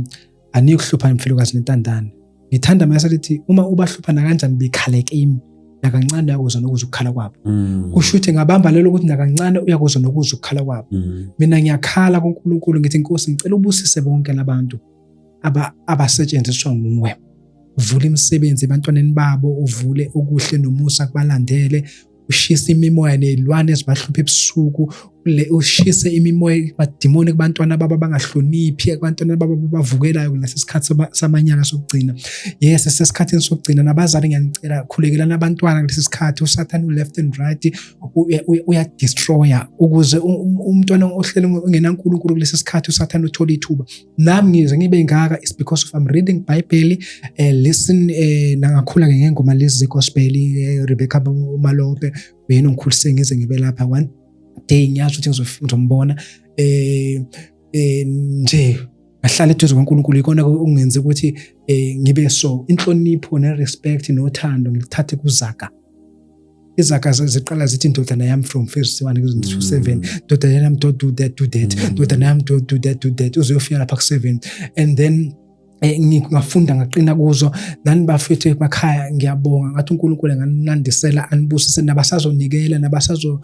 anikuhlupha mfilokazi nentandane. Ngithanda mase lithi uma ubahluphana kanjani bikhale kimi, nakancane uyakuzwa nokuzwa ukukhala kwabo. Kusho ukuthi ngabamba lelo ukuthi nakancane uyakuzwa nokuzwa ukukhala kwabo. Mina ngiyakhala kuNkulunkulu ngithi Nkosi ngicela ubusise bonke labantu abasetshenziswa nguwe. Uvule imisebenzi ebantwaneni babo, uvule okuhle nomusa kubalandele, ushise imimoya nezilwane ezibahlupha ebusuku, ushise imimoya badimoni kubantwana baba bangahloniphi, abantwana baba bavukelayo lesikhathi samanyaka sokugcina. Yes, sesikhathini sokugcina nabazali ngiyanicela khulekela abantwana kulesi sikhathi. uSathane left and right uya destroyer ukuze umntwana ohlele ungenaNkulunkulu kulesi sikhathi uSathane uthola ithuba. Nami ngize ngibe ngaka is because of I'm reading Bible, listen nangakhula ngengoma lezi zegospel, Rebecca Malope wena ongikhulisenge ngize ngibe lapha one day ngiyazi ukuthi ngizombona nje ngahlala eduze kaNkulunkulu ikona okungenza ukuthi ngibe so inhlonipho nerespect nothando ngilithathe kuZaga. Izaga ziqala zithi indodana yami from verse 1 to 7, indodana yami don't do that, indodana yami don't do that, uzofika lapha ku-7. And then ngafunda ngaqina kuzo nani bafethu emakhaya. Ngiyabonga ngathi uNkulunkulu nganandisela anibusise nabasazonikela nabasazo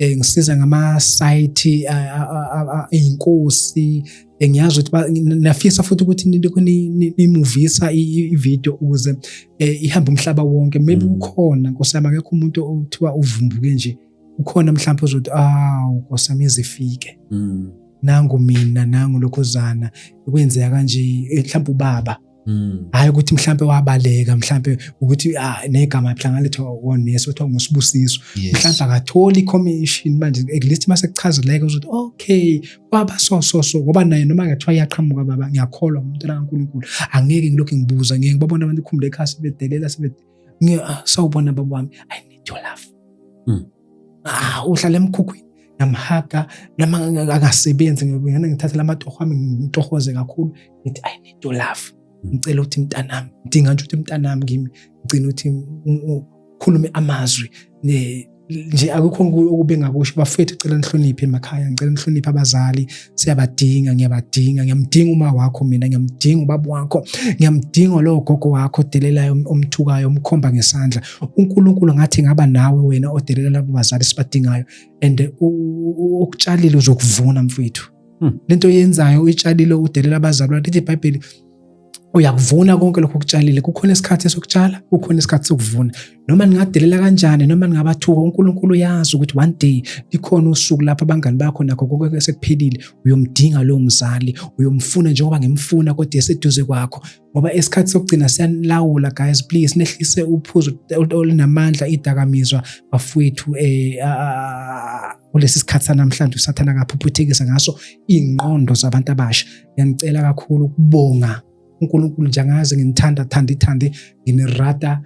ngisiza ngama-site iy'nkosi. Ngiyazi ukuthi nafisa futhi ukuthi nimuvisa i-video ukuze ihambe umhlaba wonke. Maybe ukhona Nkosi yami, akekho umuntu othiwa uvumbuke nje, ukhona mhlawumbe ozothi Nkosi yami izifike, nangu mina nangu lokhuzana kwenzeka kanje, mhlawumbe ubaba hayi ukuthi mhlawumbe wabaleka, mhlawumbe ukuthi negama mhlangalethwa wonesi othiwa nguSibusiso, mhlawumbe akatholi commission manje at mase kuchazeleke ukuthi okay baba so ngoba naye noma ngathiwa iyaqhamuka baba, ngiyakholwa umuntu kaNkulunkulu, angeke ngilokhu ngibuza, ngeke ngibabona abantu ikhumule ekhaya sebedelela sawubona baba wami, I need your love. Uhlala emkhukhwini namhaga noma akasebenzi, ngithatha lamatoho ami ngitohoze kakhulu ngithi I need your love. Ngicela ukuthi mntanami, ngidinga nje ukuthi mntanami kimi, ngicela ukuthi ukhulume amazwi nje, akukho okube ngakusho. Bafethu ngicela nihloniphe emakhaya, ngicela nihloniphe abazali, siyabadinga, ngiyamdinga uma wakho mina, ngiyamdinga ubaba wakho, ngiyamdinga lo gogo wakho odelelayo omthukayo omkhomba ngesandla. uNkulunkulu ngathi ngaba nawe wena odelela labo bazali sibadingayo, and ukutshalile uzokuvuna mfethu. Lento yenzayo uyitshalile udelela abazali, lithi iBhayibheli uyakuvuna konke lokho okutshalile. Kukhona isikhathi sokutshala, kukhona isikhathi sokuvuna. Noma ningadelela kanjani, noma ningabathuka, uNkulunkulu uyazi ukuthi one day likhona usuku lapho abangani bakho nakho konke sekuphelile uyomdinga lo mzali, uyomfuna njengoba ngimfuna kodwa eseduze kwakho. Ngoba esikhathi sokugcina siyanilawula guys, please nehlise uphuzo olunamandla, idakamizwa bafowethu. Kulesi sikhathi sanamhlanje usathana akaphuphethekisa ngaso ingqondo zabantu abasha. Ngiyanicela kakhulu ukubonga uNkulunkulu, njengazi nginithanda, nginirata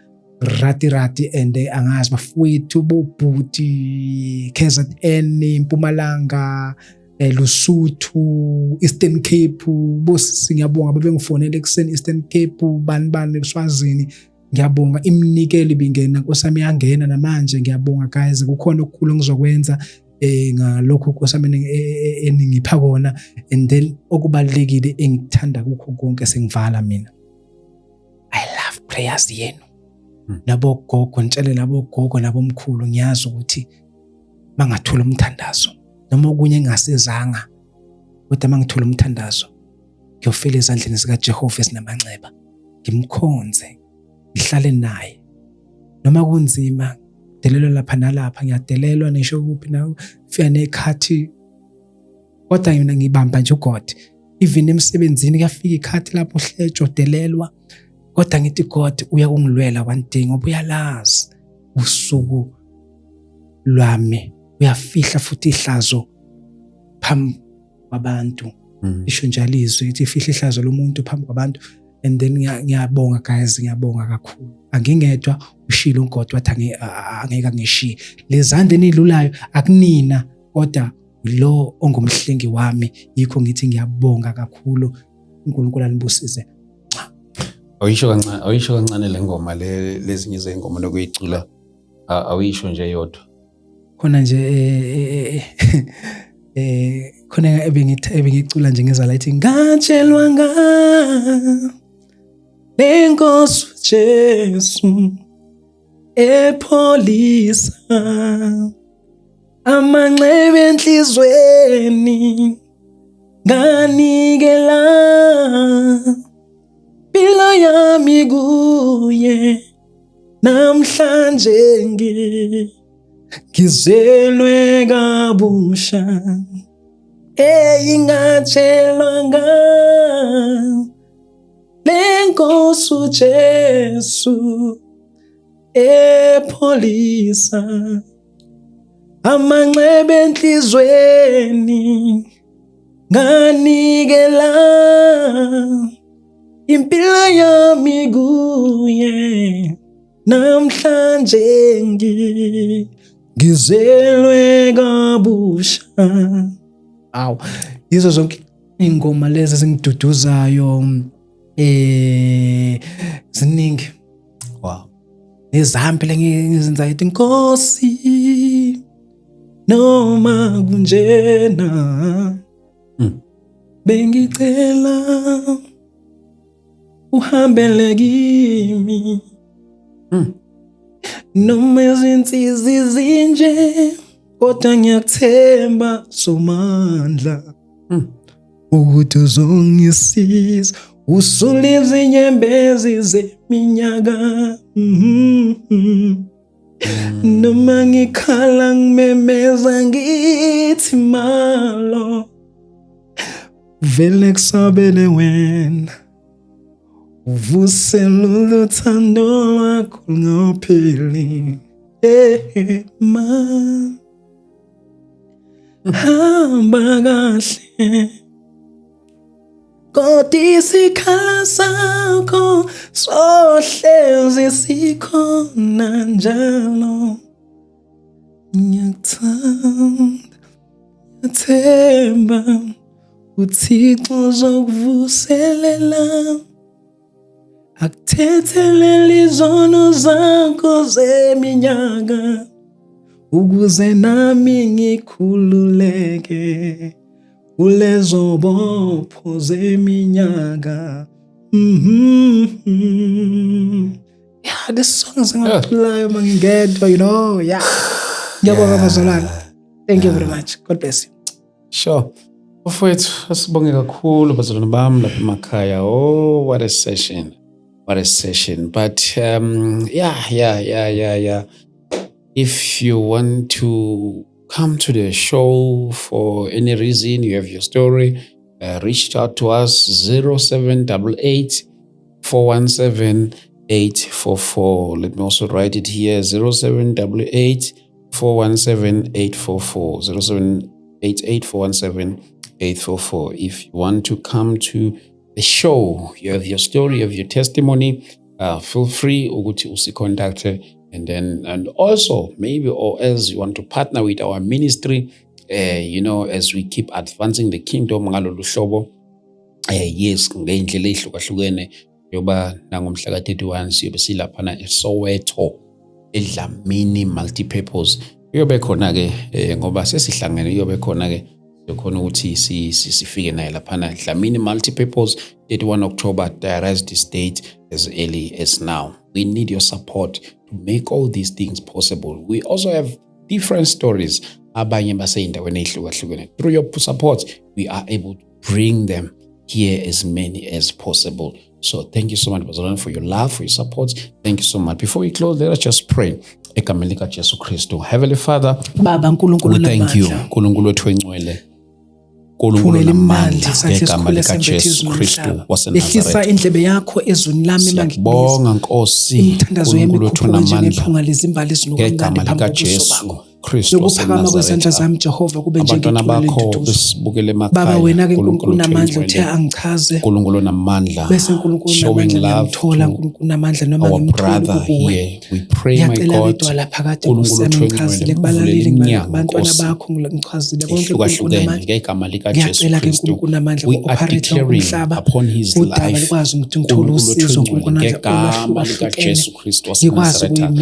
and angazi bafowethu bobhuti KZN, Mpumalanga, Lusuthu, Eastern Cape, bosisi ngiyabonga babengifonela ekuseni Eastern Cape, bani eSwazini. Ngiyabonga iminikelo ibingena, Nkosi yami yangena namanje. Ngiyabonga guys, kukhona okukhulu engizokwenza ngalokho Nkosi yami eningipha kona. And then okubalekile engithanda kukho konke sengivala mina, I love prayers yenu. Nabo gogo ntshele labo gogo nabo mkhulu, ngiyazi ukuthi mangathola umthandazo noma okunye engasizanga, kodwa mangithola umthandazo ngiyofela ezandleni zikaJehova esinamanxeba, ngimkhonze, ngihlale naye noma kunzima. Delelo lapha nalapha, ngiyadelelwa nisho kuphi na fika nekhathi, kodwa mina ngibamba nje uGod. Even emsebenzini kuyafika ikhathi lapho uhlejo delelwa, kodwa ngithi God uyakungilwela one day, ngoba uyalazi usuku lwami, uyafihla futhi ihlazo phambi kwabantu. Isho njalo izwi ithi ifihla ihlazo lomuntu phambi kwabantu. And then ngiyabonga guys, ngiyabonga kakhulu. Angingedwa, ushilo uGod wathi angeke angishiye. Lezandla enilulayo akunina, kodwa lo ongumhlengi wami. Yikho ngithi ngiyabonga kakhulu. uNkulunkulu anibusise. Awuyisho kancane le ngoma lezinye izengoma lokuyicula, awuyisho nje yodwa. Khona nje khona ebengicula nje ngezala ithi ngatshelwa lenkosi Jesu epholisa amanxeba enhlizweni, nganikela impilo yami kuye, namhlanje ngizelwe kabusha. Ngatshelwa lenkosi Jesu epholisa amanxeba enhlizweni, nganikela impilo yami kuye, namhlanje ngizelwe kabusha. Yizo zonke ingoma lezi zingiduduzayo ziningi. Wow. Izampi lengizenza ithi Nkosi noma kunjena bengicela uhambele kimi noma izinsizi zinje kodwa ngiyakuthemba Somandla ukuthi uzongisiza usuliza inyembezi zeminyaka noma ngikhala ngimemeza ngithi malo vele kusabele wena uvusela uthando lwakho lungapheli man hamba kahle kodwa isikhala sakho sohlezi sikhona njalo ngiyakuthanda ngiyathemba uThixo uzokuvuselela akuthethelela izono zakho zeminyaka ukuze nami ngikhululeke kulezo bopho zeminyaka. Yeah, this song is ngiyaculayo mangingedwa, you know. Yeah. Ngiyabonga bazalwane. Thank you very much. God bless you. Sure. Bafowethu, asibonge kakhulu bazalwane bami lapha emakhaya. Oh, what a session. What a session. But yeah. If you want to come to the show for any reason, you have your story, reach out to us 0788 417 844. Let me also write it here 0788 417 844 0788 417 844. If you want to come to the show, you have your story, you have your testimony, feel free ukuthi usicontact. And also maybe, or else you want to partner with our ministry, as we keep advancing the kingdom ngalolu hlobo. Yes, ngendlela ehlukahlukene yoba nangomhla ka-31 siyobe silaphana eSoweto eDlamini multipurpose. Uyobe khona ke ngoba sesihlangene uyobe khona ke yokhona ukuthi sifike naye laphana Dlamini multipurpose 31 October. Diarize this date as early as now. We need your support to make all these things possible. We also have different stories. Abanye baseyindaweni ehlukahlukene. Through your support, we are able to bring them here as many as possible. So thank you so much, Bazalwane, for your love, for your support. Thank you so much. Before we close, let us just pray. Egameni lika Jesu Kristu. Heavenly Father, Baba nkulunkulu we thank you. Nkulunkulu wethu engcwele. Nkulunkulu namandla ngegama lika Jesu Kristu waseNazaretha. Ehlisa indlebe yakho ezweni lami mangibizwa. Bonga Nkosi. Imithandazo yami ikhuphuka njengephunga lezimbali ezinukamnandi ngegama lika Jesu Kristu waseNazaretha. Kwezandla zami Jehova kube abantwana bakho besibukele emakhaya. Baba wena ke nkulunkulu namandla uthe angichaze. Nkulunkulu namandla. Bese nkulunkulu showing love to nkulunkulu namandla noma our brother here. We pray, my God, nkulunkulu wethu engcwele kuvulela iminyango bakho ngichazile konke hlukahlukene ngegama lika Jesu Kristu. We are declaring upon his life nkulunkulu wethu engcwele ngegama lika Jesu Kristu waseNazaretha.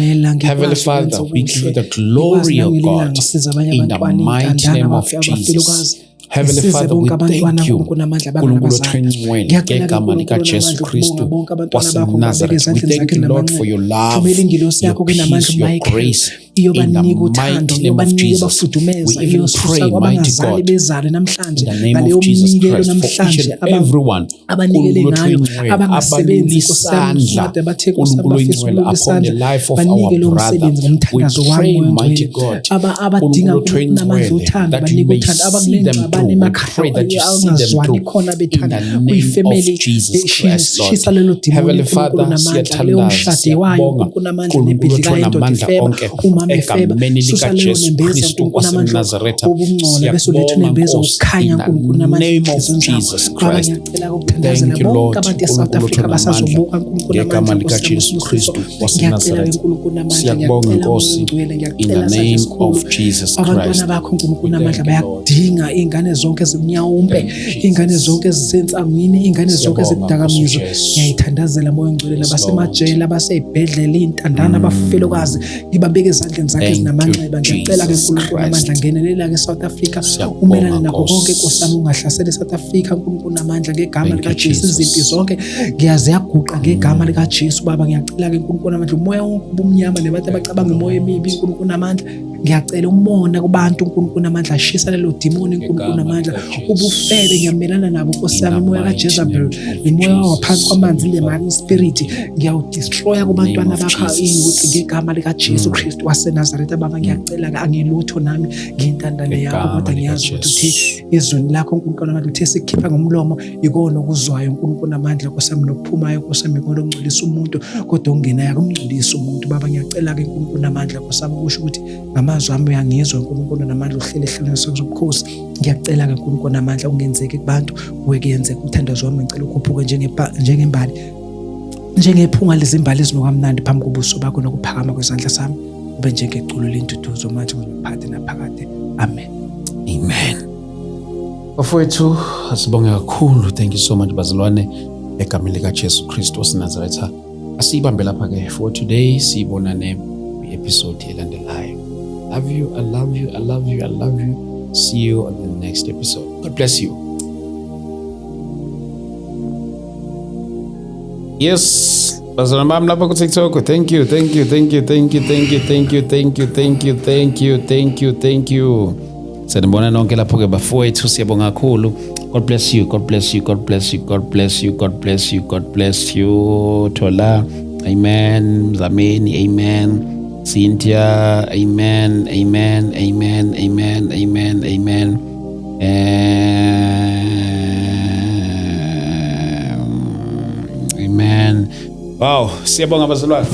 Heavenly Father, we give you the glory of God in the mighty name of Jesus. Heavenly Father, we thank you. Nkulunkulu wethu engcwele ngegama lika Jesu Kristu waseNazaretha. We thank you, Lord, for your love, your peace, your grace. In the mighty name of Jesus, we even pray, mighty God, in the name of Jesus Christ, for each and everyone, nkulunkulu wethu engcwele abalula isandla, nkulunkulu engcwele upon the life of our brother. We pray, mighty God, nkulunkulu wethu engcwele, that you may see them through. We pray that you see them through in the name of Jesus Christ, Lord. Heavenly Father, siyathandaza, siyabonga, nkulunkulu wethu namandla onke. mama efeba egameni susa leyo likaJesu nembeza Kristu uNkulunkulu amandla waseNazaretha. obungcola bese uletha Siyakubonga nembeza Nkosi, ukukhanya in the uNkulunkulu amandla name of enhliziyweni zabo. Jesus Baba Christ. ngiyacela ukuthandazela Thank you, bonke Lord. abantu e-South uNkulunkulu Africa uthona amandla. basazobuka uNkulunkulu Ngegama amandla likaJesu Kristu ngiyacela waseNazaretha. uNkulunkulu amandla Siyakubonga ngiyacela Nkosi, ungcwele in ngiyacela the sandla name esikhulu of Jesus abantwana Christ. bakho uNkulunkulu We amandla thank you, Lord. bayakudinga iy'ngane zonke ezimnyawumbe, Thank you, Jesus. iy'ngane zonke ezisensangwini, iy'ngane zonke Siyabonga, ezikudakamizwa. Nkosi Jesu. Ngiyayithandazela moya ongcwele Yes, nabasemajele, abasey'bhedlela, iy'ntandane, abafelokazi ngibabeke ezandleni zakhe Thank ezinamanxeba. you, Ngiyacela-ke Jesus uNkulunkulu Christ. amandla ngenelela-ke e-South Africa, Siyabonga, umelane nakho Nkosi. konke Nkosi yami, ungahlaseli e-South Africa uNkulunkulu amandla ngegama Thank you, likaJesu. Jesus. Izimpi zonke ngiyaziyaguqa ngegama likaJesu. Baba ngiyacela-ke uNkulunkulu amandla umoya wonke ubumnyama nabantu abacabanga imoya emibi uNkulunkulu amandla ngiyacela umona kubantu uNkulunkulu amandla ashisa lelo dimoni uNkulunkulu amandla ubufebe ngiyamelana nabo Nkosi yami, imoya kaJezebel, imoya waphansi kwamanzi, le marine spirit ngiyawudestroya kubantwana bakho iy'uthi ngegama likaJesu Kristu waseNazaretha. Baba ngiyacela-ke angilutho nami ngiyintandane yakho, kodwa ngiyazi ukuthi uthi izwi lakho uNkulunkulu amandla uthe sikhipha ngomlomo ikona okuzwayo uNkulunkulu amandla Nkosi yami, nokuphumayo Nkosi yami ikona okungcolisa umuntu kodwa okungenayo akumngcolisi umuntu. Baba ngiyacela-ke uNkulunkulu amandla Nkosi yami ukusho ukuthi ngamazwi ami uyangizwa uNkulunkulu namandla uhlele ehlelweni sobukhosi. Ngiyacela-ke uNkulunkulu amandla ungenzeki kubantu wekuyenzeka umthandazo wami ngicela ukhuphuke njengembali, njengephunga lezimbali ezinokamnandi phambi kobuso bakho, nokuphakama kwezandla sami kube njengeculo lentuduzo manje ngiphathe naphakade. Amen. Amen. Bafowethu, asibonge kakhulu. Thank you so much bazalwane, egameni likaJesu Kristu waseNazaretha. Asiyibambe lapha-ke for today, siyibonane kwi-episode elandelayo. Love you, I love you, I love you, I love you. See you on the next episode. God bless you. Yes, bazalwane bami lapha ku TikTok. Thank you, thank you, thank you, thank you, thank you, thank you, thank you, thank you, thank you, thank you, thank you. Sanibona nonke lapho-ke bafowethu, siyabonga kakhulu. God bless you, God bless you, God bless you, God bless you, God bless you, God bless you. Thola, amen. Zameni, amen. Cynthia, amen, amen, amen, amen, amen, amen. Amen. Wow, siyabonga bazalwane.